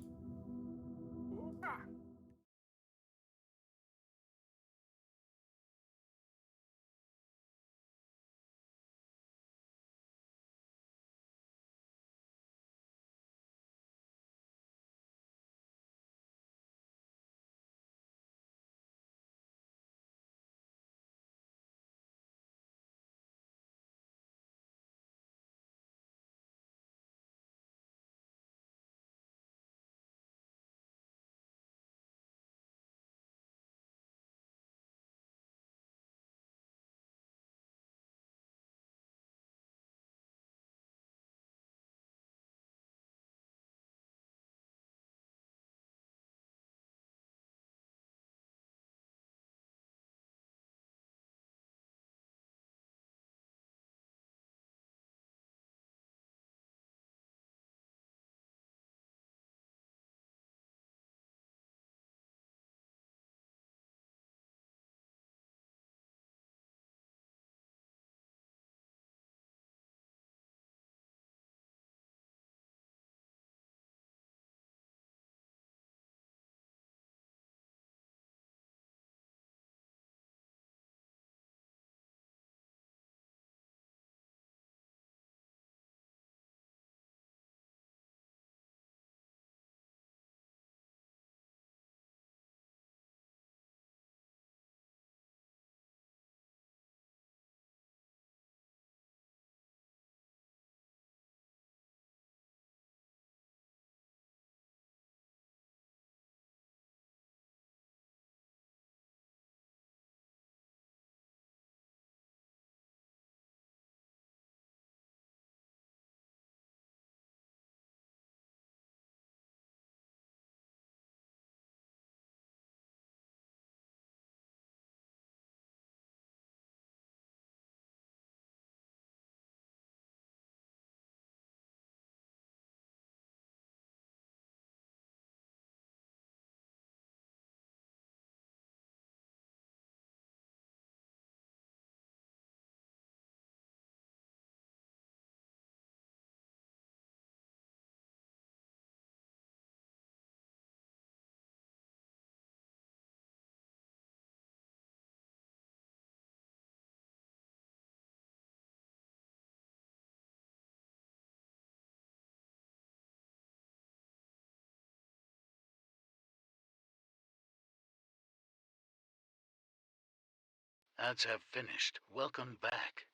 Ads have finished. Welcome back.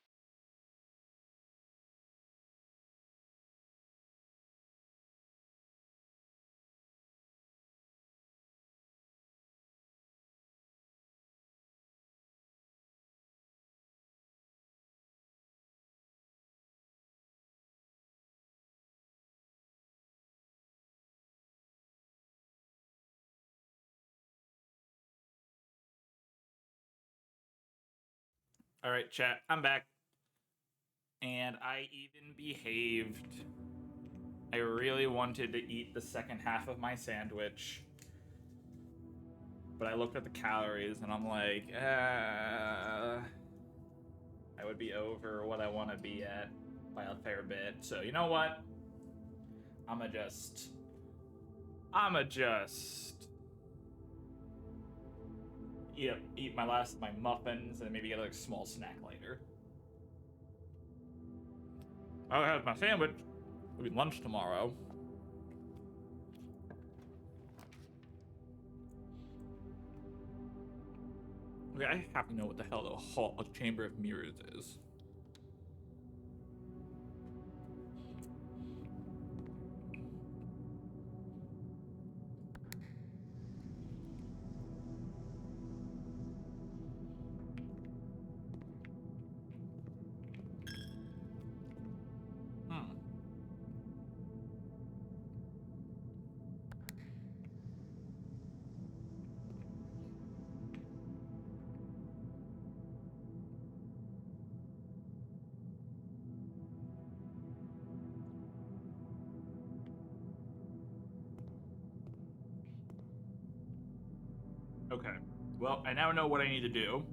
All right, chat. I'm back. And I even behaved. I really wanted to eat the second half of my sandwich. But I looked at the calories and I'm like, I would be over what I want to be at by a fair bit. So, you know what? I'ma just eat my last of my muffins and maybe get a small snack later. I'll have my sandwich. It'll be lunch tomorrow. Okay, I have to know what the hell a Chamber of Mirrors is. Okay. Well, I now know what I need to do.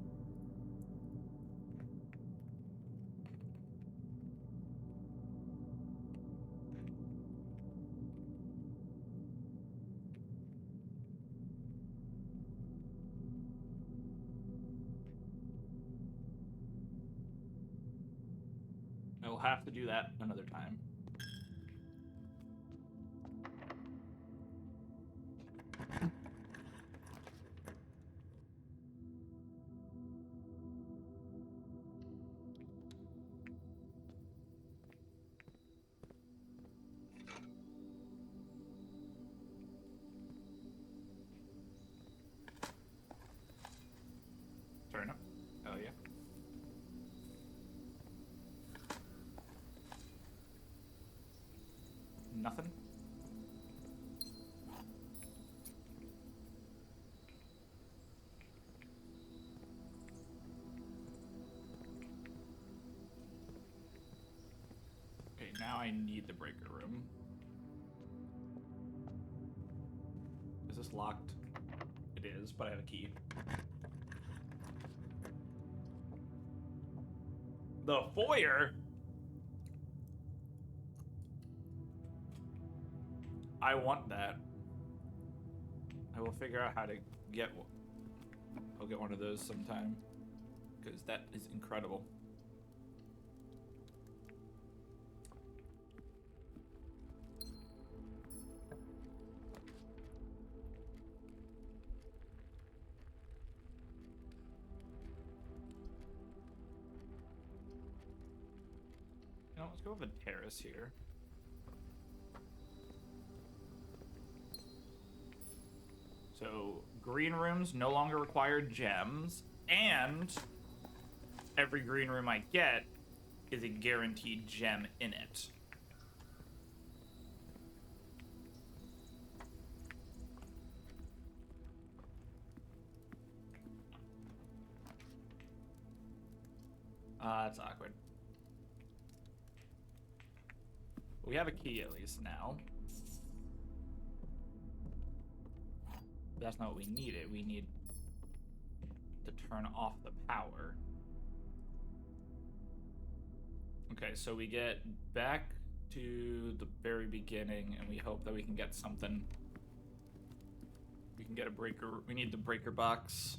I will have to do that another time. Turn up. Oh, yeah. Nothing. Okay, now I need the breaker room. Is this locked? It is, but I have a key. The foyer? I want that. I will figure out how to get one. I'll get one of those sometime. Because that is incredible. You know, let's go with a terrace here. So, green rooms no longer require gems, and every green room I get is a guaranteed gem in it. That's awkward. We have a key at least now. But that's not what we needed. We need to turn off the power. Okay, so we get back to the very beginning, and we hope that we can get something. We can get a breaker. We need the breaker box.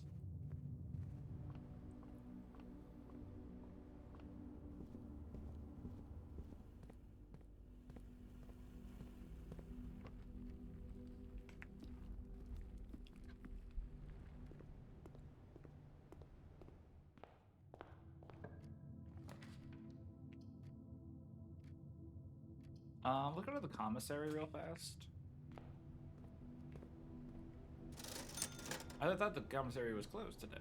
Look at the commissary real fast. I thought the commissary was closed today.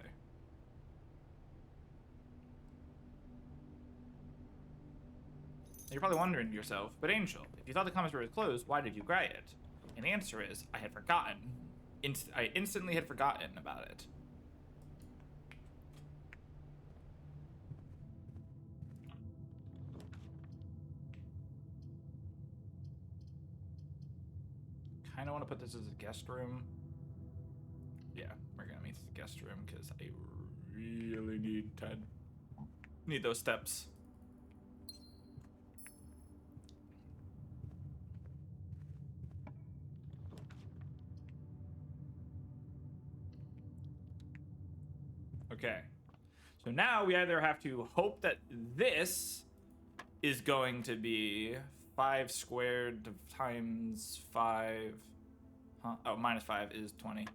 You're probably wondering to yourself, but Angel, if you thought the commissary was closed, why did you grab it? And the answer is, I had forgotten. I instantly had forgotten about it. Kind of want to put this as a guest room. Yeah, we're gonna make this a guest room because I really need those steps. Okay, so now we either have to hope that this is going to be 5 squared times 5. Huh? Oh, minus 5 is 20.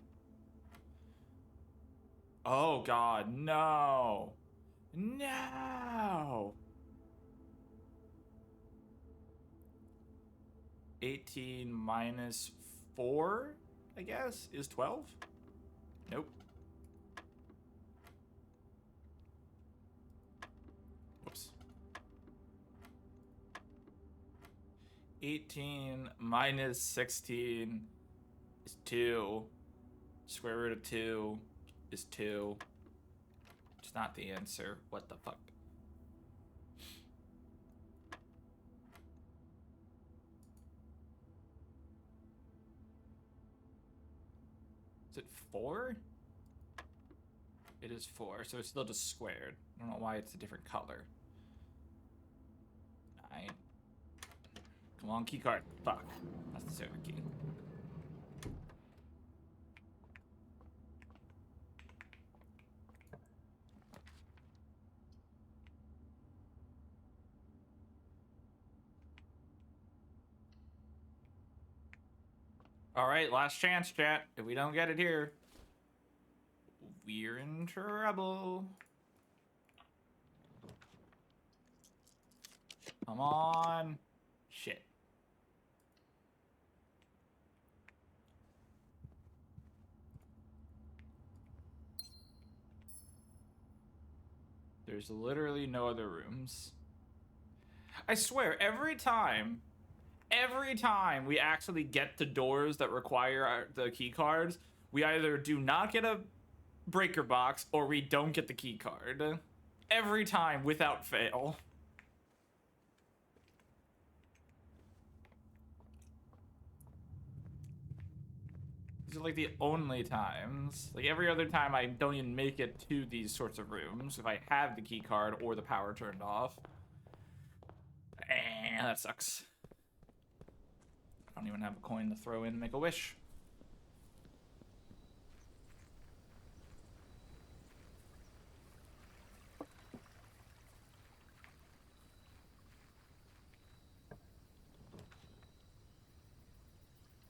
Oh, God, no. No. 18 minus 4, I guess, is 12? Nope. Whoops. 18 minus 16 is 2. Square root of 2 is 2. It's not the answer. What the fuck? Is it 4? It is 4, so it's still just squared. I don't know why it's a different color. 9. Come on, key card. Fuck. That's the silver key. Alright, last chance, chat. If we don't get it here, we're in trouble. Come on. Shit. There's literally no other rooms. I swear, every time we actually get to doors that require the key cards, we either do not get a breaker box or we don't get the key card. Every time, without fail. These are like the only times. Like every other time I don't even make it to these sorts of rooms if I have the key card or the power turned off. That sucks. I don't even have a coin to throw in and make a wish.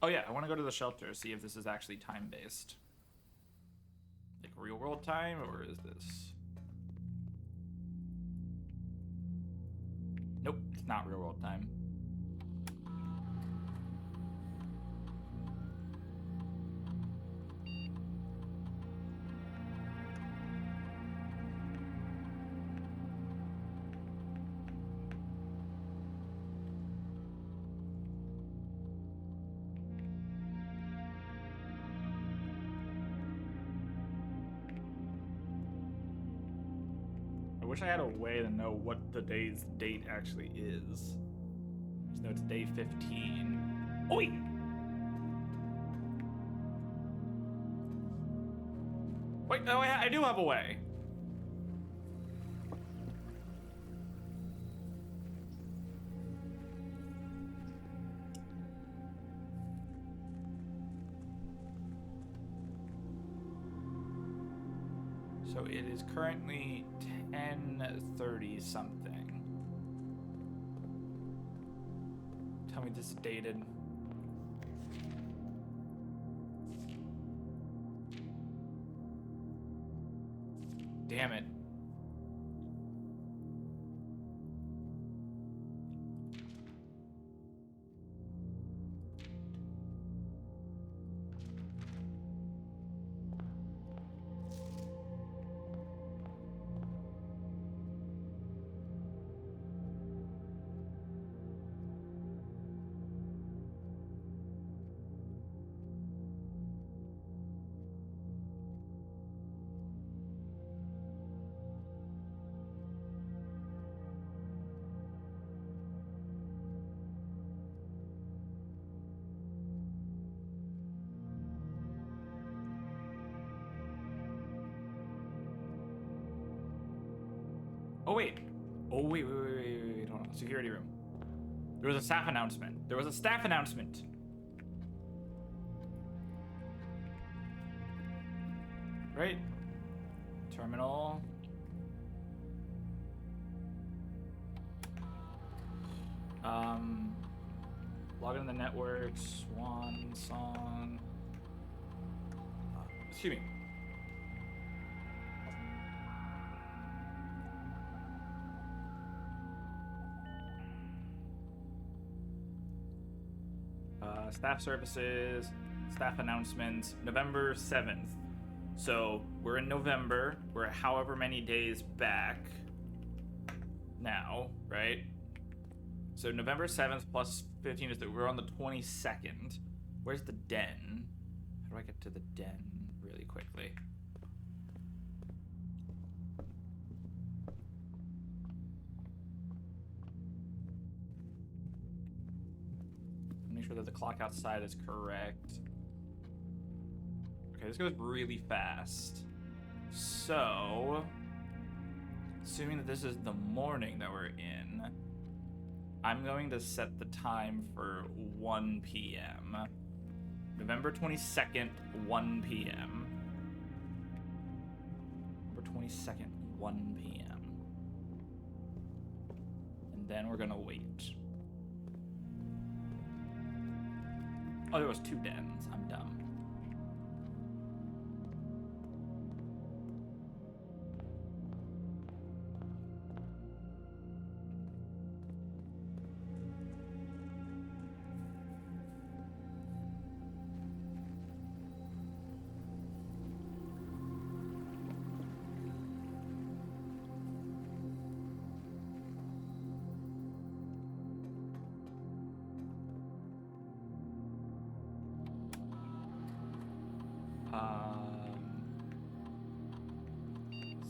Oh yeah, I want to go to the shelter, see if this is actually time-based. Like real world time, or is this? Nope, it's not real world time. I wish I had a way to know what the day's date actually is. Just know it's day 15. Oh wait! Wait, no, I do have a way. So it is currently 10:30 something. Tell me this is dated. Damn it. Oh wait. Oh wait, hold on. Security room. There was a staff announcement. There was a staff announcement. Right? Terminal. Log in the network. Swan song. Excuse me. Staff services, staff announcements, November 7th. So we're in November. We're however many days back now, right? So November 7th plus 15 is that we're on the 22nd. Where's the den? How do I get to the den really quickly? Make sure that the clock outside is correct. Okay, this goes really fast. So, assuming that this is the morning that we're in, I'm going to set the time for 1 p.m. November 22nd, 1 p.m. November 22nd, 1 p.m. And then we're gonna wait. Oh, there was 2 dens. I'm dumb.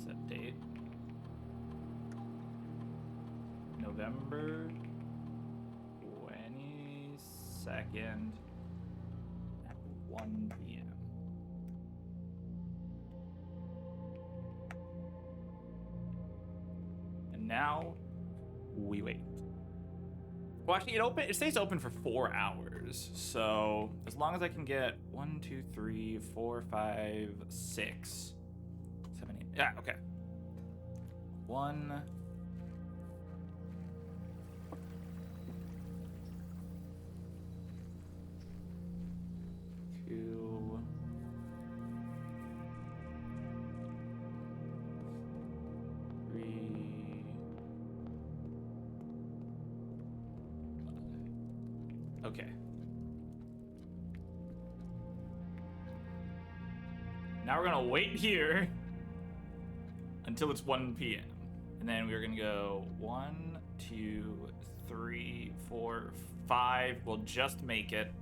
Set date. November 22nd at 1 p.m. And now we wait. Well, actually, it stays open for 4 hours. So as long as I can get 1, 2, 3, 4, 5, 6, 7, 8. Yeah, okay. 1. 2. 3. Okay. Now we're gonna wait here until it's 1 p.m. And then we're gonna go 1, 2, 3, 4, 5. We'll just make it.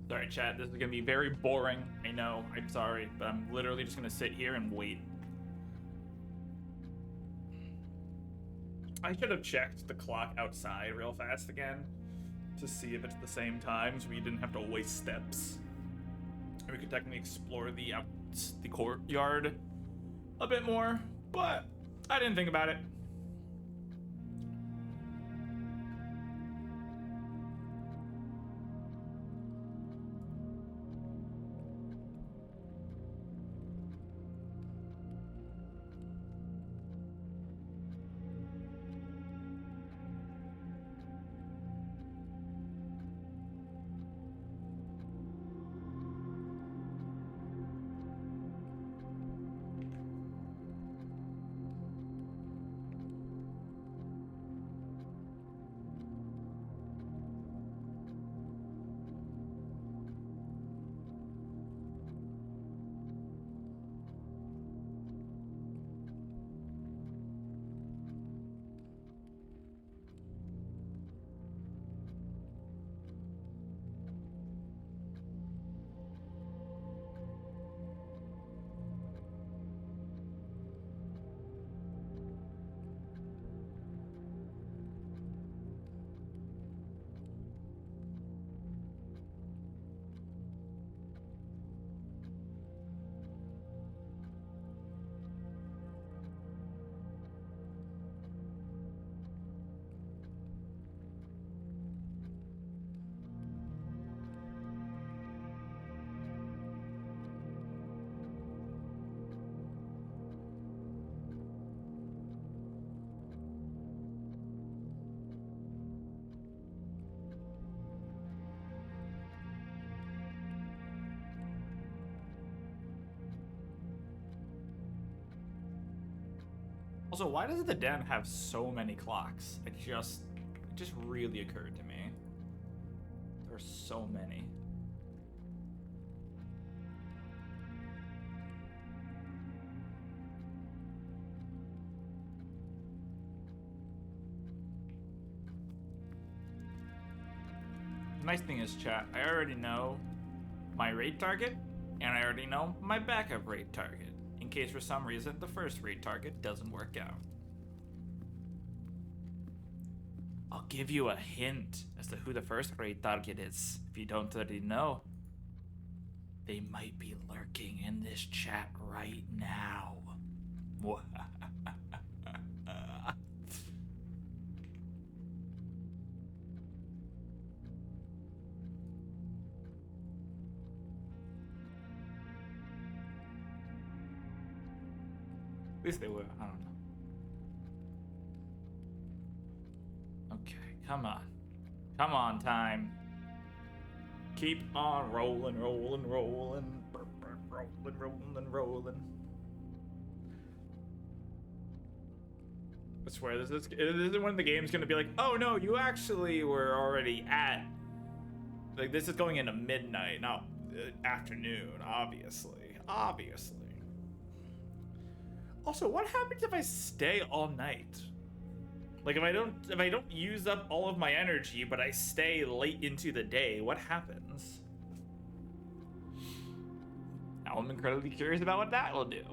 Sorry, chat. This is gonna be very boring. I know. I'm sorry, but I'm literally just gonna sit here and wait. I should have checked the clock outside real fast again to see if it's the same time, so we didn't have to waste steps. And we could technically explore the courtyard a bit more, but I didn't think about it. Also, why does the den have so many clocks? It just really occurred to me. There are so many. The nice thing is, chat, I already know my raid target, and I already know my backup raid target, in case for some reason the first raid target doesn't work out. I'll give you a hint as to who the first raid target is, if you don't already know. They might be lurking in this chat right now. At least they will. I don't know. Okay, come on. Come on, time. Keep on rolling, rolling, rolling. Rolling, rolling, rolling. I swear, this is when the game's gonna be like, oh no, you actually were already at. Like, this is going into midnight, not afternoon, obviously. Obviously. Also, what happens if I stay all night? Like, if I don't use up all of my energy, but I stay late into the day, what happens? Now I'm incredibly curious about what that will do.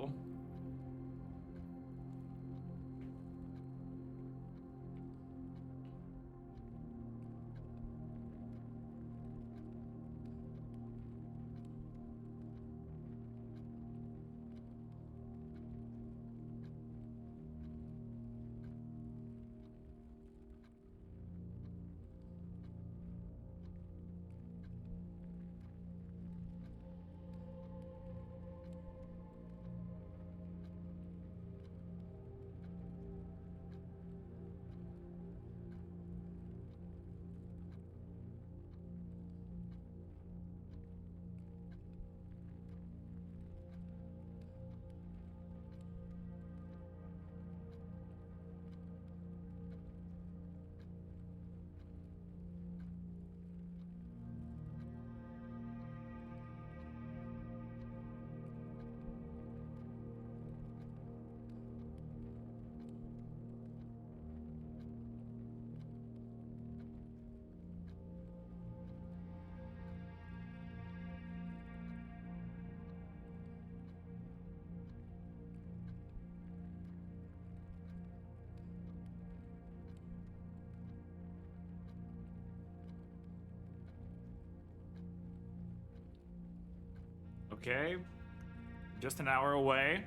Okay. Just an hour away.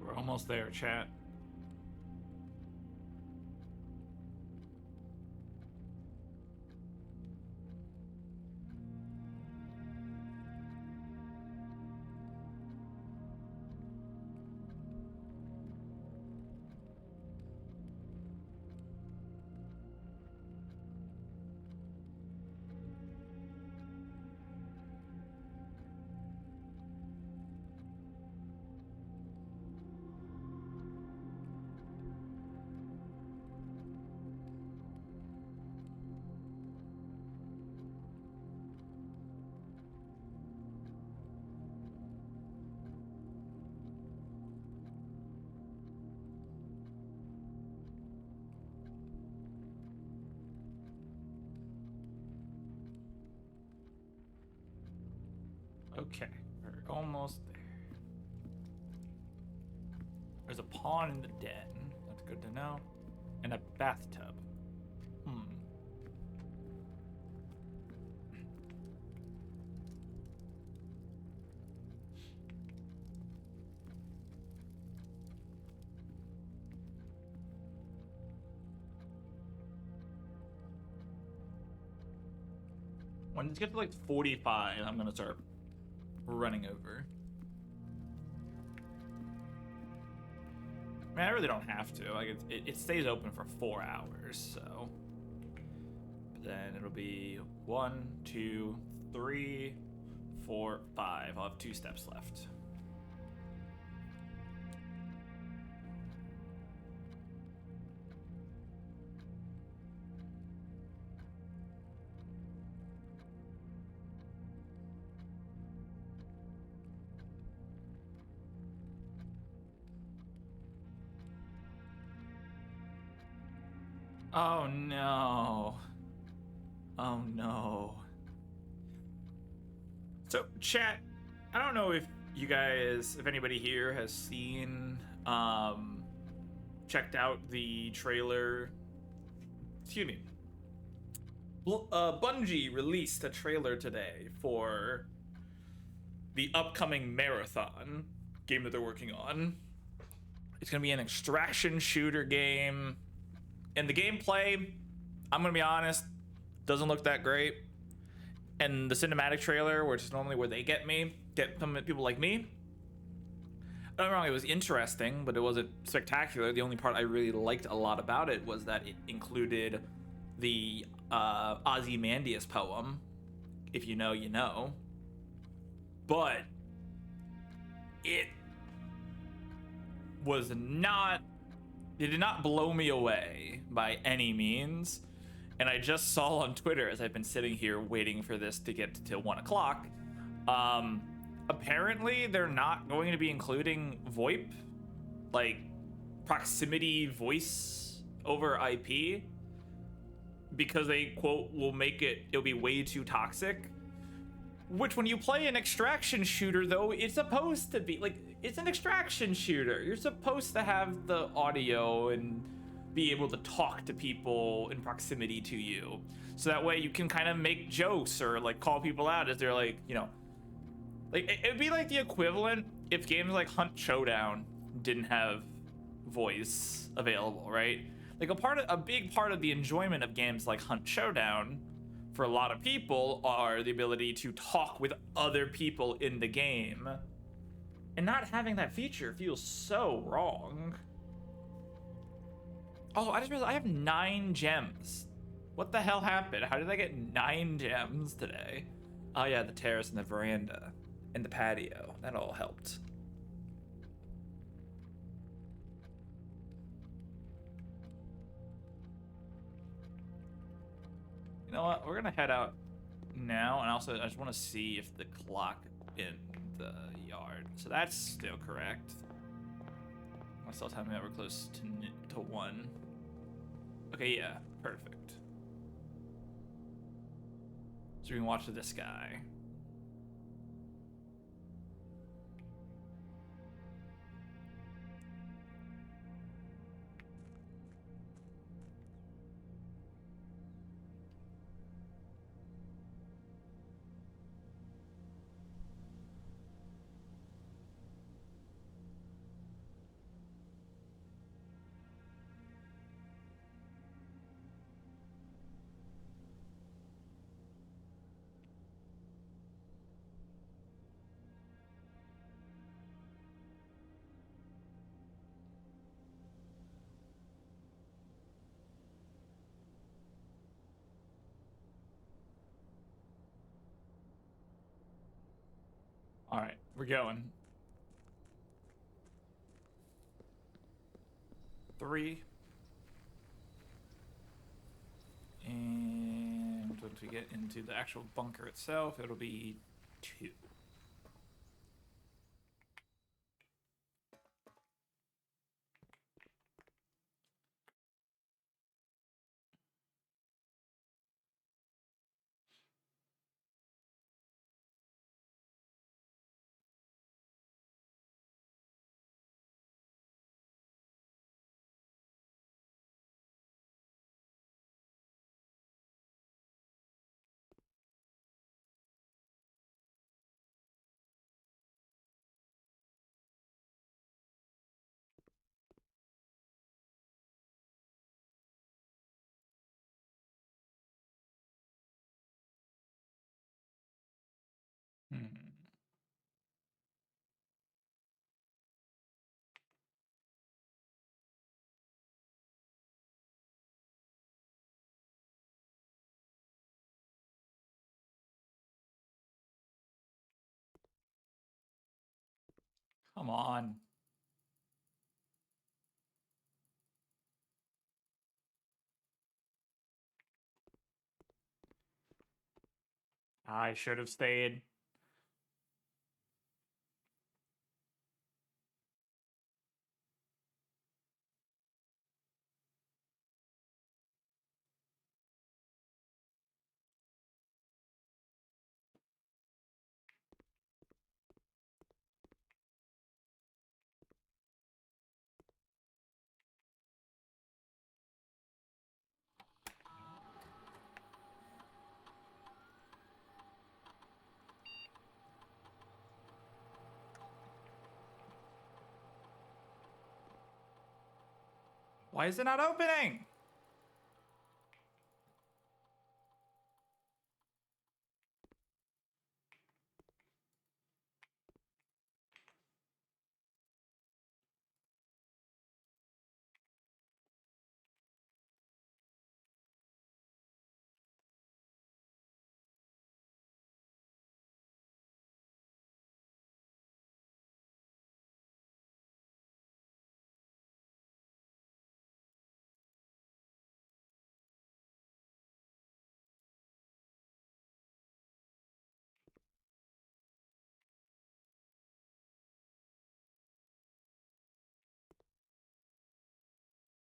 We're almost there, chat. Okay, we're almost there. There's a pawn in the den. That's good to know. And a bathtub. When it gets to like 45, I'm gonna start running over. I mean, I really don't have to. Like, it stays open for 4 hours, so. But then it'll be 1, 2, 3, 4, 5. I'll have 2 steps left. Oh no. Oh no. So, chat, I don't know if you guys, if anybody here has seen, checked out the trailer. Excuse me. Bungie released a trailer today for the upcoming Marathon game that they're working on. It's gonna be an extraction shooter game. And the gameplay, I'm gonna be honest, doesn't look that great. And the cinematic trailer, which is normally where they get some people like me. Don't get me wrong, it was interesting, but it wasn't spectacular. The only part I really liked a lot about it was that it included the Ozymandias poem. If you know, you know. But it did not blow me away by any means. And I just saw on Twitter, as I've been sitting here waiting for this to get to 1 o'clock, apparently they're not going to be including VoIP, like proximity voice over IP, because they, quote, it'll be way too toxic. Which, when you play an extraction shooter, though, it's supposed to be, like, it's an extraction shooter. You're supposed to have the audio and be able to talk to people in proximity to you. So that way you can kind of make jokes or, like, call people out as they're, like, you know. Like, it'd be like the equivalent if games like Hunt Showdown didn't have voice available, right? Like, a big part of the enjoyment of games like Hunt Showdown for a lot of people are the ability to talk with other people in the game. And not having that feature feels so wrong. Oh, I just realized I have 9 gems. What the hell happened? How did I get 9 gems today? Oh yeah, the terrace and the veranda and the patio. That all helped. You know what? We're gonna head out now, and also I just want to see if the clock in the yard. So that's still correct. I still time that we're close to 1. Okay, yeah, perfect. So we can watch this guy. All right, we're going. 3. And once we get into the actual bunker itself, it'll be 2. Come on. I should have stayed. Why is it not opening?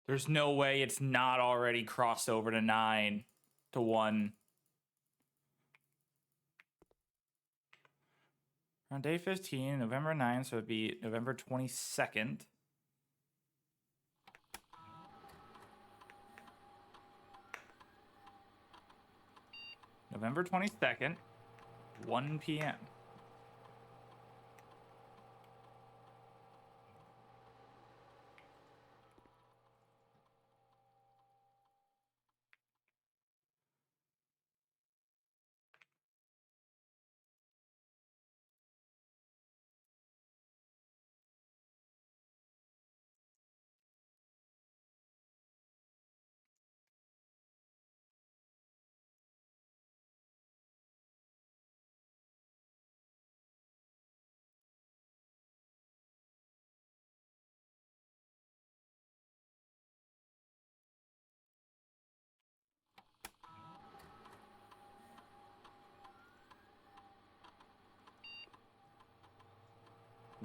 There's no way it's not already crossed over to 9 to 1. On day 15, November 9th, so it'd be November 22nd. November 22nd, 1 p.m.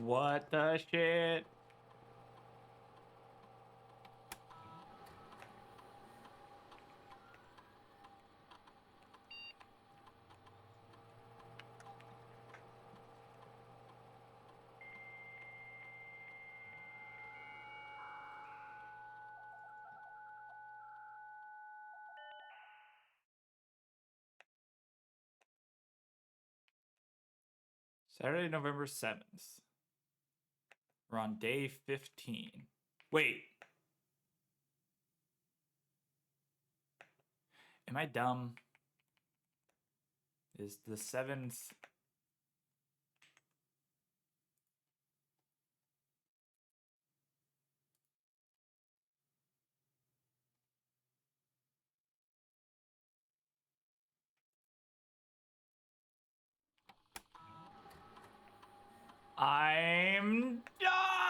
What the shit? Saturday, November 7th. We're on day 15. Wait. Am I dumb? Is the 7th... I'm... Ah!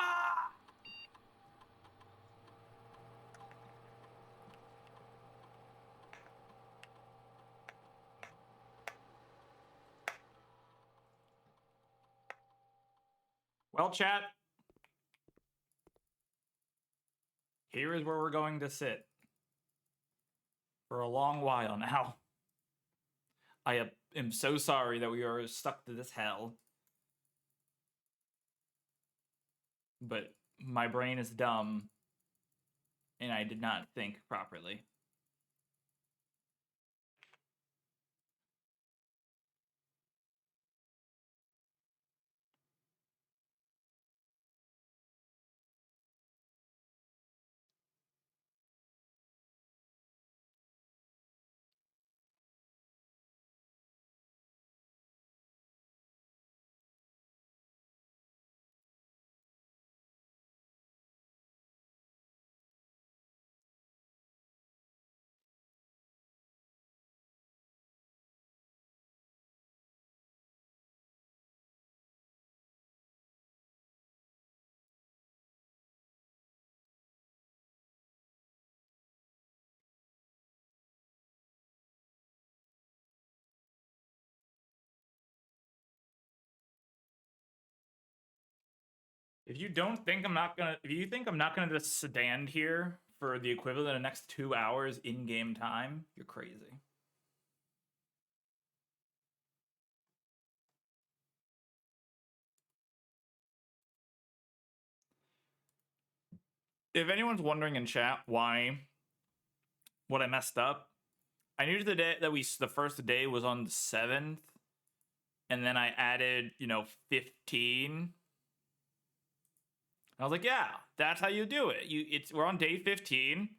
Well, chat. Here is where we're going to sit. For a long while now. I am so sorry that we are stuck to this hell. But my brain is dumb. And I did not think properly. If you think I'm not gonna just stand here for the equivalent of the next 2 hours in-game time, you're crazy. If anyone's wondering in chat what I messed up, I knew the day that the first day was on the 7th, and then I added, 15. I was like, yeah, that's how you do it. We're on day 15.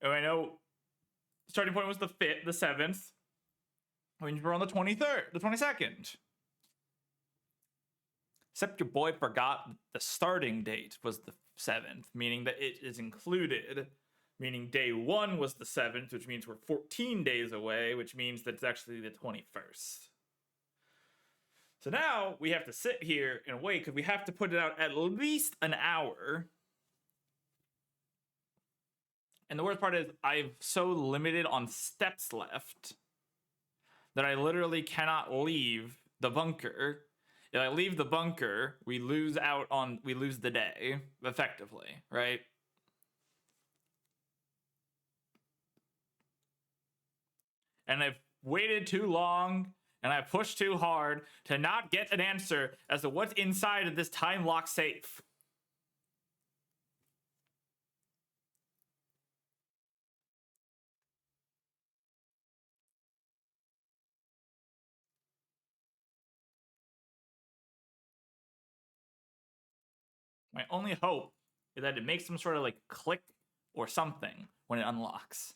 And I know starting point was the 7th. I mean, we're on the 23rd, the 22nd. Except your boy forgot the starting date was the 7th, meaning that it is included. Meaning day 1 was the 7th, which means we're 14 days away, which means that it's actually the 21st. So now we have to sit here and wait because we have to put it out at least an hour. And the worst part is I'm so limited on steps left that I literally cannot leave the bunker. If I leave the bunker, we lose the day, effectively, right? And I've waited too long, and I pushed too hard to not get an answer as to what's inside of this time lock safe. My only hope is that it makes some sort of like click or something when it unlocks.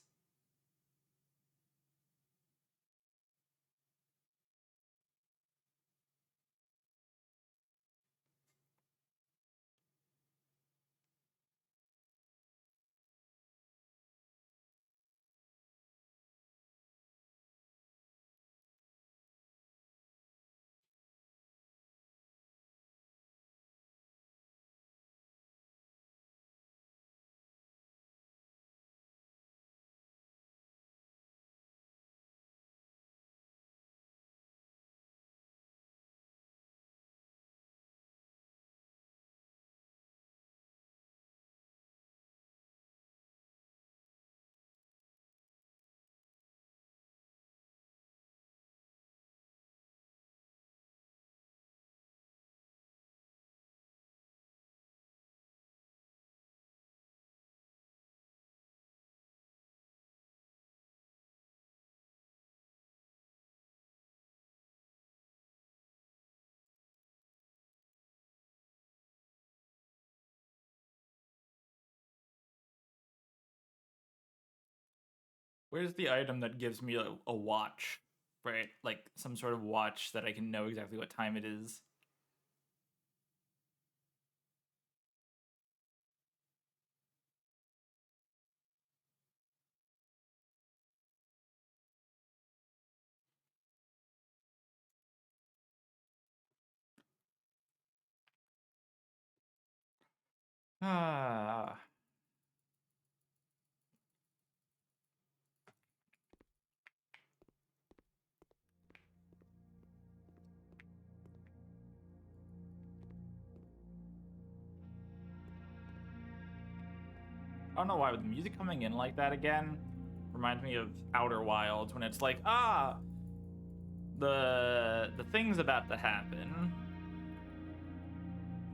Where's the item that gives me a watch, right? Like some sort of watch that I can know exactly what time it is. Ah. I don't know why, but the music coming in like that again reminds me of Outer Wilds when it's like, the thing's about to happen.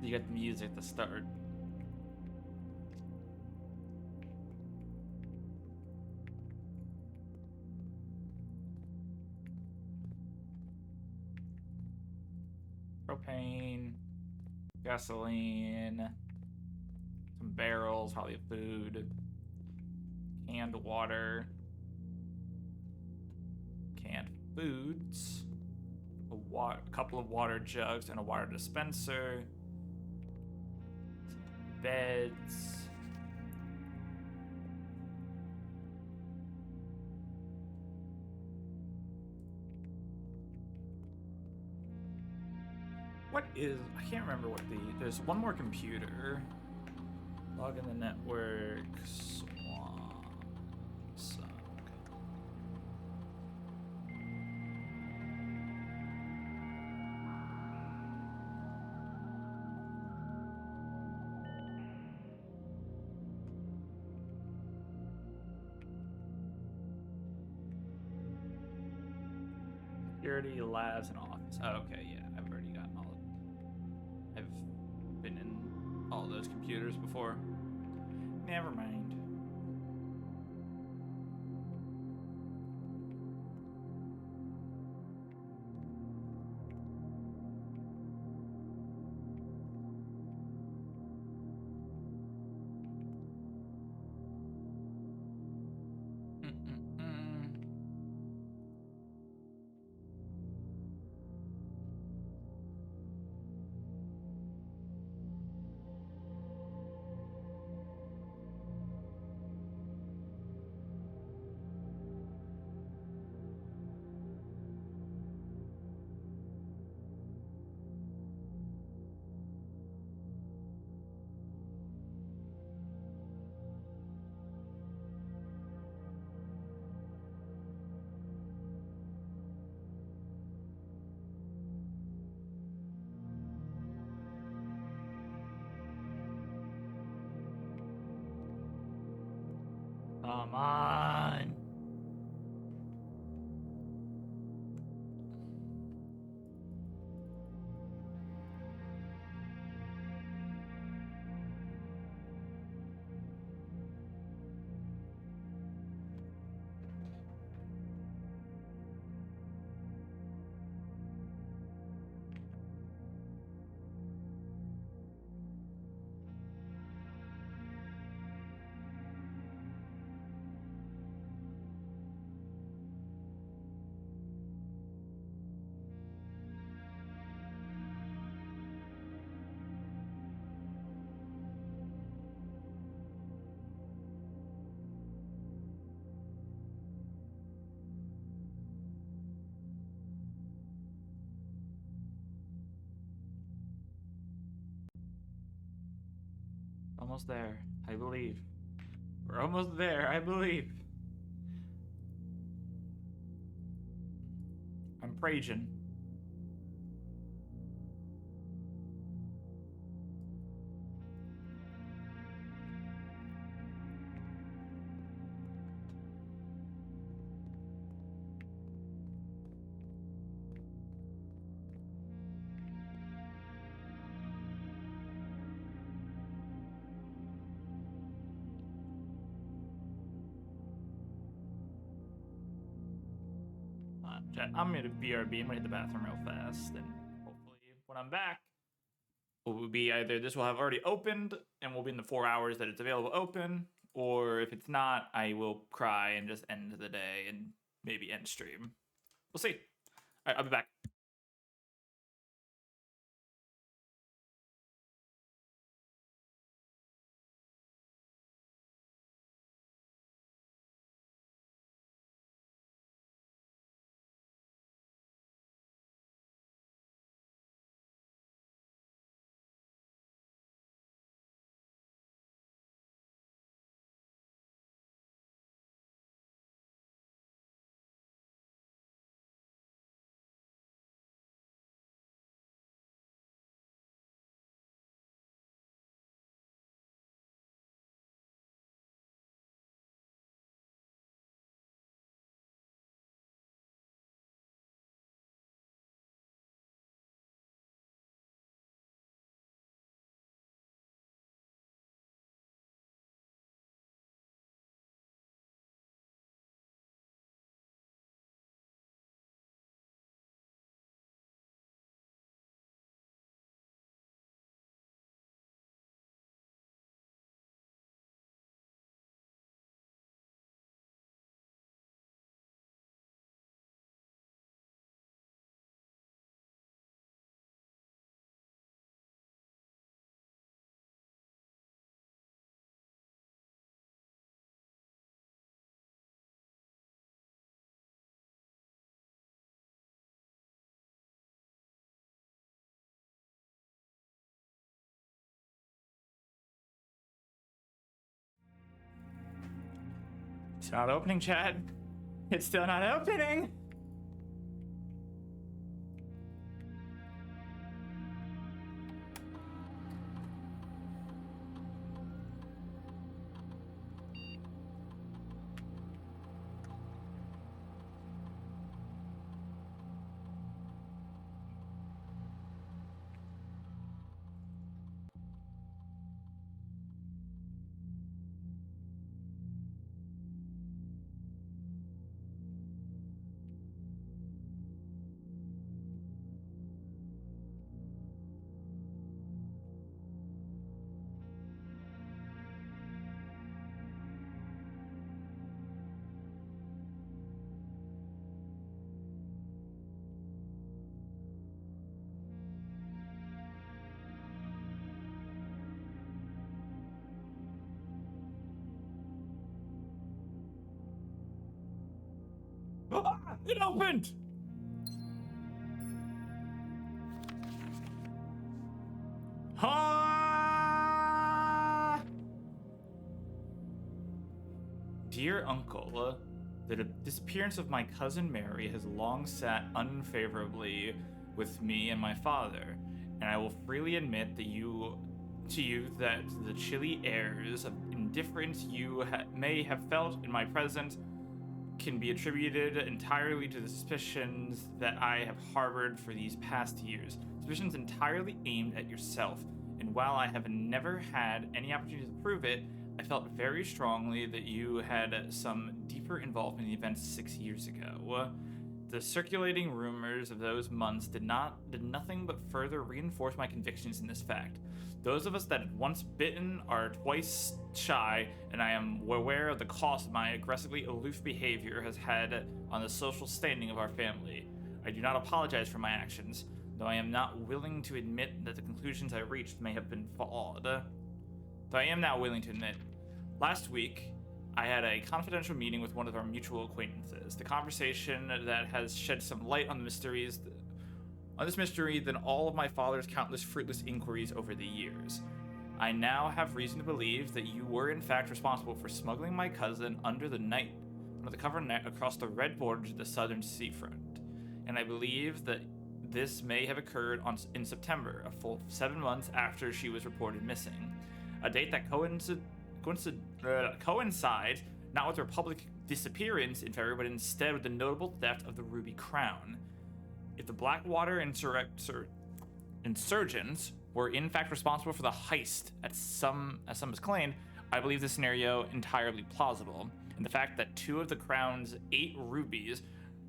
You get the music to start. Propane, gasoline, some barrels, probably food, canned water, canned foods, a couple of water jugs and a water dispenser, beds. I can't remember what there's one more computer. Log in the network, swamp, suck. Security, labs, and office. Oh, okay, yeah, I've already gotten all of I've been in all those computers before. Never mind. Come on. Almost there, I believe. We're almost there, I believe. I'm praying. I'm gonna BRB. I'm gonna hit the bathroom real fast, and hopefully, when I'm back, will be either this will have already opened and will be in the 4 hours that it's available open, or if it's not, I will cry and just end the day and maybe end stream. We'll see. All right, I'll be back. It's not opening, chat. It's still not opening. It opened! Ah! Dear Uncle, the disappearance of my cousin Mary has long sat unfavorably with me and my father, and I will freely admit that that the chilly airs of indifference you may have felt in my presence can be attributed entirely to the suspicions that I have harbored for these past years. Suspicions entirely aimed at yourself, and while I have never had any opportunity to prove it, I felt very strongly that you had some deeper involvement in the events 6 years ago. The circulating rumors of those months did nothing but further reinforce my convictions in this fact. Those of us that had once bitten are twice shy, and I am aware of the cost my aggressively aloof behavior has had on the social standing of our family. I do not apologize for my actions, though I am not willing to admit that the conclusions I reached may have been flawed. Though I am now willing to admit, last week, I had a confidential meeting with one of our mutual acquaintances. The conversation that has shed some light on this mystery than all of my father's countless fruitless inquiries over the years. I now have reason to believe that you were in fact responsible for smuggling my cousin under the cover net across the red border to the southern seafront. And I believe that this may have occurred in September, a full 7 months after she was reported missing. A date that coincides not with her public disappearance in February, but instead with the notable theft of the Ruby Crown. If the Blackwater insurgents were in fact responsible for the heist, as some has claimed, I believe this scenario entirely plausible. And the fact that 2 of the Crown's 8 rubies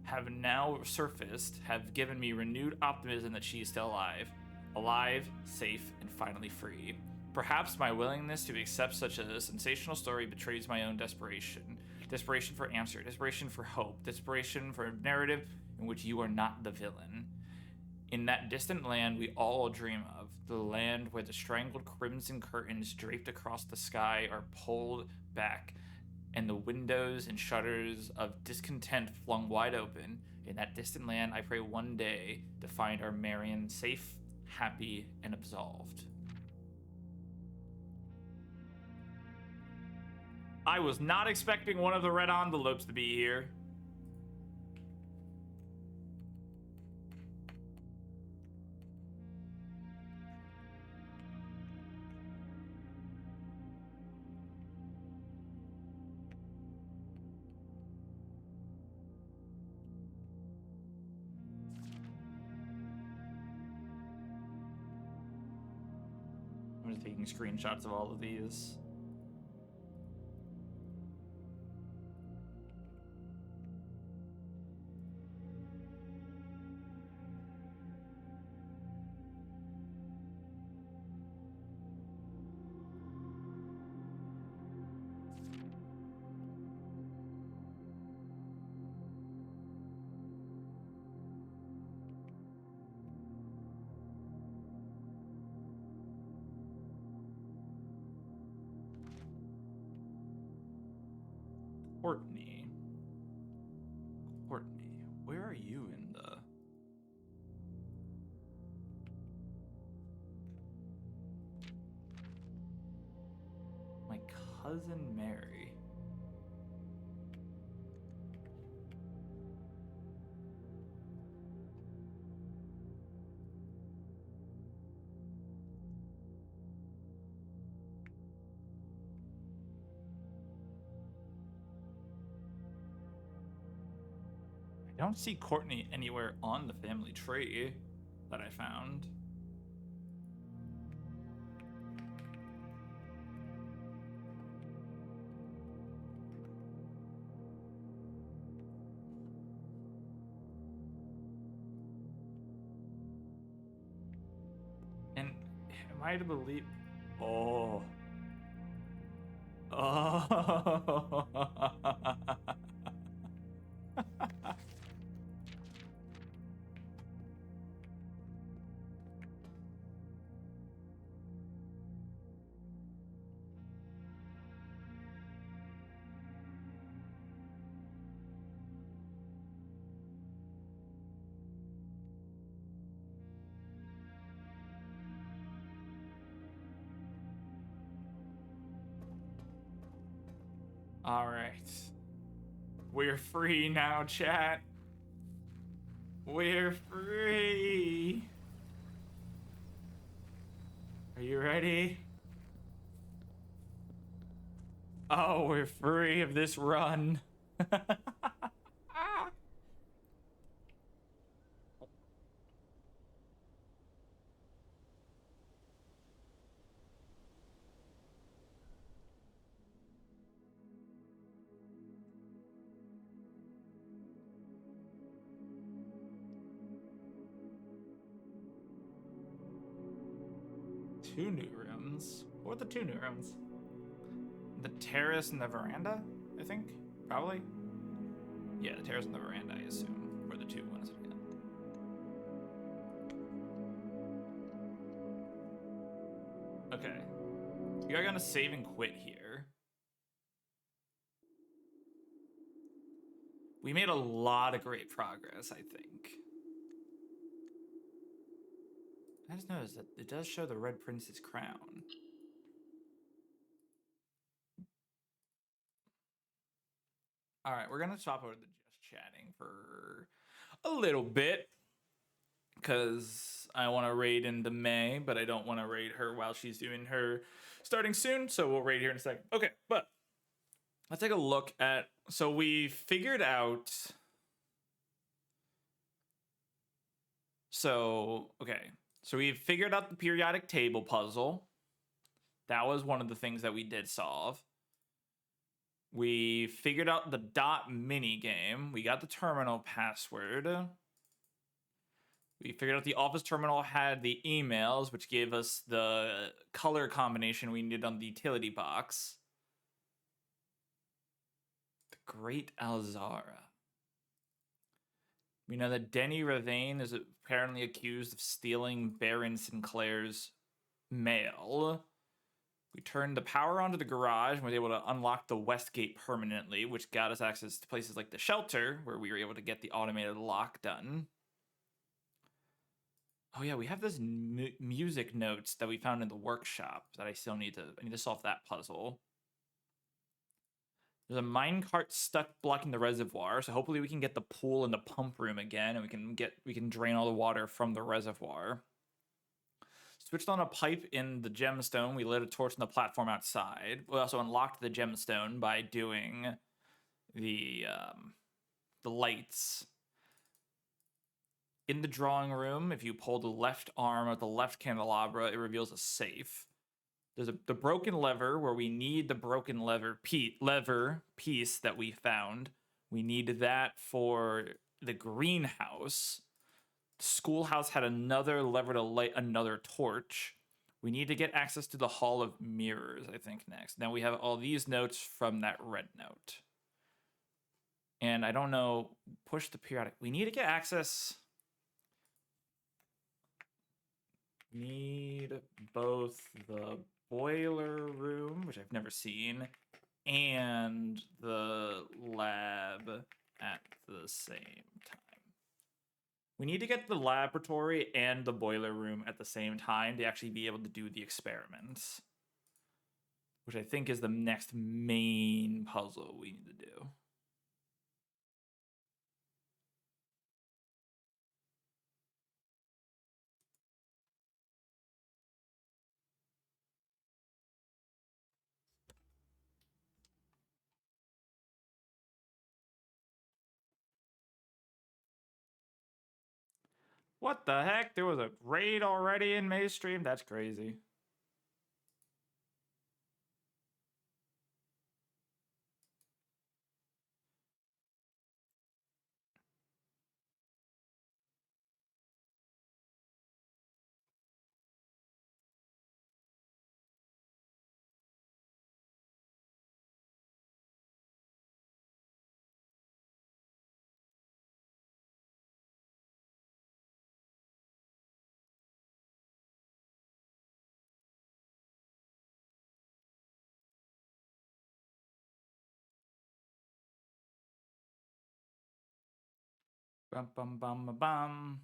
have now surfaced have given me renewed optimism that she is still alive, safe, and finally free. Perhaps my willingness to accept such a sensational story betrays my own desperation. Desperation for answer, desperation for hope, desperation for a narrative in which you are not the villain. In that distant land we all dream of, the land where the strangled crimson curtains draped across the sky are pulled back, and the windows and shutters of discontent flung wide open. In that distant land, I pray one day to find our Marion safe, happy, and absolved. I was not expecting one of the red envelopes to be here. I'm just taking screenshots of all of these. Courtney, where are you in the... My cousin Mary. I don't see Courtney anywhere on the family tree that I found. And am I to believe... Oh. Oh. All right. We're free now, chat. We're free. Are you ready? Oh, we're free of this run. 2 new rooms. What are the 2 new rooms? The terrace and the veranda, I think? Probably. Yeah, the terrace and the veranda, I assume, were the 2 ones again. Okay. You are gonna save and quit here. We made a lot of great progress, I think. I just noticed that it does show the Red Prince's crown. All right, we're gonna swap over to just chatting for a little bit because I want to raid into May, but I don't want to raid her while she's doing her starting soon. So we'll raid here in a second. Okay, but let's take a look at. So we figured out. So we figured out the periodic table puzzle. That was one of the things that we did solve. We figured out the dot mini game. We got the terminal password. We figured out the office terminal had the emails, which gave us the color combination we needed on the utility box. The Great Alzara. We know that Denny Ravane is apparently accused of stealing Baron Sinclair's mail. We turned the power onto the garage and was able to unlock the west gate permanently, which got us access to places like the shelter, where we were able to get the automated lock done. Oh yeah, we have this music notes that we found in the workshop that I still need to solve that puzzle. There's a minecart stuck blocking the reservoir, so hopefully we can get the pool and the pump room again, and we can drain all the water from the reservoir. Switched on a pipe in the gemstone. We lit a torch on the platform outside. We also unlocked the gemstone by doing the lights. In the drawing room, if you pull the left arm of the left candelabra, it reveals a safe. There's the broken lever where we need the broken lever piece that we found. We need that for the greenhouse. The schoolhouse had another lever to light another torch. We need to get access to the Hall of Mirrors, I think, next. Now we have all these notes from that red note. And I don't know, push the periodic. We need to get access. Need both the boiler room, which I've never seen, and the lab at the same time. We need to get the laboratory and the boiler room at the same time to actually be able to do the experiments, which I think is the next main puzzle we need to do. What the heck? There was a raid already in Maystream? That's crazy. Bum bum bum bum.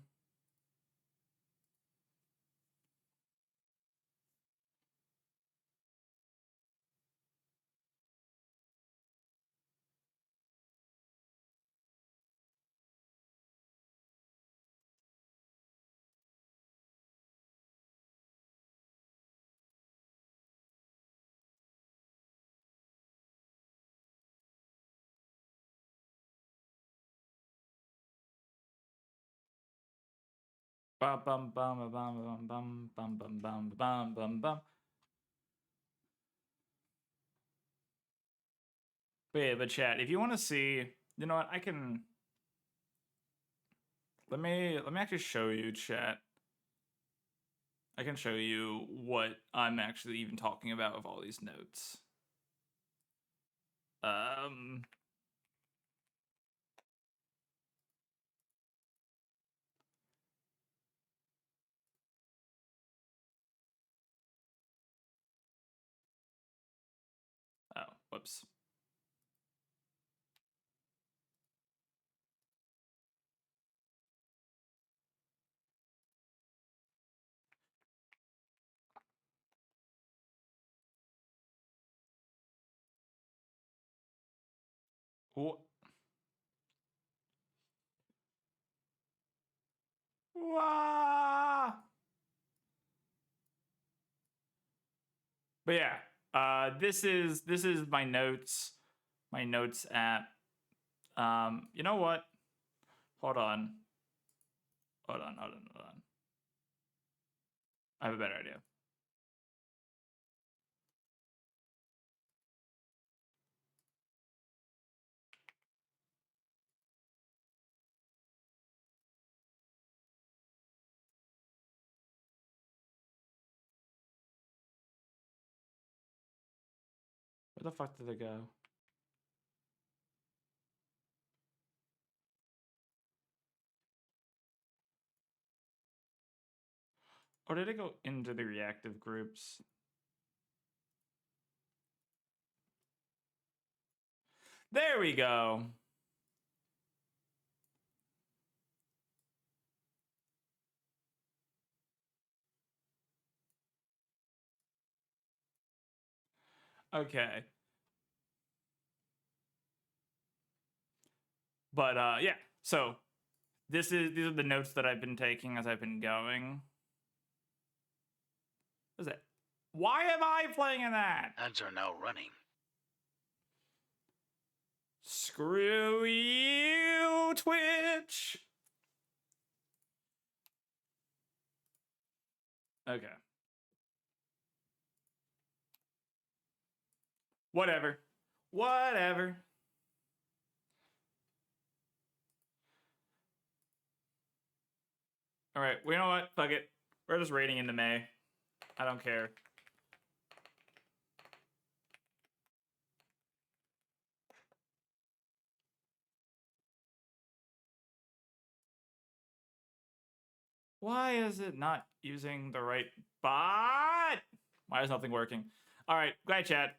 Bum bum bum bum bum bum bum bum bum bum bum bum. But yeah, but chat, if you want to see, you know what, I can. Let me actually show you, chat. I can show you what I'm actually even talking about with all these notes. Oh, whoops. Wha- Wah! But yeah, this is my notes app. You know what? Hold on. Hold on. I have a better idea. Where the fuck did it go? Or did it go into the reactive groups? There we go. Okay. But yeah, so these are the notes that I've been taking as I've been going. What is it? Why am I playing in that? Ads are now running. Screw you, Twitch. Okay. Whatever. Whatever. All right. Well, you know what? Fuck it. We're just raiding into May. I don't care. Why is it not using the right bot? Why is nothing working? All right. Glad chat.